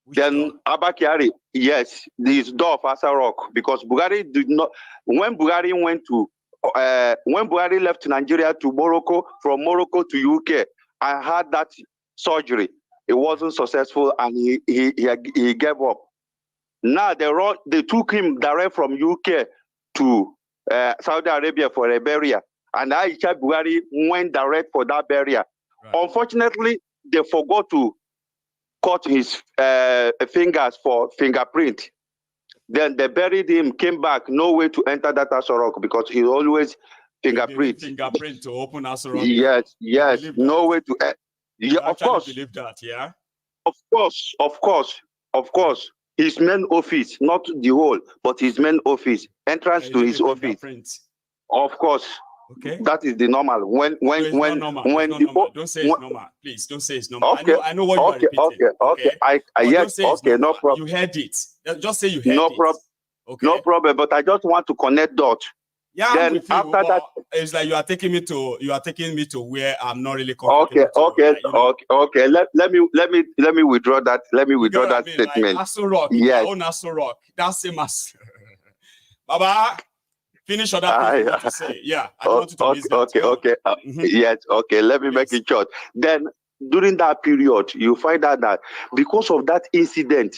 [SPEAKER 5] Then Abba Kyari, yes, this door of Aso Rock, because Buhari did not. When Buhari left Nigeria to Morocco, from Morocco to UK, I had that surgery. It wasn't successful, and he gave up. Now they took him direct from UK to Saudi Arabia for a burial, and Aisha Buhari went direct for that burial. Right. Unfortunately, they forgot to cut his fingers for fingerprint. Then they buried him, came back, no way to enter that Aso Rock, because he always fingerprint.
[SPEAKER 4] Fingerprint to open Aso Rock.
[SPEAKER 5] Yes, no way to.
[SPEAKER 4] Yeah, of course. Believe that, yeah.
[SPEAKER 5] Of course. His main office, not the whole, but his main office, entrance to his office. Of course.
[SPEAKER 4] Okay.
[SPEAKER 5] That is the normal. When
[SPEAKER 4] don't say it's normal. Please don't say it's normal.
[SPEAKER 5] Okay.
[SPEAKER 4] I know what you are repeating.
[SPEAKER 5] Okay. Yes. Okay. No problem.
[SPEAKER 4] You heard it. Just say you heard it. Okay.
[SPEAKER 5] No problem. But I just want to connect dots.
[SPEAKER 4] Yeah,
[SPEAKER 5] then
[SPEAKER 4] with you,
[SPEAKER 5] after that,
[SPEAKER 4] it's like you are taking me to where I'm not really
[SPEAKER 5] comfortable. Okay. Let me withdraw that. Let me withdraw that statement.
[SPEAKER 4] Like Aso Rock. Yes. Own Aso Rock. That's same as Baba. Finish what you want to say. Yeah. I don't want you to miss that.
[SPEAKER 5] Okay. Yes. Okay. Let me make it short. Then during that period, you find out that because of that incident,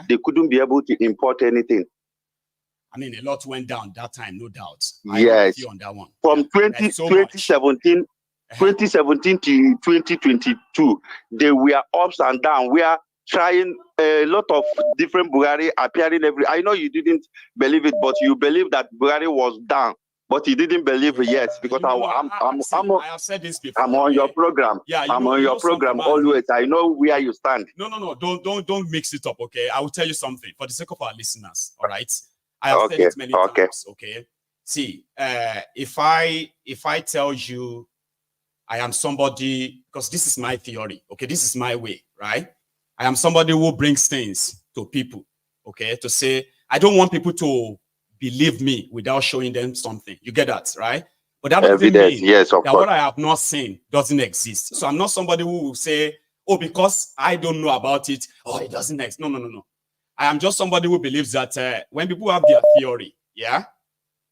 [SPEAKER 5] they couldn't be able to import anything.
[SPEAKER 4] I mean, a lot went down that time, no doubt.
[SPEAKER 5] Yes.
[SPEAKER 4] On that one.
[SPEAKER 5] From 2017 to 2022, they were ups and downs. We are trying a lot of different Buhari appearing I know you didn't believe it, but you believe that Buhari was down, but you didn't believe it yet, because I
[SPEAKER 4] have said this before.
[SPEAKER 5] I'm on your program.
[SPEAKER 4] Yeah,
[SPEAKER 5] I'm on your program always. I know where you stand.
[SPEAKER 4] No. Don't mix it up, okay? I will tell you something for the sake of our listeners. All right. I have said it many times. Okay. See, if I tell you I am somebody, because this is my theory, okay, this is my way, right? I am somebody who brings things to people, okay, to say, I don't want people to believe me without showing them something. You get that, right? But that doesn't mean that what I have not seen doesn't exist. So I'm not somebody who will say, oh, because I don't know about it, oh, it doesn't exist. No. I am just somebody who believes that when people have their theory,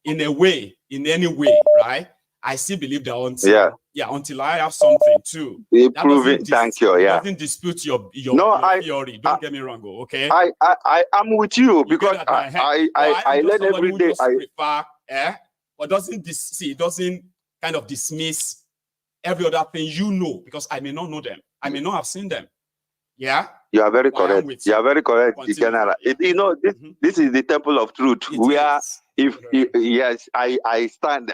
[SPEAKER 4] in a way, in any way, right? I still believe that until I have something too.
[SPEAKER 5] Thank you.
[SPEAKER 4] It doesn't dispute your theory. Don't get me wrong, okay?
[SPEAKER 5] I am with you, because I learn every day.
[SPEAKER 4] Prefer, but doesn't kind of dismiss every other thing because I may not know them. I may not have seen them. Yeah.
[SPEAKER 5] You are very correct. You are very correct, General. You know, this is the temple of truth. Yes, I stand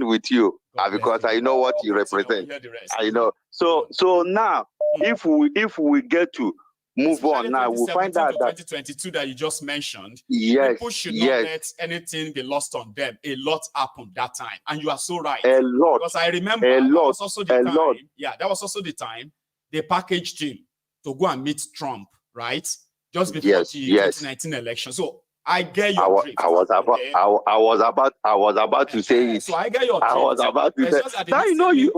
[SPEAKER 5] with you because I know what you represent. I know. So now, if we get to move on now, we'll find out that
[SPEAKER 4] 2022 that you just mentioned,
[SPEAKER 5] yes,
[SPEAKER 4] people should not let anything be lost on them. A lot happened that time, and you are so right.
[SPEAKER 5] A lot.
[SPEAKER 4] Because I remember that was also the time. Yeah, that was also the time they packaged him to go and meet Trump, right? Just before the 2019 election. So I get your drift.
[SPEAKER 5] I was about to say it.
[SPEAKER 4] So I get your drift.
[SPEAKER 5] I was about to say. Now you know you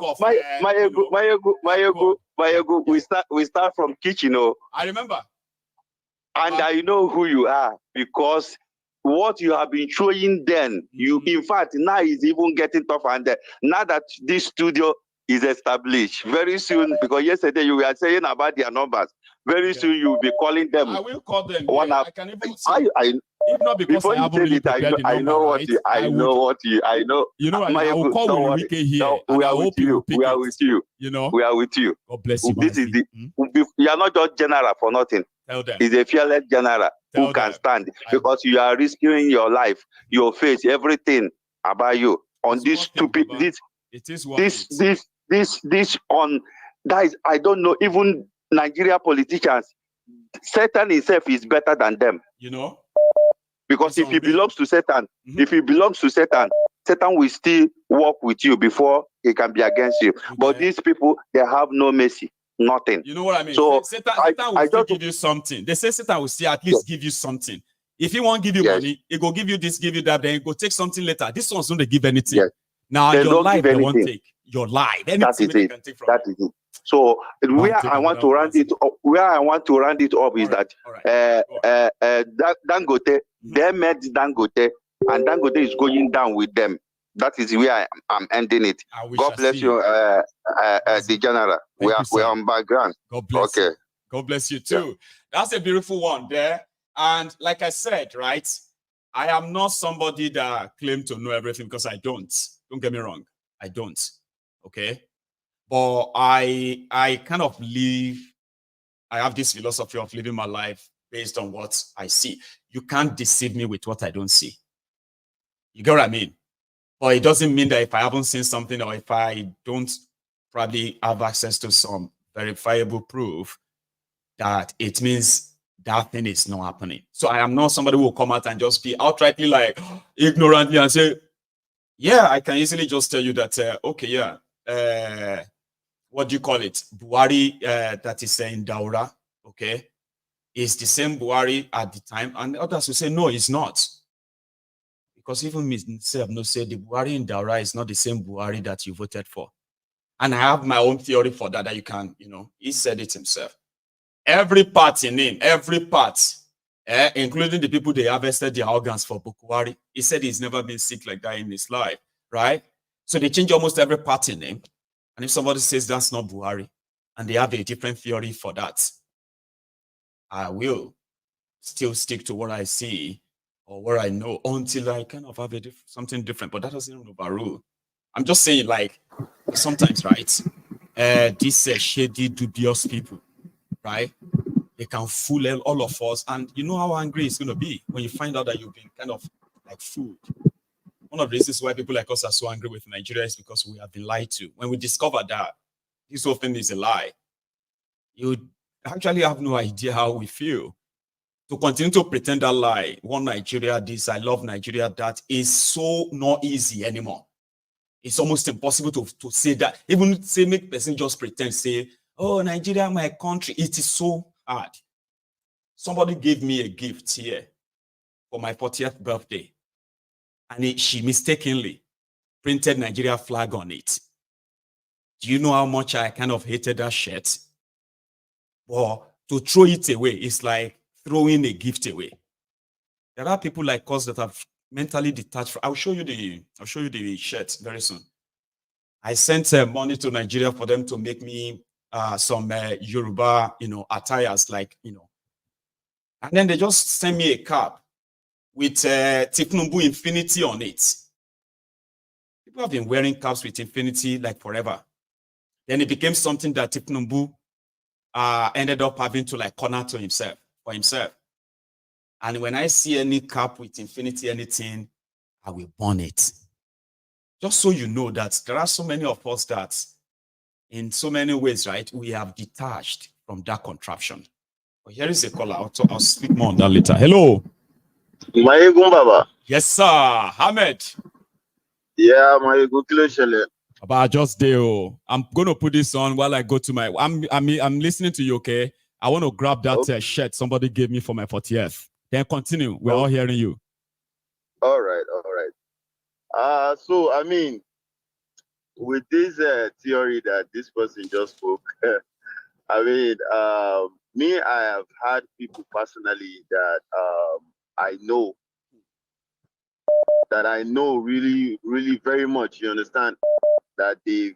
[SPEAKER 5] my ego. We start from kitchen,
[SPEAKER 4] I remember.
[SPEAKER 5] And I know who you are because what you have been showing then, you in fact now is even getting tougher. And now that this studio is established, very soon, because yesterday you were saying about their numbers, very soon you will be calling them.
[SPEAKER 4] I will call them.
[SPEAKER 5] I
[SPEAKER 4] can even see. If not because I haven't really prepared the number,
[SPEAKER 5] I know what you.
[SPEAKER 4] You know, I will call Willie Wike here.
[SPEAKER 5] We are with you. We are with you.
[SPEAKER 4] You know,
[SPEAKER 5] we are with you.
[SPEAKER 4] God bless you.
[SPEAKER 5] This is you are not just general for nothing.
[SPEAKER 4] Tell them.
[SPEAKER 5] He's a fearless general who can stand because you are risking your life, your face, everything about you on this stupid this on that is, I don't know, even Nigeria politicians. Satan himself is better than them.
[SPEAKER 4] You know?
[SPEAKER 5] Because if he belongs to Satan, Satan will still work with you before he can be against you. Okay. But these people, they have no mercy, nothing.
[SPEAKER 4] You know what I mean?
[SPEAKER 5] So
[SPEAKER 4] Satan will still give you something. They say Satan will still at least give you something. If he won't give you money, he go give you this, give you that, then he go take something later. This one's don't give anything.
[SPEAKER 5] Yes.
[SPEAKER 4] Now your life, they won't take. Your life. Anything they can take from
[SPEAKER 5] that is it. So where I want to round it up is that Dangote, they met Dangote, and Dangote is going down with them. That is where I'm ending it. God bless you, the general. We are on background.
[SPEAKER 4] God bless you. God bless you too. Yeah. That's a beautiful one there. And like I said, right, I am not somebody that claim to know everything because I don't. Don't get me wrong. I don't. Okay. But I kind of I have this philosophy of living my life based on what I see. You can't deceive me with what I don't see. You get what I mean? But it doesn't mean that if I haven't seen something or if I don't probably have access to some verifiable proof, that it means that thing is not happening. So I am not somebody who will come out and just be outrightly like ignorantly and say, yeah, I can easily just tell you that, okay, yeah, what do you call it? Buhari that is in Daura, okay, is the same Buhari at the time. And others will say, no, it's not. Because even myself no say the Buhari in Daura is not the same Buhari that you voted for. And I have my own theory for that you can, he said it himself. Every part in him, every part, including the people they harvested their organs for Buhari, he said he's never been sick like that in his life, right? So they change almost every part in him. And if somebody says that's not Buhari, and they have a different theory for that, I will still stick to what I see or what I know until I kind of have something different. But that doesn't overrule. I'm just saying, like, sometimes, right, these shady, dubious people, right, they can fool all of us. And you know how angry it's going to be when you find out that you've been kind of like fooled. One of the reasons why people like us are so angry with Nigeria is because we have been lied to. When we discover that this whole thing is a lie, you actually have no idea how we feel. To continue to pretend that lie, one Nigeria this, I love Nigeria that, is so not easy anymore. It's almost impossible to say that. Even say make person just pretend, say, oh, Nigeria, my country. It is so hard. Somebody gave me a gift here for my 40th birthday. And she mistakenly printed Nigeria flag on it. Do you know how much I kind of hated that shirt? Well, to throw it away is like throwing a gift away. There are people like us that have mentally detached. I'll show you the shirt very soon. I sent money to Nigeria for them to make me some Yoruba, attires, like, and then they just sent me a cap with Tinubu Infinity on it. People have been wearing caps with Infinity like forever. Then it became something that Tinubu ended up having to like corner to himself for himself. And when I see any cap with infinity anything, I will burn it. Just so you know that there are so many of us that in so many ways, right, we have detached from that contraption. But here is a caller. I'll speak more on that later. Hello.
[SPEAKER 6] Baba.
[SPEAKER 4] Yes, sir. Ahmed.
[SPEAKER 6] Yeah, Kilo.
[SPEAKER 4] About just Deo. I'm going to put this on while I go to my... I'm listening to you, okay? I want to grab that shirt somebody gave me for my 40th. Then continue. We're all hearing you.
[SPEAKER 6] All right. So, I mean, with this theory that this person just spoke, I mean, me, I have had people personally that I know really, really very much, you understand, that they've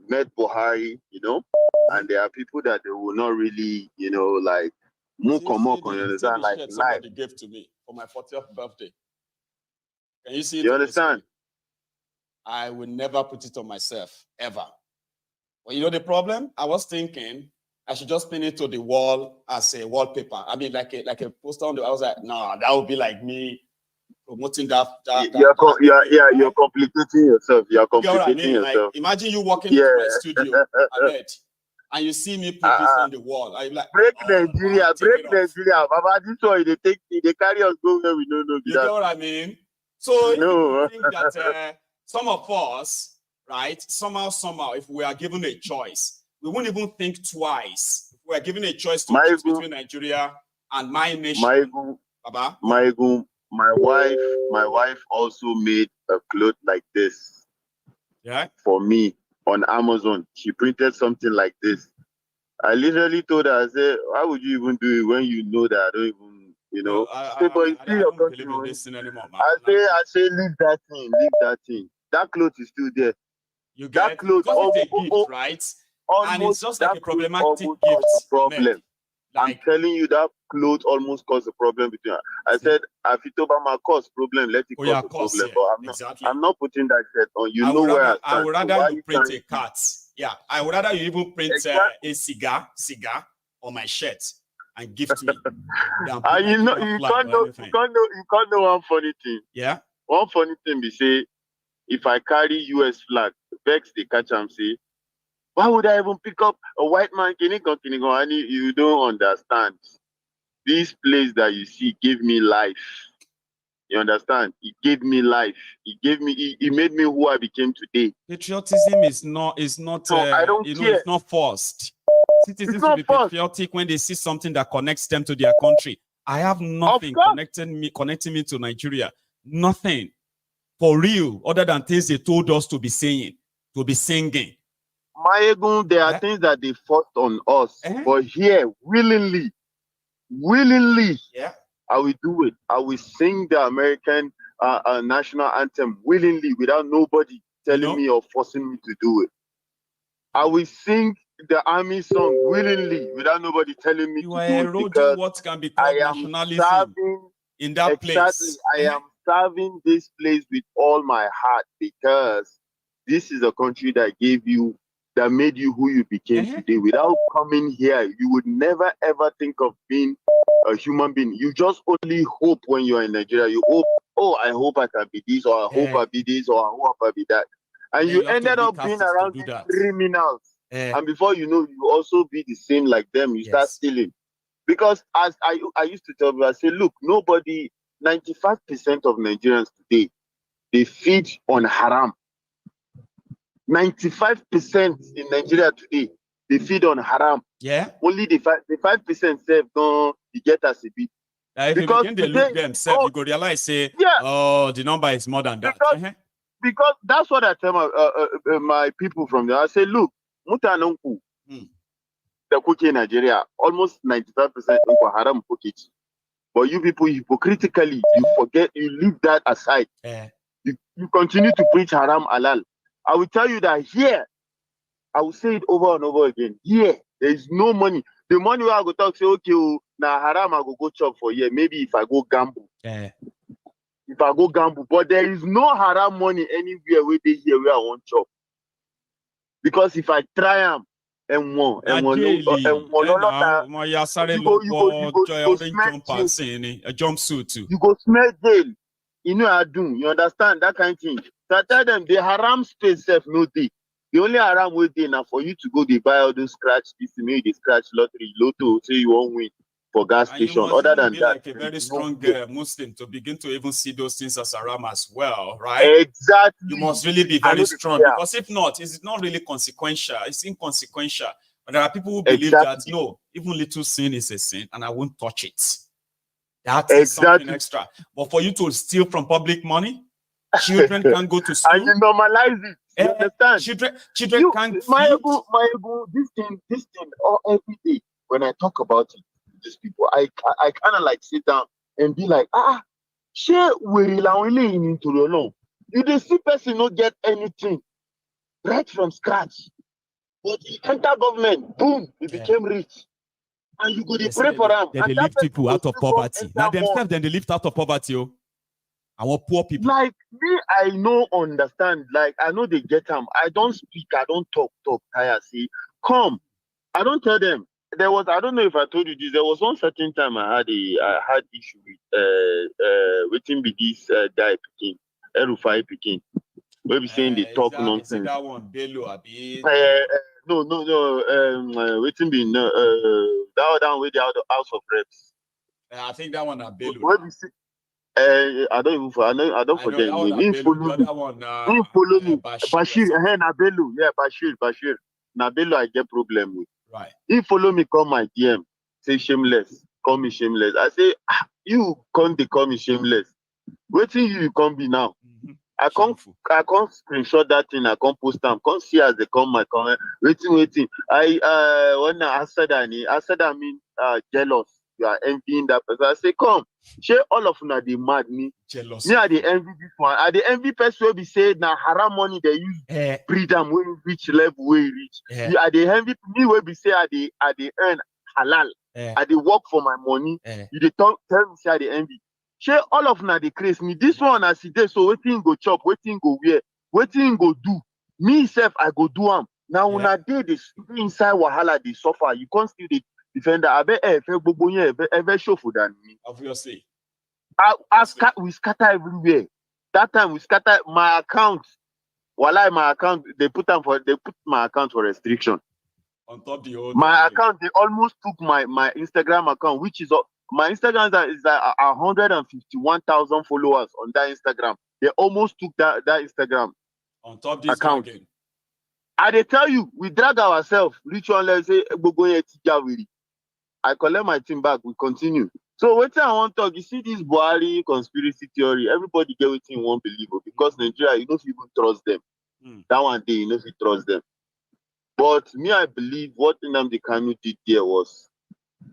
[SPEAKER 6] met Buhari, you know, and there are people that they will not really, you know, like, you understand, like life.
[SPEAKER 4] Somebody gave to me for my 40th birthday. Can you see it?
[SPEAKER 6] You understand?
[SPEAKER 4] I will never put it on myself, ever. Well, you know the problem? I was thinking I should just pin it to the wall as a wallpaper. I mean, like a poster on the. I was like, no, that would be like me promoting that.
[SPEAKER 6] You're complicating yourself. You're complicating yourself.
[SPEAKER 4] Like, imagine you walking into my studio, Ahmed, and you see me put this on the wall. I'm like,
[SPEAKER 6] break Nigeria. Baba, this one they carry us go where we don't know.
[SPEAKER 4] You know what I mean? So you think that some of us, right, somehow, if we are given a choice, we won't even think twice. If we are given a choice to choose between Nigeria and my nation. Baba?
[SPEAKER 6] My wife also made a cloth like this.
[SPEAKER 4] Yeah.
[SPEAKER 6] For me on Amazon. She printed something like this. I literally told her, I said, why would you even do it when you know that I don't even, you know?
[SPEAKER 4] I don't believe in this thing anymore, man.
[SPEAKER 6] I say, leave that thing. That cloth is still there.
[SPEAKER 4] You get that cloth because it's a gift, right? And it's just like a problematic gift.
[SPEAKER 6] Problem. I'm telling you, that cloth almost caused a problem between us. I said, if it Obama cause problem, let it cause a problem. But I'm not putting that shirt on. You know where I stand.
[SPEAKER 4] I would rather you print a cat. Yeah, I would rather you even print a cigar on my shirt and gift me.
[SPEAKER 6] And you can't know one funny thing.
[SPEAKER 4] Yeah.
[SPEAKER 6] One funny thing we say, if I carry US flag, vex they catch and say, why would I even pick up a white man? And you don't understand. This place that you see gave me life. You understand? It gave me life. It made me who I became today.
[SPEAKER 4] Patriotism is not
[SPEAKER 6] I don't care.
[SPEAKER 4] It's not forced. Citizens will be patriotic when they see something that connects them to their country. I have nothing connecting me to Nigeria. Nothing. For real, other than things they told us to be saying, to be singing.
[SPEAKER 6] There are things that they forced on us, but here, willingly, I will do it. I will sing the American national anthem willingly, without nobody telling me or forcing me to do it. I will sing the army song willingly, without nobody telling me to do it.
[SPEAKER 4] You are eroding what can be called nationalism in that place.
[SPEAKER 6] I am serving this place with all my heart, because this is a country that made you who you became today. Without coming here, you would never ever think of being a human being. You just only hope when you're in Nigeria. You hope, I hope I can be this, or I hope I be this, or I hope I be that. And you ended up being around these criminals. And before you know, you also be the same like them. You start stealing. Because as I used to tell people, I say, look, 95% of Nigerians today, they feed on haram. 95% in Nigeria today, they feed on haram.
[SPEAKER 4] Yeah.
[SPEAKER 6] Only the 5% self don't get us a bit.
[SPEAKER 4] If you begin to look themselves, you go realize, the number is more than that.
[SPEAKER 6] Because that's what I tell my people from there. I say, look, mutanonku, the cookie in Nigeria, almost 95% haram cookie. But you people hypocritically, you forget, you leave that aside. You continue to preach haram halal. I will tell you that here, I will say it over and over again. Here, there is no money. The money where I go talk, say, okay, now haram, I go chop for here. Maybe if I go gamble. If I go gamble. But there is no haram money anywhere where they here where I want chop. Because if I try them, ẹ̀wọ̀n
[SPEAKER 4] a jumpsuit too.
[SPEAKER 6] You go smell jail. You know I do. You understand that kind of thing. So I tell them the haram space self no day. The only haram way day now for you to go they buy all those scratch this maybe they scratch lottery, lotto, say you won't win for gas
[SPEAKER 4] And
[SPEAKER 6] station.
[SPEAKER 4] you must
[SPEAKER 6] Other than
[SPEAKER 4] be
[SPEAKER 6] that,
[SPEAKER 4] like a very strong Muslim to begin to even see those things as haram as well, right?
[SPEAKER 6] Exactly.
[SPEAKER 4] You must really be very strong because if not, it's not really consequential. It's inconsequential. But there are people who believe that no, even little sin is a sin, and I won't touch it. That is something extra. But for you to steal from public money, children can't go to school.
[SPEAKER 6] And you normalize it. You understand?
[SPEAKER 4] Children can't feed.
[SPEAKER 6] This thing, every day when I talk about it, these people, I kind of like sit down and be like, share we into the law. You the see person not get anything right from scratch, but he enter government, boom, he became rich. And you go to pray for them.
[SPEAKER 4] They lift people out of poverty. Now themselves, then they lift out of poverty. Oh. I want poor people.
[SPEAKER 6] Like me, I know, understand. Like I know they get them. I don't speak. I don't talk. I see. Come. I don't tell them. There was. I don't know if I told you this. There was one certain time I had issue with waiting with this guy Peking, Erufai Peking. Where we saying they talk nonsense.
[SPEAKER 4] That one, Bello, Abi.
[SPEAKER 6] No. Waiting be that one with the House of Reps.
[SPEAKER 4] I think that one are Bello.
[SPEAKER 6] Where we see. I don't forget his name. He follow me. Bashir. Nabelu. Yeah, Bashir. Nabelu, I get problem with.
[SPEAKER 4] Right.
[SPEAKER 6] He follow me, call my DM. Say shameless. Call me shameless. I say, you can't call me shameless. Waiting you can't be now. I can't screenshot that thing. I can't post them. Can't see as they come my comment. Waiting. When I said I mean jealous. You are envying that person. I say, come, share all of them. They mad me.
[SPEAKER 4] Jealous.
[SPEAKER 6] Me, I the envy this one. I the envy person will be said now haram money they use breed them when reach level where reach. I the envy me will be say I the earn halal. I the work for my money. You the tell me say I the envy. Share all of them they craze me. This one I see there. So waiting go chop, waiting go wear, waiting go do. Me self I go do am. Now when I did this inside wahala they suffer. You can't still the defender. I bet ever show for than me.
[SPEAKER 4] Obviously.
[SPEAKER 6] We scatter everywhere. That time we scatter my account. My account they put my account for restriction.
[SPEAKER 4] On top the old
[SPEAKER 6] my account, they almost took my Instagram account, which is my Instagram is 151,000 followers on that Instagram. They almost took that Instagram
[SPEAKER 4] on top this
[SPEAKER 6] account.
[SPEAKER 4] Again.
[SPEAKER 6] I they tell you, we drag ourselves. Reach one, let's say, I collect my team back. We continue. So what I want to talk, you see this Buhari conspiracy theory. Everybody get what you won't believe because Nigeria, you don't even trust them. That one day, you know if you trust them. But me, I believe what Nnamdi Kanu did there was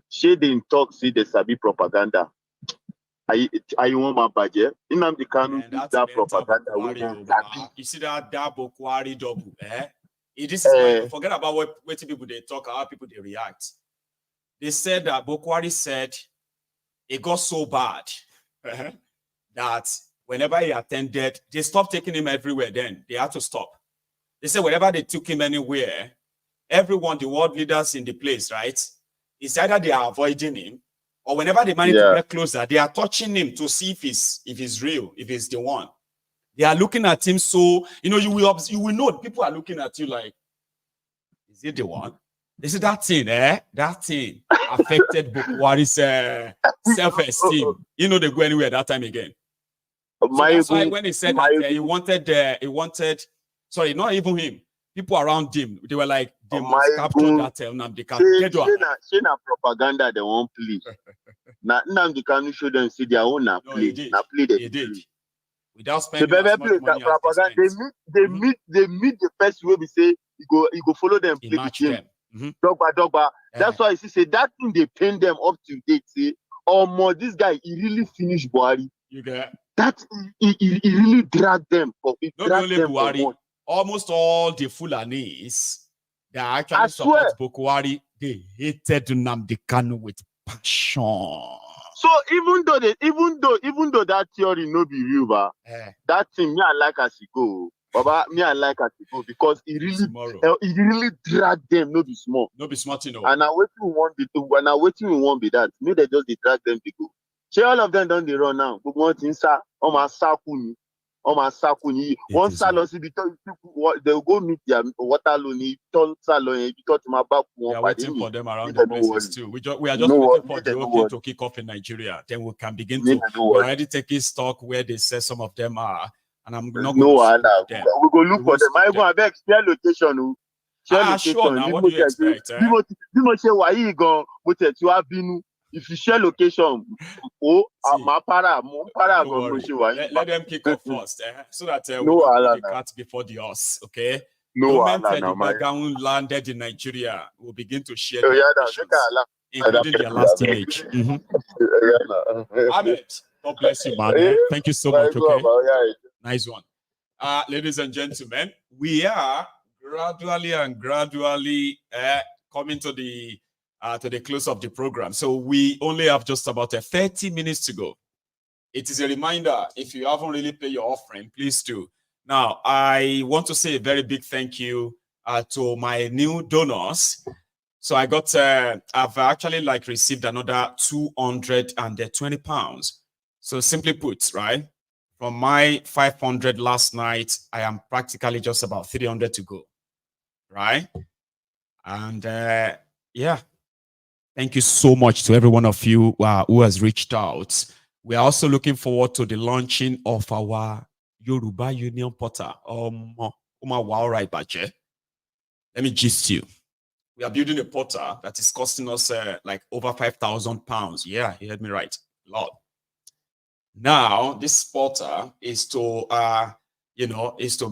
[SPEAKER 6] she didn't talk, see the Sabi propaganda. I want my budget. Nnamdi Kanu did that propaganda.
[SPEAKER 4] You see that Buhari double, eh? This is forget about what people they talk, how people they react. They said that Buhari said it got so bad that whenever he attended, they stopped taking him everywhere. Then they had to stop. They said whenever they took him anywhere, everyone, the world leaders in the place, right? It's either they are avoiding him, or whenever they manage to get closer, they are touching him to see if he's real, if he's the one. They are looking at him, so you will know people are looking at you like, is it the one? This is that thing, That thing affected Buhari's self-esteem. They go anywhere that time again. So that's why when he said that he wanted, sorry, not even him. People around him, they were like, they must capture that Nnamdi Kanu.
[SPEAKER 6] She na propaganda they won't play. Now Nnamdi Kanu show them see their own play.
[SPEAKER 4] They did. Without spending as much money as
[SPEAKER 6] they meet the person where we say you go follow them play the game. Dogba. That's why you see that thing they paint them up to date. Say, more this guy he really finished Buhari.
[SPEAKER 4] You get
[SPEAKER 6] that he really dragged them.
[SPEAKER 4] Not only Buhari, almost all the Fulanis that actually support Buhari, they hated Nnamdi Kanu with passion.
[SPEAKER 6] So even though that theory no be real, that thing me I like as it go. Baba, me I like Atiku because he really dragged them, no be small.
[SPEAKER 4] No be smart, you know.
[SPEAKER 6] And now waiting we want be do, and now waiting we want be that. Me they just drag them to go. Shey all of them don't they run now. But one thing sir, on my sakuni. One salon because they'll go meet their water loan, salon because my back.
[SPEAKER 4] We are waiting for them around the places too. We are just waiting for the okay to kick off in Nigeria. Then we can begin to. We're already taking stock where they say some of them are, and I'm not going to them.
[SPEAKER 6] We go look for them. I go and beg share location. Share location.
[SPEAKER 4] Sure. Now, what do you expect?
[SPEAKER 6] If you share location, let
[SPEAKER 4] them kick off first, so that we don't put the cat before the horse, okay? The moment the background landed in Nigeria, we'll begin to share including their last image. Ahmed, God bless you, man. Thank you so much, okay? Nice one. Ladies and gentlemen, we are gradually coming to the close of the program. So we only have just about 30 minutes to go. It is a reminder, if you haven't really paid your offering, please do. Now, I want to say a very big thank you to my new donors. So I got, I've actually received another 220 pounds. So simply put, right, from my 500 last night, I am practically just about 300 to go, right? And yeah. Thank you so much to every one of you who has reached out. We are also looking forward to the launching of our Yoruba Union portal. Let me gist you. We are building a portal that is costing us over £5,000. Yeah, you heard me right. A lot. Now, this portal is to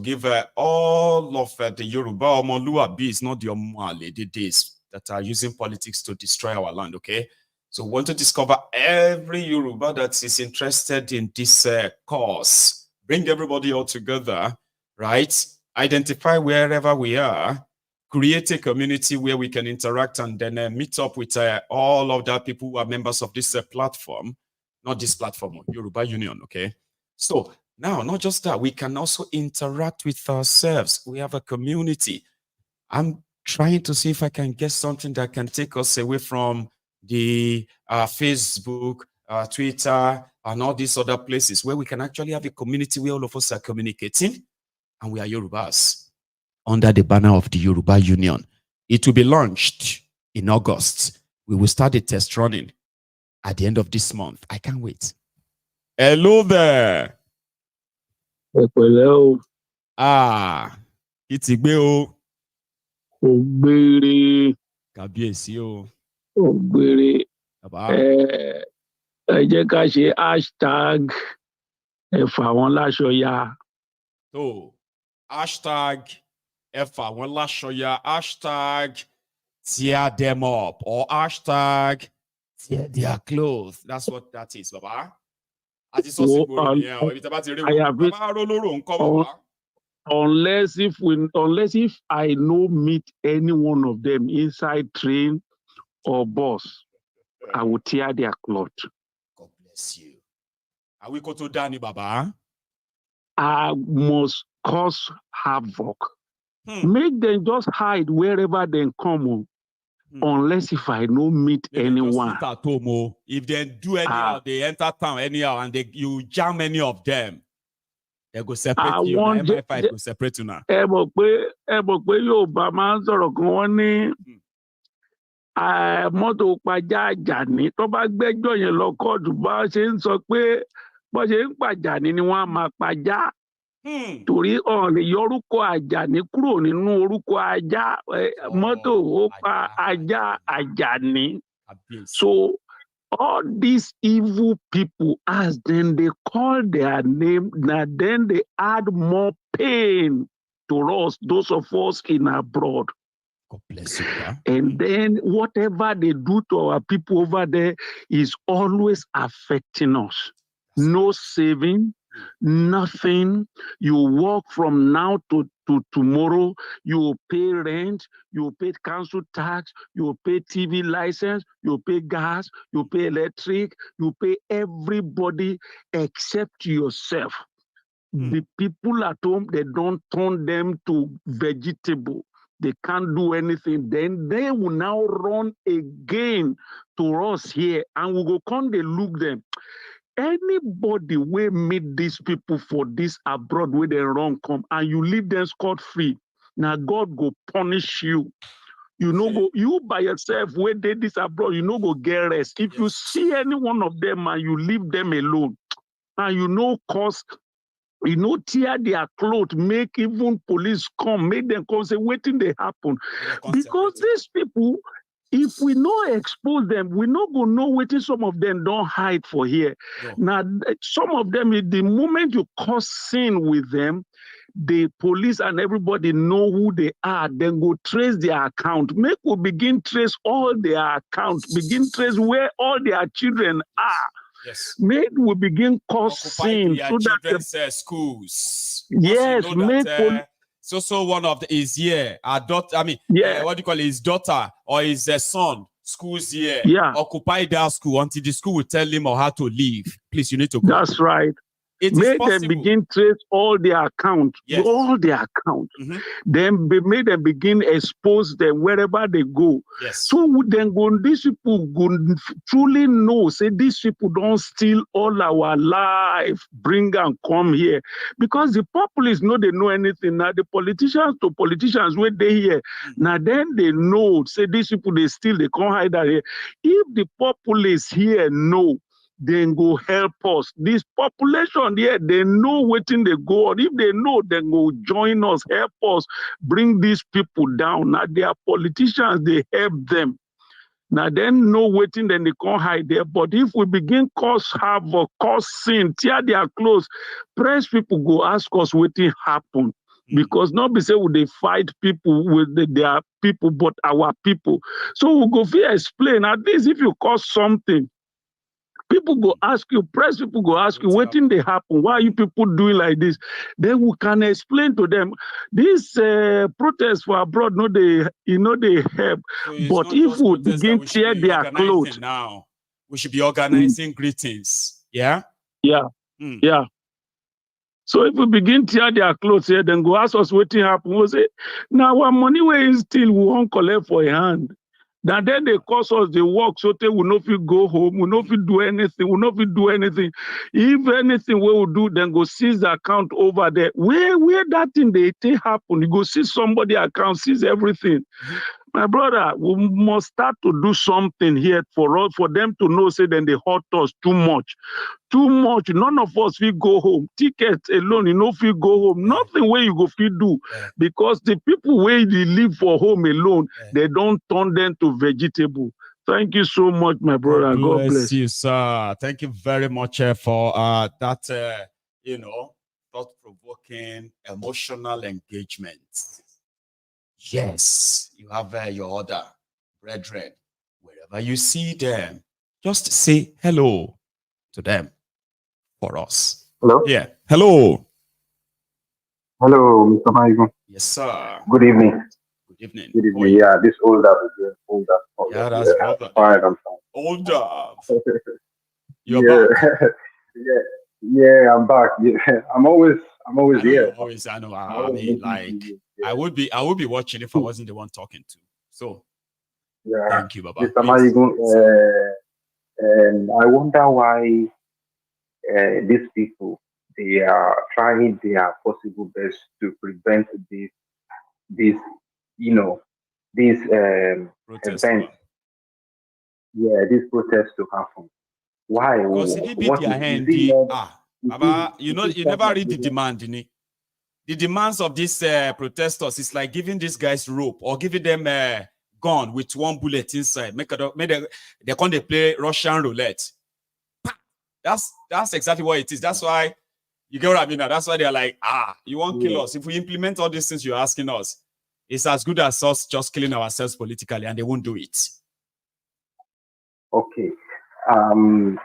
[SPEAKER 4] give all of the Yoruba Omoluabi, not the Omale, the days that are using politics to destroy our land, okay? So we want to discover every Yoruba that is interested in this cause. Bring everybody all together, right? Identify wherever we are, create a community where we can interact and then meet up with all of the people who are members of this platform, not this platform, Yoruba Union, okay? So now, not just that, we can also interact with ourselves. We have a community. I'm trying to see if I can get something that can take us away from the Facebook, Twitter, and all these other places where we can actually have a community where all of us are communicating and we are Yorubas under the banner of the Yoruba Union. It will be launched in August. We will start the test running at the end of this month. I can't wait. Hello there.
[SPEAKER 9] Hello.
[SPEAKER 4] It's Igbeo.
[SPEAKER 9] Ògbèrè.
[SPEAKER 4] Kábíyèsí o.
[SPEAKER 9] Ògbèrè. Ẹ jẹ́ ká ṣe hashtag ẹ fà wọ́n láṣọ ya.
[SPEAKER 4] So, hashtag ẹ fà wọ́n láṣọ ya, hashtag tear them up, or hashtag tear their clothes. That's what that is, Baba. Àti sọ́sì gbòòrò nìyẹn o, ibi tí a bá ti rí wọn. Bàbá Rolóró ń kọ́ bàbá.
[SPEAKER 9] Unless if I no meet any one of them inside train or bus, I will tear their cloth.
[SPEAKER 4] God bless you. Are we going to Danny Baba?
[SPEAKER 9] I must cause havoc. Make them just hide wherever they come. Unless if I no meet anyone.
[SPEAKER 4] Just at home, if they do anyhow, they enter town anyhow, and you jam any of them. They go separate you. MI5 go separate you now.
[SPEAKER 9] Ẹ mọ̀ pé Yorùbá máa ń sọ̀rọ̀ kan wọ́n ní mọ́tò pàjá Àjàní tó bá gbẹ́jọ́ yẹn lọ kóòtù bá ṣe ń sọ pé bó ṣe ń pàjàní ni wọ́n á máa pàjá. Torí ọ̀n lè yọ orúkọ Àjàní kúrò nínú orúkọ ajá. Mọ́tò ó pa ajá Àjàní. So all these evil people, as then they call their name, now then they add more pain to us, those of us in abroad.
[SPEAKER 4] God bless you, huh?
[SPEAKER 9] And then whatever they do to our people over there is always affecting us. No saving, nothing. You work from now to tomorrow. You pay rent, you pay council tax, you pay TV license, you pay gas, you pay electric, you pay everybody except yourself. The people at home, they don't turn them to vegetable. They can't do anything. Then they will now run again to us here, and we go come, they look them. Anybody will meet these people for this abroad where they run come, and you leave them scot-free. Now God go punish you. You know, go you by yourself where they this abroad, you know, go get rest. If you see any one of them and you leave them alone, and you know, cause you know, tear their clothes, make even police come, make them come say, waiting they happen. Because these people, if we not expose them, we not go know waiting some of them don't hide for here. No. Now, some of them, the moment you cause sin with them, the police and everybody know who they are, then go trace their account. Make we begin trace all their accounts, begin trace where all their children are.
[SPEAKER 4] Yes.
[SPEAKER 9] Make we begin causing so that
[SPEAKER 4] children's schools.
[SPEAKER 9] Yes,
[SPEAKER 4] you know that, so one of the is here. Our daughter, I mean, what do you call it? His daughter or his son. Schools here.
[SPEAKER 9] Yeah.
[SPEAKER 4] Occupy that school until the school will tell him or how to leave. Please, you need to go.
[SPEAKER 9] That's right. Make them begin trace all their accounts, all their accounts. Then make them begin expose them wherever they go.
[SPEAKER 4] Yes.
[SPEAKER 9] So then go, these people go truly know, say these people don't steal all our life, bring and come here. Because the populace know they know anything. Now the politicians where they here. Now then they know, say these people they steal, they can't hide that here. If the populace here know, then go help us. This population here, they know waiting they go on. If they know, then go join us, help us, bring these people down. Now they are politicians, they help them. Now then know waiting, then they can't hide there. But if we begin cause havoc, cause sin, tear their clothes, press people go ask us waiting happen. Because not be say would they fight people with their people, but our people. So we go feel explain, at least if you cause something, people go ask you, press people go ask you, waiting they happen. Why are you people doing like this? Then we can explain to them. This protest for abroad, no, they help.
[SPEAKER 4] So
[SPEAKER 9] but if we begin tear their clothes
[SPEAKER 4] now, we should be organizing greetings. Yeah.
[SPEAKER 9] Yeah. Yeah. So if we begin tear their clothes here, then go ask us waiting happen. We'll say, now our money way is still we won't collect for a hand. Then they cause us the work so they will not feel go home, will not feel do anything, will not feel do anything. If anything we will do, then go seize the account over there. Where that thing they happen, you go see somebody account, seize everything. My brother, we must start to do something here for us, for them to know, say then they hurt us too much. Too much. None of us will go home. Tickets alone, you know, feel go home. Nothing where you go feel do. Because the people where they live for home alone, they don't turn them to vegetable. Thank you so much, my brother. God bless
[SPEAKER 4] you, sir. Thank you very much for that, thought-provoking, emotional engagement. Yes, you have your other brethren. Wherever you see them, just say hello to them for us.
[SPEAKER 7] Hello?
[SPEAKER 4] Yeah. Hello.
[SPEAKER 7] Hello, Mr. Maigo.
[SPEAKER 4] Yes, sir.
[SPEAKER 7] Good evening.
[SPEAKER 4] Good evening.
[SPEAKER 7] Good evening. Yeah, this older.
[SPEAKER 4] Yeah, that's older.
[SPEAKER 7] Fine, I'm fine.
[SPEAKER 4] Older. You're back.
[SPEAKER 7] Yeah, I'm back. Yeah, I'm always here.
[SPEAKER 4] I know. I mean, like, I would be watching if I wasn't the one talking to. So,
[SPEAKER 7] yeah.
[SPEAKER 4] Thank you, Baba.
[SPEAKER 7] Mr. Maigo, and I wonder why these people, they are trying their possible best to prevent this event. Yeah, this protest to happen. Why?
[SPEAKER 4] Because if it beat their hand, Baba, you never read the demand, innit? The demands of these protesters is like giving these guys rope or giving them a gun with one bullet inside. They can't play Russian roulette. That's exactly what it is. That's why, you get what I mean? That's why they're like, you won't kill us. If we implement all these things you're asking us, it's as good as us just killing ourselves politically, and they won't do it.
[SPEAKER 7] Okay. And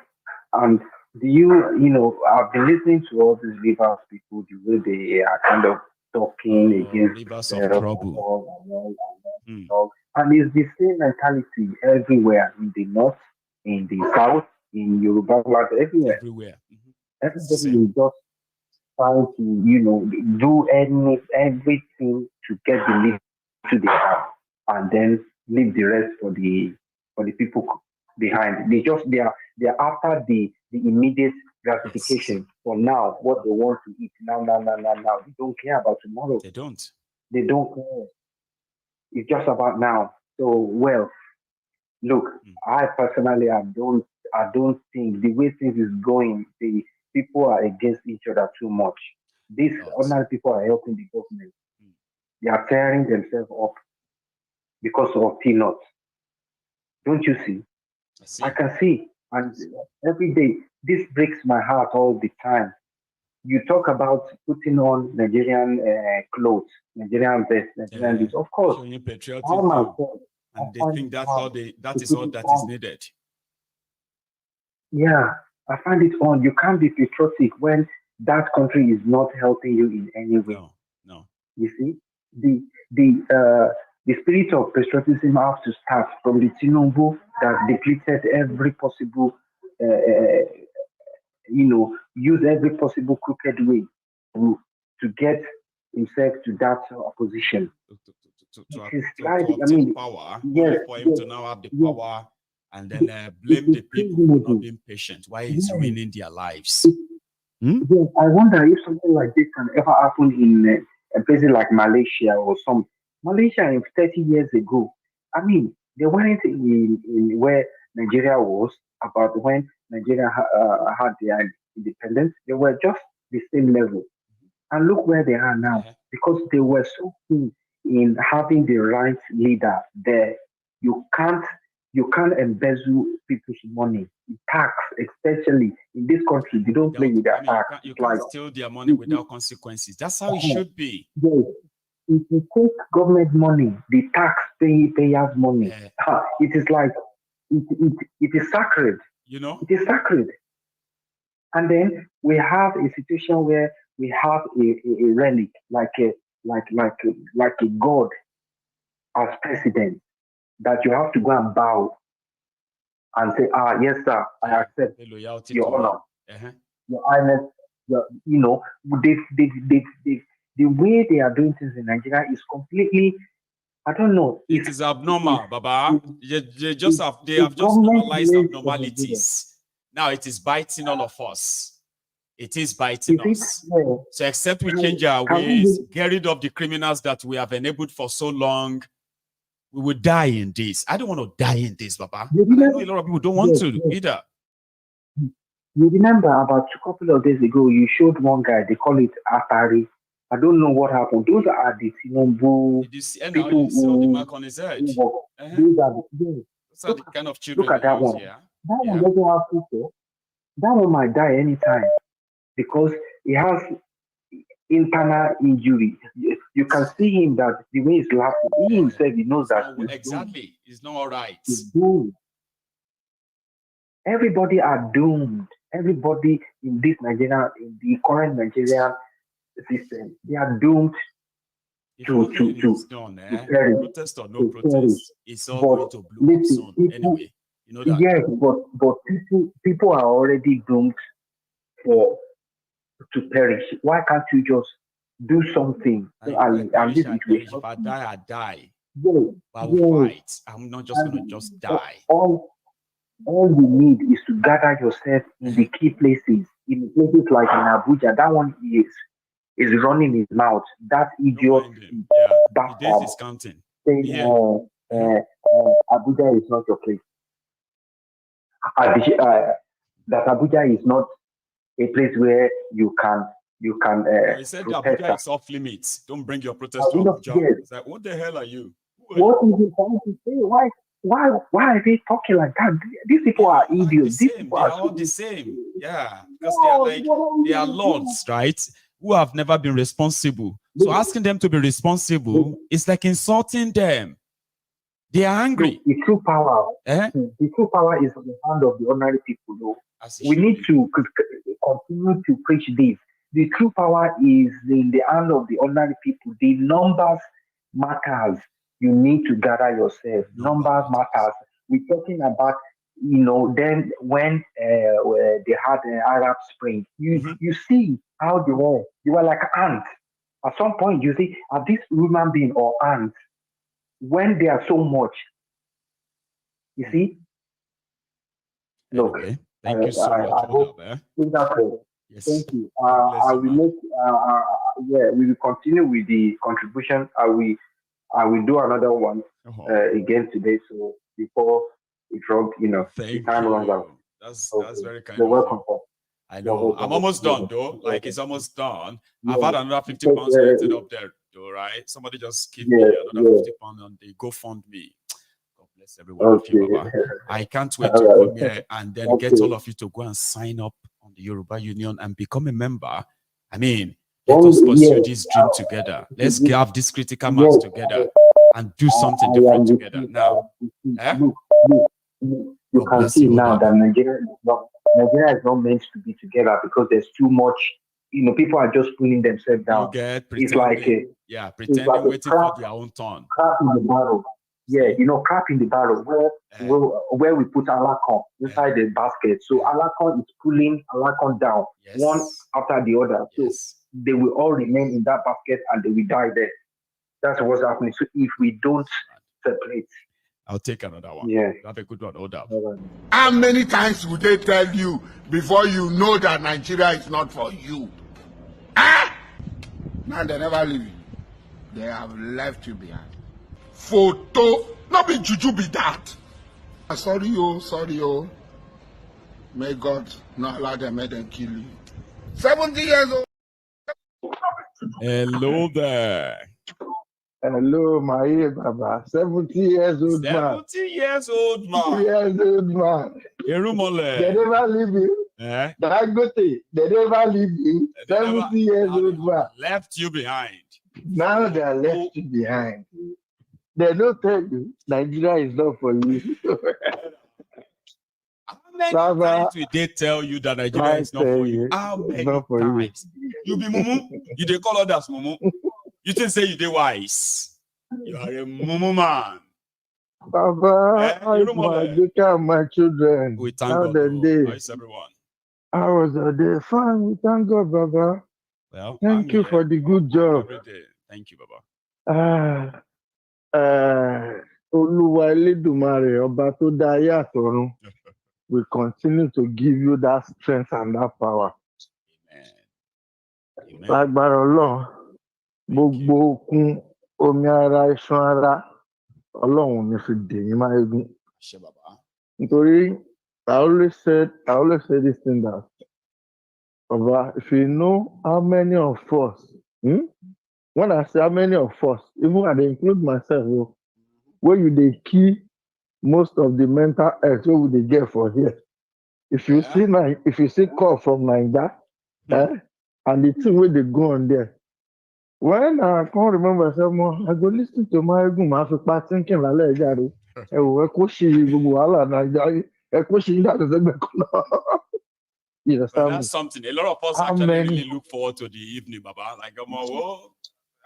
[SPEAKER 7] do you I've been listening to all these rivers people, the way they are kind of talking against
[SPEAKER 4] rivers of trouble.
[SPEAKER 7] And it's the same mentality everywhere, in the north, in the south, in Yoruba land, everywhere. Everybody is just trying to, do everything to get the lead to the have, and then leave the rest for the people behind. They are after the immediate gratification for now, what they want to eat now. They don't care about tomorrow.
[SPEAKER 4] They don't.
[SPEAKER 7] They don't care. It's just about now. So, well, look, I personally, I don't think the way things is going, the people are against each other too much. These ordinary people are helping the government. They are tearing themselves up because of peanuts. Don't you see? I can see, and every day this breaks my heart all the time. You talk about putting on Nigerian clothes, Nigerian vest, Nigerian this. Of course,
[SPEAKER 4] Showing
[SPEAKER 7] I
[SPEAKER 4] patriotism,
[SPEAKER 7] myself,
[SPEAKER 4] and they
[SPEAKER 7] find
[SPEAKER 4] think
[SPEAKER 7] it
[SPEAKER 4] that's
[SPEAKER 7] hard
[SPEAKER 4] that
[SPEAKER 7] to
[SPEAKER 4] is
[SPEAKER 7] put
[SPEAKER 4] all
[SPEAKER 7] it
[SPEAKER 4] that is
[SPEAKER 7] on.
[SPEAKER 4] needed.
[SPEAKER 7] Yeah, I find it on. You can't be patriotic when that country is not helping you in any way.
[SPEAKER 4] No.
[SPEAKER 7] You see, the the spirit of patriotism has to start from the Tinubu that depleted every possible, use every possible crooked way to get himself to that position.
[SPEAKER 4] To obtain power, only for him to now have the power and then blame the people for not being patient while he's ruining their lives.
[SPEAKER 7] Yes, I wonder if something like this can ever happen in a place like Malaysia or some. Malaysia in 30 years ago, they weren't in where Nigeria was about when Nigeria had their independence. They were just the same level. And look where they are now because they were so keen in having the right leader there. You can't you can't embezzle people's money. Tax, especially in this country, they don't play with their tax.
[SPEAKER 4] You
[SPEAKER 7] It's like
[SPEAKER 4] can't steal their money without consequences. That's how it should be.
[SPEAKER 7] yes, if you take government money, the payers' money, it is like it is sacred. It is sacred. And then we have a situation where we have a relic like a god as president that you have to go and bow and say, yes, sir, I accept
[SPEAKER 4] The loyalty
[SPEAKER 7] your
[SPEAKER 4] to
[SPEAKER 7] honor,
[SPEAKER 4] him.
[SPEAKER 7] your highness, the way they are doing things in Nigeria is completely, I don't know.
[SPEAKER 4] It is abnormal, Baba. They have just
[SPEAKER 7] government
[SPEAKER 4] normalized
[SPEAKER 7] ways of Nigeria.
[SPEAKER 4] abnormalities. Now it is biting all of us. It is biting us. So except we change our ways, get rid of the criminals that we have enabled for so long, we will die in this. I don't want to die in this, Baba. And I know a lot of people don't want to either.
[SPEAKER 7] You remember about a couple of days ago, you showed one guy, they call it Atari. I don't know what happened. Those are the Tinubu
[SPEAKER 4] Did you see, now
[SPEAKER 7] people
[SPEAKER 4] you see all the
[SPEAKER 7] who,
[SPEAKER 4] mark on his head.
[SPEAKER 7] those are
[SPEAKER 4] Those are the kind of children
[SPEAKER 7] look at
[SPEAKER 4] they
[SPEAKER 7] that
[SPEAKER 4] use
[SPEAKER 7] one.
[SPEAKER 4] here.
[SPEAKER 7] That one doesn't have future. That one might die anytime because he has internal injury. You can see him that the way he's laughing, he himself, he knows that
[SPEAKER 4] Exactly. It's not all right.
[SPEAKER 7] he's doomed. Everybody are doomed. Everybody in this Nigerian, in the current Nigerian system, they are doomed
[SPEAKER 4] If
[SPEAKER 7] to
[SPEAKER 4] nothing is done,
[SPEAKER 7] perish.
[SPEAKER 4] protest or no
[SPEAKER 7] To perish.
[SPEAKER 4] protest, it's all going to blow up soon. Anyway, you know that.
[SPEAKER 7] Yes, but people are already doomed to perish. Why can't you just do something?
[SPEAKER 4] If I perish, I perish. If I die, I die.
[SPEAKER 7] Yes,
[SPEAKER 4] I will fight. I'm not just going to just die.
[SPEAKER 7] All you need is to gather yourself in the key places, in places like in Abuja. That one is running his mouth. That idiot
[SPEAKER 4] The days is counting.
[SPEAKER 7] saying Abuja is not your place. That Abuja is not a place where you can
[SPEAKER 4] He said
[SPEAKER 7] protest.
[SPEAKER 4] Abuja is off limits. Don't bring your protest to
[SPEAKER 7] Yes.
[SPEAKER 4] Abuja. It's like, what the hell are you?
[SPEAKER 7] What is he trying to say? Why are they talking like that? These people are idiots. These people
[SPEAKER 4] They are all the same. Yeah, because they are lords, right? Who have never been responsible. So asking them to be responsible is like insulting them. They are angry.
[SPEAKER 7] The true power, the true power is in the hand of the ordinary people. Though. We need to continue to preach this. The true power is in the hand of the ordinary people. The numbers matters. You need to gather yourself. Numbers matters. We're talking about then when they had the Arab Spring, you see how they were like ants. At some point, you see, are these human being or ants? When they are so much, you see. Look,
[SPEAKER 4] Anyway, thank you so much.
[SPEAKER 7] I hope
[SPEAKER 4] Yes.
[SPEAKER 7] Thank you.
[SPEAKER 4] God bless
[SPEAKER 7] I
[SPEAKER 4] you,
[SPEAKER 7] will
[SPEAKER 4] man.
[SPEAKER 7] make. We will continue with the contribution. I will do another one again today. So before it runs, the time runs out.
[SPEAKER 4] That's
[SPEAKER 7] Okay.
[SPEAKER 4] very kind
[SPEAKER 7] You're
[SPEAKER 4] of
[SPEAKER 7] welcome.
[SPEAKER 4] you. I know. I'm almost done though. Like it's almost done. I've had another 50
[SPEAKER 7] Because,
[SPEAKER 4] pounds collected up there though, right? Somebody just give me another 50 pounds on the GoFundMe. God bless every one of you, Baba. I can't wait to come here and then get all of you to go and sign up on the Yoruba Union and become a member. I mean, let us pursue this dream together. Let's have this critical mass together and do something different together. Now,
[SPEAKER 7] Look, you can see now that Nigeria is not meant to be together because there's too much. People are just pulling themselves down. It's like
[SPEAKER 4] pretending, waiting for their own turn.
[SPEAKER 7] Crap in the barrel. Yeah, crap in the barrel where we put Alakon inside the basket. So Alakon is pulling Alakon down one after the other. So they will all remain in that basket and they will die there. That's what's happening. So if we don't separate,
[SPEAKER 4] I'll take another one.
[SPEAKER 7] Yeah.
[SPEAKER 4] Have a good one. Hold up.
[SPEAKER 19] How many times would they tell you before you know that Nigeria is not for you? Now they never leave you. They have left you behind. Photo, not be juju be that. Sorry, oh. May God not allow them, make them kill you. 70 years old.
[SPEAKER 4] Hello there.
[SPEAKER 16] Hello, my ear, Baba. 70 years old man.
[SPEAKER 4] 70 years old man.
[SPEAKER 16] Years old man.
[SPEAKER 4] Erumole.
[SPEAKER 16] They never leave you. Dangote, they never leave you. 70 years old man.
[SPEAKER 4] Left you behind.
[SPEAKER 16] Now they are left you behind. They don't tell you Nigeria is not for you.
[SPEAKER 4] How many times will they tell you that Nigeria is not for you? How many times? You be mumu. You dey call others mumu. You think say you dey wise. You are a mumu man.
[SPEAKER 16] Baba, look at my children.
[SPEAKER 4] We thank
[SPEAKER 16] How
[SPEAKER 4] God.
[SPEAKER 16] they
[SPEAKER 4] How is everyone?
[SPEAKER 16] I was a day fine. We thank God, Baba.
[SPEAKER 4] Well,
[SPEAKER 16] thank you for the good job.
[SPEAKER 4] Every day. Thank you, Baba.
[SPEAKER 16] Olúwa Elédùmarè, Ọba tó dá ayé àtọ̀run, we continue to give you that strength and that power.
[SPEAKER 4] Amen.
[SPEAKER 16] Lágbára Ọlọ́run, gbogbo okun omi ara iṣan ara Ọlọ́run ní fi dè yín máyégún. Nítorí I always say this thing that Baba, if you know how many of us, when I say how many of us, even I include myself, where you dey key most of the mental health wey we dey get for here. If you see call from Naija, and the thing wey dey go on there, when I can't remember myself more, I go listen to my màá fi pa thinking lálẹ́ ìjàre. Ẹ wò ẹ kó ṣe gbogbo wàhálà Naija, ẹ kó ṣe yín dàtọ̀ sẹ́gbẹ̀ẹ́ kan náà.
[SPEAKER 4] Well, that's something. A lot of us really look forward to the evening, Baba. Like,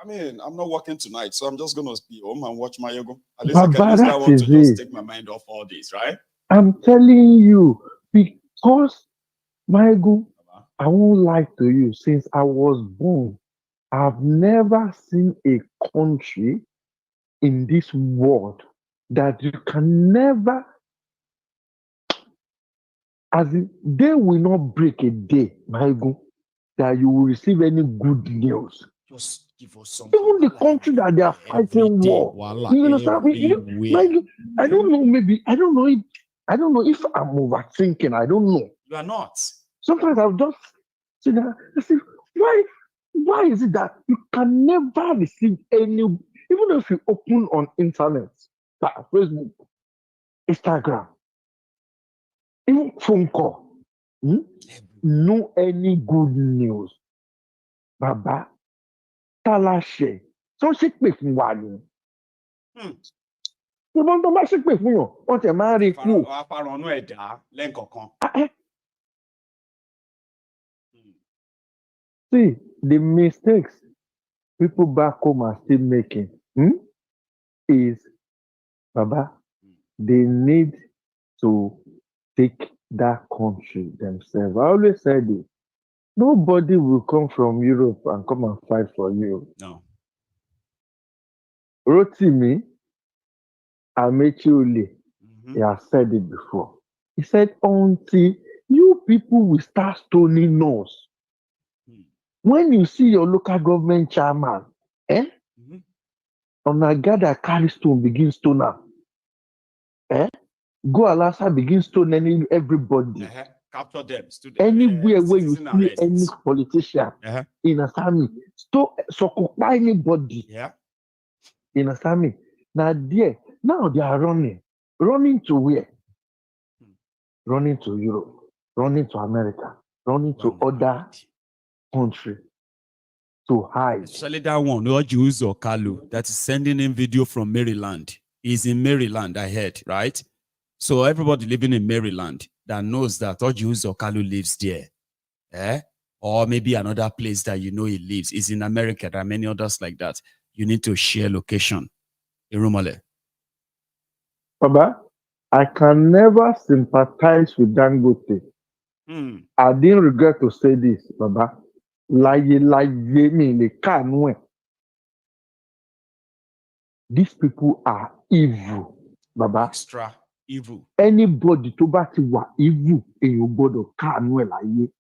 [SPEAKER 4] I'm not working tonight, so I'm just going to be home and watch my yoga. At least I can use that one to just take my mind off all this, right?
[SPEAKER 16] I'm telling you, because Maegu, I won't lie to you, since I was born, I've never seen a country in this world that you can never, as in, they will not break a day, Maegu, that you will receive any good news.
[SPEAKER 4] Just give us something.
[SPEAKER 16] Even the country that they are fighting war. You understand me? I don't know if I'm overthinking. I don't know.
[SPEAKER 4] You are not.
[SPEAKER 16] Sometimes I'll just sit down and say, why is it that you can never receive any, even if you open on internet, like Facebook, Instagram, even phone call, no any good news. Baba, Talashe, so she pè fún wa ni. Ìbọn tó bá ṣe pè fún yàn, wọ́n tẹ̀ máa rí kú.
[SPEAKER 4] Àfarànú ẹ̀dá lẹ́ǹkọ̀ọ̀kan.
[SPEAKER 16] See, the mistakes people back home are still making is, Baba, they need to take that country themselves. I always said it. Nobody will come from Europe and come and fight for you.
[SPEAKER 4] No.
[SPEAKER 16] Rotimi Amechiole, he has said it before. He said, until you people will start stoning us, when you see your local government chairman, on a guy that carry stone begin stone am, go Alasa begin stone everybody.
[SPEAKER 4] Capture them.
[SPEAKER 16] Anywhere where you
[SPEAKER 4] citizen
[SPEAKER 16] see
[SPEAKER 4] arrest.
[SPEAKER 16] any politician in Asami, occupy anybody in Asami. Now they are running. Running to where? Running to Europe, running to America, running to other countries to hide.
[SPEAKER 4] Especially that one, Ojuzo or Kalu, that is sending in video from Maryland. He's in Maryland, I heard, right? So everybody living in Maryland that knows that Ojuzo Kalu lives there, or maybe another place that you know he lives, is in America. There are many others like that. You need to share location. Irumale.
[SPEAKER 16] Baba, I can never sympathize with Dangote. I didn't regret to say this, Baba. These people are evil, Baba.
[SPEAKER 4] Extra evil.
[SPEAKER 16] Anybody to bá ti wà evil, èèyàn gbọ́dọ̀ káàánú ẹ̀ láyé.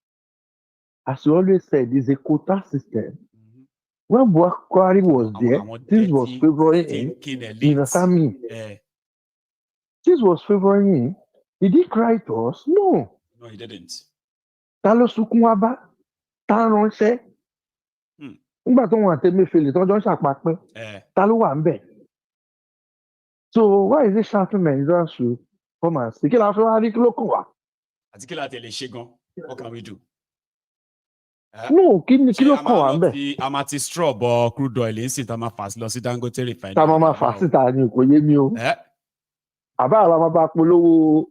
[SPEAKER 16] As you always said, it's a quota system. When Buhari was there, this was favoring him. You understand me? This was favoring him. Did he cry to us? No.
[SPEAKER 4] No, he didn't.
[SPEAKER 16] Ta ló sunkún wá bá? Ta ránṣẹ́? Nígbà tó wọn àti Emefiele tó jọ ń ṣàpapín, ta ló wà ń bẹ̀? So why is he shouting Nigerians should come and see? Kí la fẹ́ wá rí kí ló kàn wá?
[SPEAKER 4] Àti kí la tẹ̀lé ṣe gan? What can we do?
[SPEAKER 16] No, kí ló kàn wá ń bẹ̀?
[SPEAKER 4] A máa ti straw bọ crude oil ń sìn tá a máa fà lọ sí Dangote Refinery.
[SPEAKER 16] Ta máa fà síta ni kò yé mi o. Àbá àwọn máa bá polówó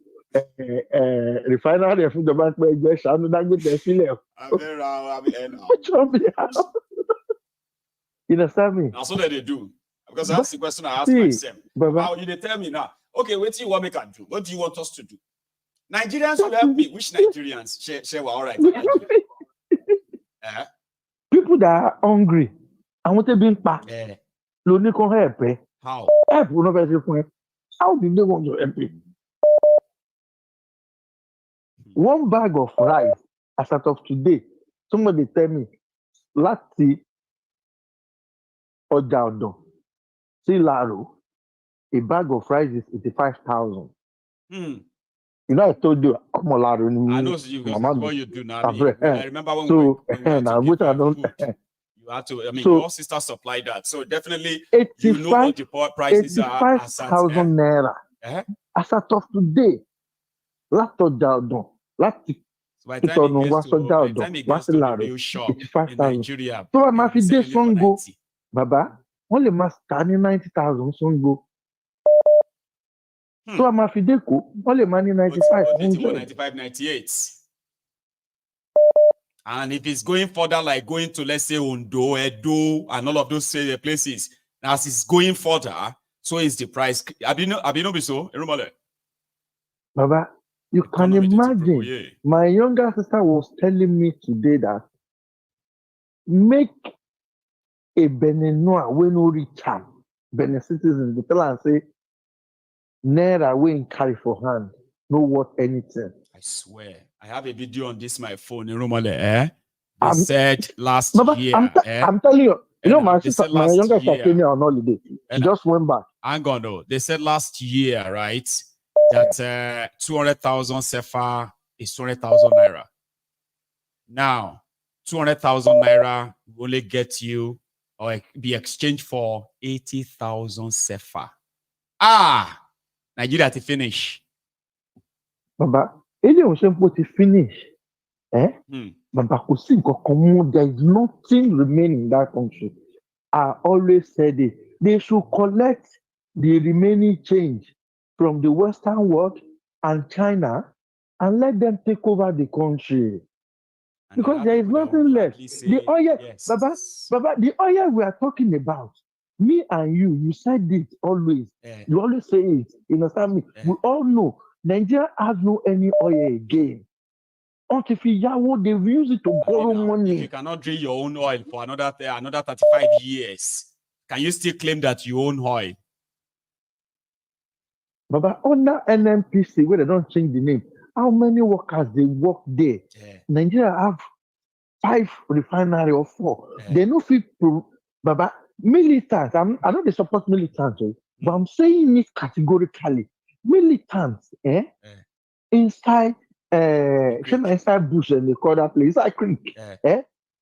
[SPEAKER 16] refinery fún ìjọba pé ẹgbẹ́ ṣàánú Dangote sílẹ̀. You understand me?
[SPEAKER 4] That's what they do. Because that's the question I asked myself. How you tell me now? Okay, what do you want me to do? What do you want us to do? Nigerians will help me. Which Nigerians? Share all right.
[SPEAKER 16] People that are hungry, I want to be in pa. Lóní kan help ẹ.
[SPEAKER 4] How?
[SPEAKER 16] Help will not be fún ẹ. How do they want to help you? One bag of rice, as of today, somebody tell me, láti ọjà ọ̀dàn sí Laro, a bag of rice is 85,000. You know, I told you, I'm a Laro.
[SPEAKER 4] I know what you do now. I remember when we went to food, you had to, your sister supplied that. So definitely, you know what the prices are.
[SPEAKER 16] 85,000 naira. As of today, láti ọjà ọ̀dàn. Láti ìtọ̀nù wá sọ́jà ọ̀dọ̀ wá sí Laro 85,000. Tó bá máa fi dé Sango, bàbá, wọ́n lè máa ta ní 90,000 Sango. Tó bá máa fi dé Èkó, wọ́n lè máa ní 95,
[SPEAKER 4] 98. And if it's going further, like going to, let's say, Ondo, Edo, and all of those places, as it's going further, so is the price. Abino so, Erumale.
[SPEAKER 16] Baba, you can imagine, my younger sister was telling me today that make a Beninois when no reach am, Benin citizens, they tell and say, Naira we in carry for hand, no worth anything.
[SPEAKER 4] I swear, I have a video on this my phone in Romale. They said last year.
[SPEAKER 16] I'm telling you, you know, my sister, my younger sister came here on holiday. She just went back.
[SPEAKER 4] Hang on, though. They said last year, right, that 200,000 Sefa is 200,000 naira. Now, 200,000 naira will only get you or be exchanged for 80,000 Sefa. Nigeria to finish.
[SPEAKER 16] Baba, anyone to finish. Baba, there is nothing remaining in that country. I always said it. They should collect the remaining change from the Western world and China and let them take over the country. And because there is nothing left. The oil, yes. Baba, the oil we are talking about, me and you said it always. You always say it. You understand me? We all know Nigeria has no any oil again. Until they've used it to borrow money.
[SPEAKER 4] If you cannot drill your own oil for another 35 years, can you still claim that you own oil?
[SPEAKER 16] But under NNPC, where they don't change the name, how many workers they work there?
[SPEAKER 4] Yeah.
[SPEAKER 16] Nigeria have 5 refinery or 4. They no fit Baba militants. I know they support militants, but I'm saying it categorically. Militants, inside inside bush and they call that place inside creek.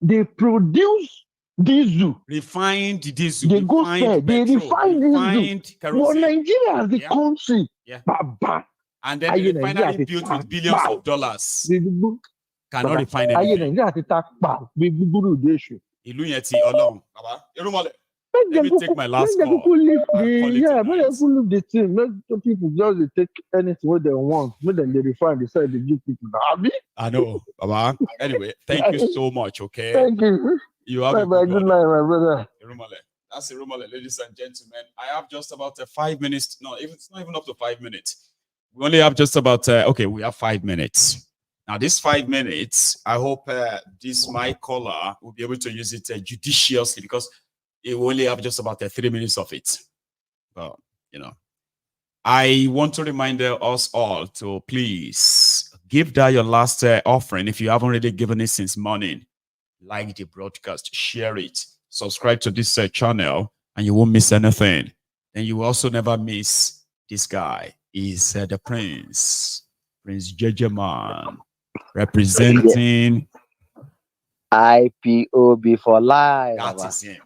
[SPEAKER 16] They produce diesel.
[SPEAKER 4] Refined diesel.
[SPEAKER 16] They go sell. They refine diesel. But Nigeria as the country, Baba.
[SPEAKER 4] And then the refinery built with billions of dollars cannot refine anything. Let me take my last call.
[SPEAKER 16] Leave the team. Let people just take anything what they want. Let them they refine, decide they give people.
[SPEAKER 4] I know, Baba. Anyway, thank you so much. Okay.
[SPEAKER 16] Thank you.
[SPEAKER 4] You have a
[SPEAKER 16] good night, my brother.
[SPEAKER 4] That's Irumale, ladies and gentlemen. I have just about 5 minutes. No, it's not even up to 5 minutes. We only have just about we have 5 minutes. Now, this 5 minutes, I hope this my caller will be able to use it judiciously, because it will only have just about 3 minutes of it. Well, I want to remind us all to please give that your last offering if you haven't already given it since morning. Like the broadcast, share it, subscribe to this channel, and you won't miss anything. And you will also never miss this guy. He's the Prince Jejeman, representing
[SPEAKER 10] IPOB for life.
[SPEAKER 4] That is him.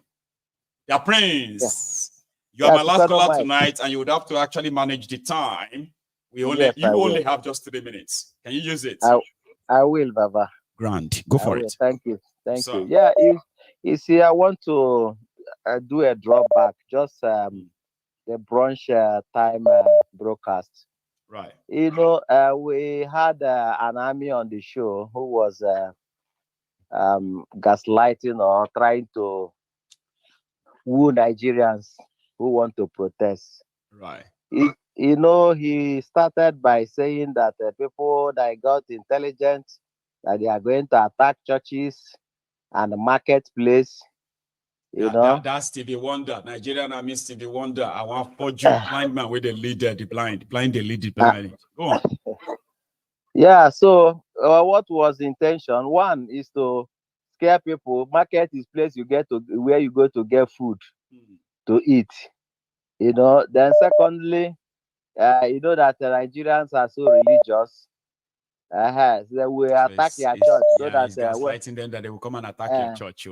[SPEAKER 4] The Prince. You are my last caller tonight, and you would have to actually manage the time. You only have just 3 minutes. Can you use it?
[SPEAKER 10] I will, Baba.
[SPEAKER 4] Grand. Go for it.
[SPEAKER 10] Thank you. Thank you. Yeah, you see, I want to do a drawback, just the brunch time broadcast.
[SPEAKER 4] Right.
[SPEAKER 10] We had an army on the show who was gaslighting or trying to woo Nigerians who want to protest.
[SPEAKER 4] Right.
[SPEAKER 10] He started by saying that people that got intelligence, that they are going to attack churches and the marketplace.
[SPEAKER 4] That's Stevie Wonder. Nigerian Army Stevie Wonder. I want for you blind man where they lead the blind. They lead the blind. Go on.
[SPEAKER 10] Yeah, so what was the intention? One is to scare people. Market is place you get to where you go to get food to eat. Then secondly, that the Nigerians are so religious. So they will attack your church. So that
[SPEAKER 4] gaslighting them that they will come and attack your church.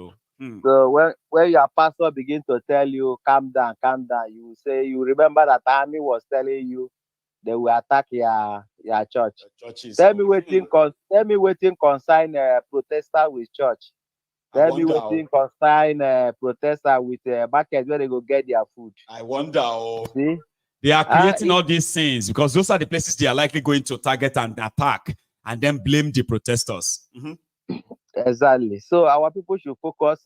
[SPEAKER 10] So when your pastor begin to tell you calm down, you say you remember that army was telling you they will attack your church. Tell me waiting consign protester with church. Tell me waiting consign protester with market where they go get their food.
[SPEAKER 4] I wonder.
[SPEAKER 10] See?
[SPEAKER 4] They are creating all these things because those are the places they are likely going to target and attack and then blame the protesters.
[SPEAKER 10] Exactly. So our people should focus,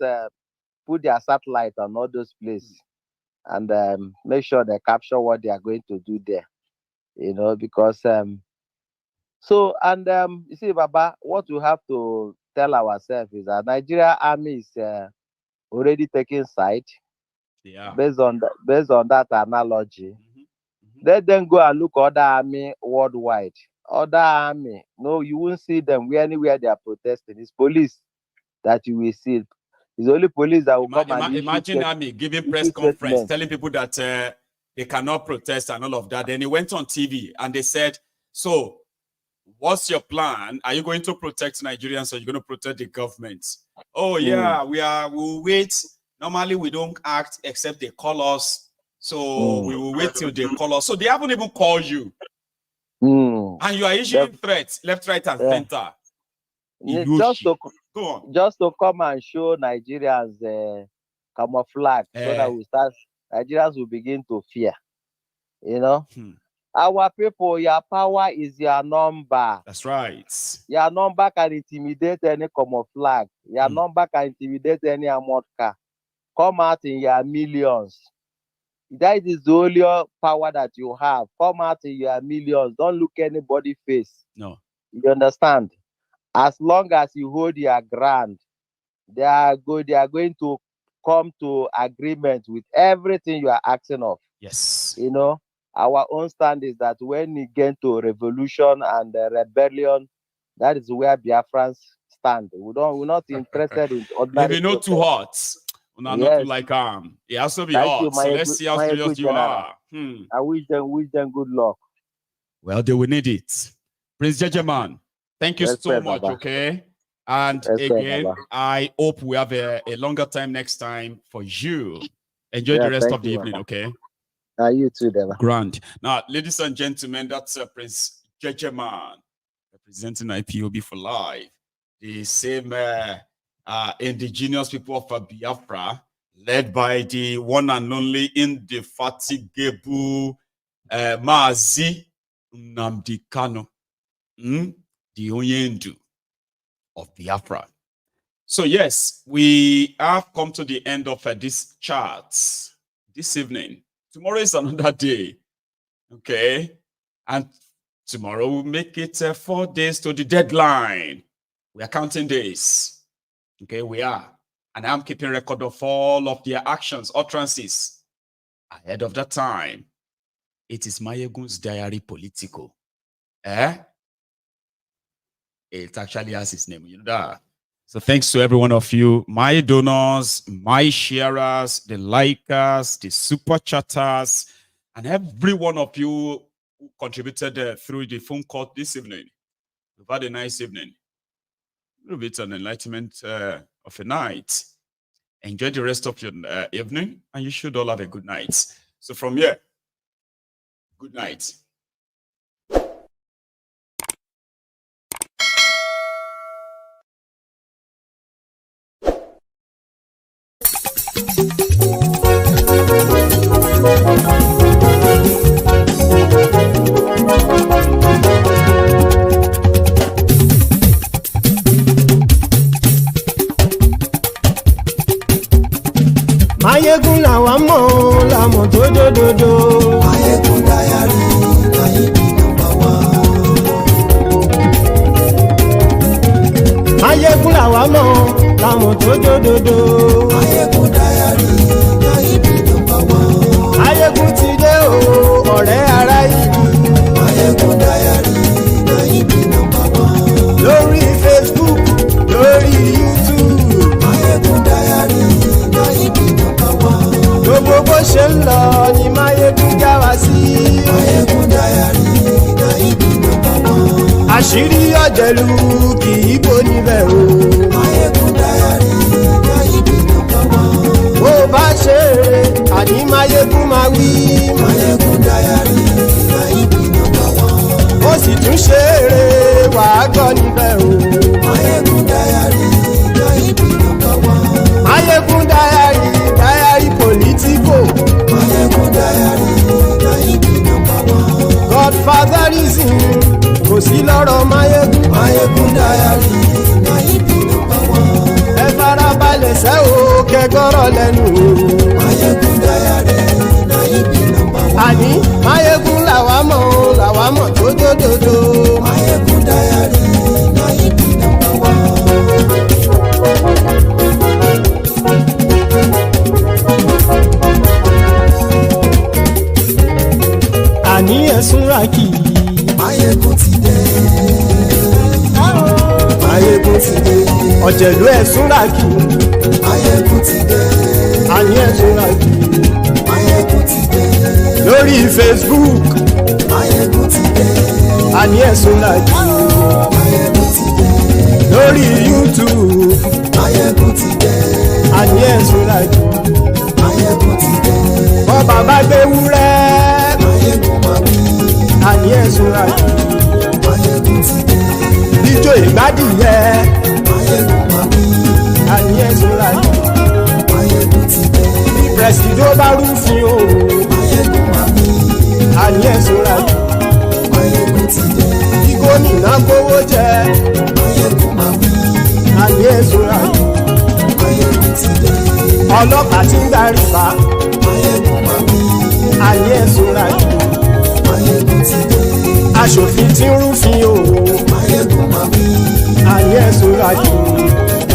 [SPEAKER 10] put their satellite on all those places and make sure they capture what they are going to do there. Because you see, Baba, what we have to tell ourselves is that Nigeria army is already taking side.
[SPEAKER 4] Yeah.
[SPEAKER 10] Based on that analogy. Let them go and look other army worldwide. Other army, no, you won't see them anywhere they are protesting. It's police that you will see. It's only police that will come and
[SPEAKER 4] imagine army giving press conference, telling people that they cannot protest and all of that. Then he went on TV and they said, so what's your plan? Are you going to protect Nigerians or are you going to protect the government? Oh, yeah, we'll wait. Normally, we don't act except they call us. So we will wait till they call us. So they haven't even called you. And you are issuing threats left, right, and center.
[SPEAKER 10] Just to come and show Nigerians camouflage so that Nigerians will begin to fear. Our people, your power is your number.
[SPEAKER 4] That's right.
[SPEAKER 10] Your number can intimidate any camouflage. Your number can intimidate any amount car. Come out in your millions. That is the only power that you have. Come out in your millions. Don't look anybody face.
[SPEAKER 4] No.
[SPEAKER 10] You understand? As long as you hold your ground, they are going to come to agreement with everything you are asking of.
[SPEAKER 4] Yes.
[SPEAKER 10] You know, our own stand is that when we get to revolution and rebellion, that is where Biafrans stand. We're not interested in ordinary.
[SPEAKER 4] Maybe not too hot. Not too like it has to be hot. So let's see how serious you are.
[SPEAKER 10] I wish them good luck.
[SPEAKER 4] Well, they will need it. Prince Jejeman, thank you so much.
[SPEAKER 10] Baba.
[SPEAKER 4] Okay. And again, Baba, I hope we have a longer time next time for you. Enjoy the rest of the evening, Baba. Okay?
[SPEAKER 10] You too, Baba.
[SPEAKER 4] Grand. Now, ladies and gentlemen, that's Prince Jejeman representing IPOB for life. The same indigenous people of Biafra, led by the one and only indefatigable Mazi Nnamdi Kanu, the Onyendu of Biafra. So yes, we have come to the end of this chat this evening. Tomorrow is another day, okay? And tomorrow we'll make it 4 days to the deadline. We are counting days, okay? We are. And I'm keeping record of all of their actions, utterances ahead of that time. It is Mayegun's diary political. It actually has his name, you know that. So thanks to every one of you, my donors, my sharers, the likers, the super chatters, and every one of you who contributed through the phone call this evening. We've had a nice evening. A little bit an enlightenment of a night. Enjoy the rest of your evening, and you should all have a good night. So from here, good night.
[SPEAKER 11] Mayegun làwa mọ̀ làmọ̀ tó dòdòdò. Mayegun diary Nayibi #1. Mayegun làwa mọ̀ làmọ̀ tó dòdòdò. Mayegun diary Nayibi #1. Mayegun ti dé o ọ̀rẹ́ ara yìí. Mayegun diary Nayibi #1. Lórí Facebook, lórí YouTube. Mayegun diary Nayibi #1. Gbogbo bó ṣe ń lọ ni Mayegun já wa sí. Mayegun diary Nayibi #1. Àṣírí ọ̀jẹ̀lú kì í bò níbẹ̀ o. Mayegun diary Nayibi #1. Bó bá ṣe eré àní Mayegun máa wí. Mayegun diary Nayibi #1. Ó sì tún ṣe eré wàá gbọ́ níbẹ̀ o. Mayegun diary Nayibi #1. Mayegun diary political. Mayegun diary Nayibi #1. Godfatherism kò sí lọ́rọ̀ Mayegun. Mayegun diary Nayibi #1. Ẹ farabalẹ̀ sẹ́ o kẹgọ́rọ̀ lẹ́nu o. Mayegun diary Nayibi #1. Àní Mayegun làwa mọ̀ tó dòdòdò. Mayegun diary Nayibi #1. Àní ẹ̀sùn rákì. Mayegun ti dé. Mayegun ti dé. Ọ̀jẹ̀lú ẹ̀sùn rákì. Mayegun ti dé. Àní ẹ̀sùn rákì. Mayegun ti dé. Lórí Facebook. Mayegun ti dé. Àní ẹ̀sùn rákì. Mayegun ti dé. Lórí YouTube. Mayegun ti dé. Àní ẹ̀sùn rákì. Mayegun ti dé. Bọ́ bàbá gbé wúrẹ́. Mayegun máa wí. Àní ẹ̀sùn rákì. Mayegun ti dé. Ijó ìgbádìyẹ. Mayegun máa wí. Àní ẹ̀sùn rákì. Mayegun ti dé. Bí pẹ̀sìdó bá rúfin o. Mayegun máa wí. Àní ẹ̀sùn rákì. Mayegun ti dé. Bí gómìnà gbówó jẹ. Mayegun máa wí. Àní ẹ̀sùn rákì. Mayegun ti dé. Ọlọ́pàá ti ń darí bá. Mayegun máa wí. súnra kí.
[SPEAKER 12] Máyégún ti dé.
[SPEAKER 11] Aṣòfin tí ń rúfin o.
[SPEAKER 12] Máyégún máa wí.
[SPEAKER 11] Àní ẹ súnra kí.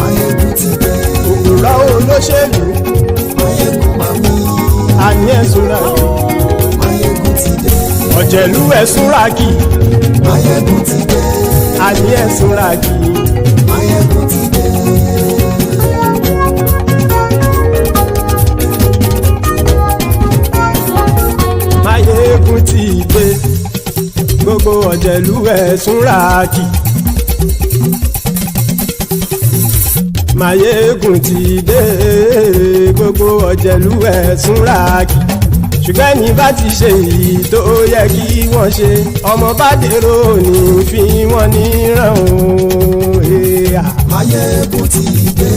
[SPEAKER 12] Máyégún ti dé.
[SPEAKER 11] Òpùrọ́ olóṣèlú.
[SPEAKER 12] Máyégún máa wí.
[SPEAKER 11] Àní ẹ súnra kí.
[SPEAKER 12] Máyégún ti dé.
[SPEAKER 11] Ọ̀jẹ̀lú ẹ súnra kí.
[SPEAKER 12] Máyégún ti dé.
[SPEAKER 11] Àní ẹ súnra kí.
[SPEAKER 12] Máyégún ti dé.
[SPEAKER 11] Máyégún ti dé. Gbogbo ọ̀jẹ̀lú ẹ súnra kí. Máyégún ti dé. Gbogbo ọ̀jẹ̀lú ẹ súnra kí. Ṣùgbọ́n ní bá ti ṣe èyí tó yẹ kí wọ́n ṣe, ọmọ bá dèrò ní fi wọ́n níran o.
[SPEAKER 12] Máyégún ti dé.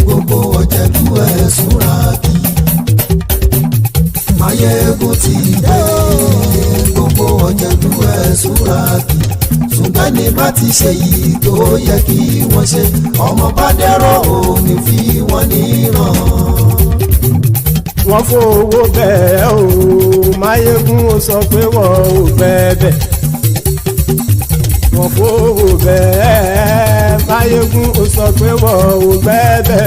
[SPEAKER 12] Gbogbo ọ̀jẹ̀lú ẹ súnra kí. Máyégún ti dé. Gbogbo ọ̀jẹ̀lú ẹ súnra kí. Ṣùgbọ́n ní bá ti ṣe èyí tó yẹ kí wọ́n ṣe, ọmọ bá dèrò ní fi wọ́n níran.
[SPEAKER 11] Wọ́n fowó bẹ́ẹ̀ o, Máyégún ó sọ pé wọ́n ò bẹ́ẹ̀. Wọ́n fowó bẹ́ẹ̀, Máyégún ó sọ pé wọ́n ò bẹ́ẹ̀.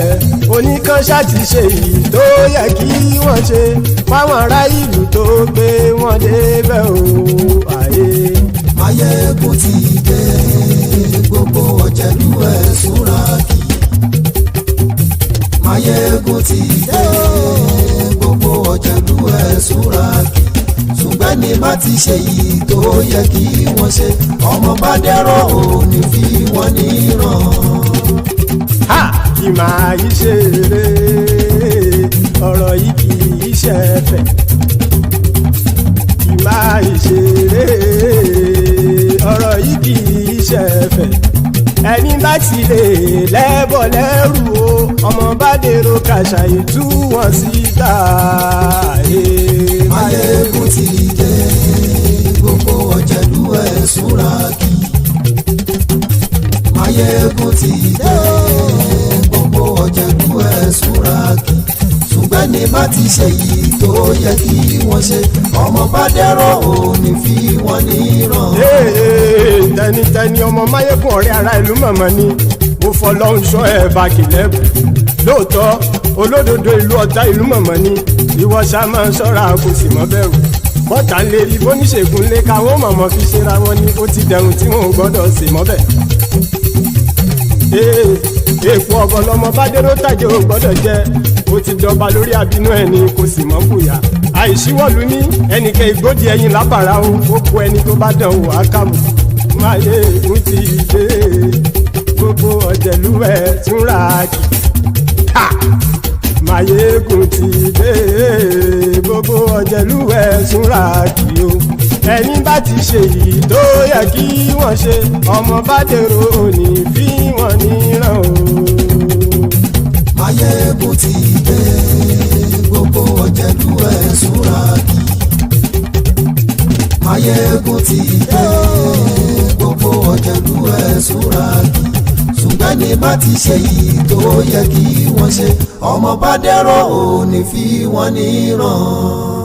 [SPEAKER 11] Oníkanṣá ti ṣe èyí tó yẹ kí wọ́n ṣe, fáwọn ará ìlú tó gbé wọn débẹ̀ o.
[SPEAKER 12] Máyégún ti dé. Gbogbo ọ̀jẹ̀lú ẹ súnra kí. Máyégún ti dé. Gbogbo ọ̀jẹ̀lú ẹ súnra kí. Ṣùgbọ́n ní bá ti ṣe yìí tó yẹ kí wọ́n ṣe, ọmọ bá dẹ́rọ̀ ò ní fi wọ́n níran.
[SPEAKER 11] Kì máa yí ṣeré, ọ̀rọ̀ yìí kì í ṣẹ̀fẹ̀. Kì máa yí ṣeré, ọ̀rọ̀ yìí kì í ṣẹ̀fẹ̀. Ẹni bá ti lè lẹ́bọ̀ lẹ́rù o, ọmọ bá dèrò kàṣà ìtú wọn síta.
[SPEAKER 12] Máyégún ti dé. Gbogbo ọ̀jẹ̀lú ẹ súnra kí. Máyégún ti dé. Gbogbo ọ̀jẹ̀lú ẹ súnra kí. Ṣùgbọ́n ní bá ti ṣe yìí tó yẹ kí wọ́n ṣe, ọmọ bá dẹ́rọ̀ ò ní fi wọ́n níran.
[SPEAKER 11] Tẹnitẹni ọmọ Máyégún ọ̀rẹ́ ara ìlú mọ̀mọ́ ni mo fọlọ́run ṣọ́ ẹ̀ bá kìlẹ́bù. Lóòótọ́ olódodo ìlú ọ̀tá ìlú mọ̀mọ́ ni ìwọ ṣá máa ń ṣọ́ra kò sì mọ́ bẹ̀rù. Bọ́tà ń lè rí bóníṣègùn lé káwọn mọ̀mọ́ fi ṣera wọn ni ó ti dẹrùn tí wọn ò gbọ́dọ̀ sè mọ́bẹ̀. Èèpo ọ̀gọ̀ lọmọ bá dérò tàjẹ́ ò gbọ́dọ̀ jẹ́, ó ti dọba lórí àbínú ẹni kò sì mọ́ bùyà. Àìsíwọ̀lú ní ẹnìkẹ́ ìgbódì ẹyin lábàrá o, ó kó ẹni tó bá dán o àkàmù. Máyégún ti dé. Gbogbo ọ̀jẹ̀lú ẹ súnra kí. Máyégún ti dé. Gbogbo ọ̀jẹ̀lú ẹ súnra kí o. Ẹni bá ti ṣe yìí tó yẹ kí wọ́n ṣe, ọmọ bá dèrò òní fi wọ́n níran o.
[SPEAKER 12] Máyégún ti dé. Gbogbo ọ̀jẹ̀lú ẹ súnra kí. Máyégún ti dé. Gbogbo ọ̀jẹ̀lú ẹ súnra kí. Ṣùgbọ́n ní bá ti ṣe yìí tó yẹ kí wọ́n ṣe, ọmọ bá dẹ́rọ̀ ò ní fi wọ́n níran.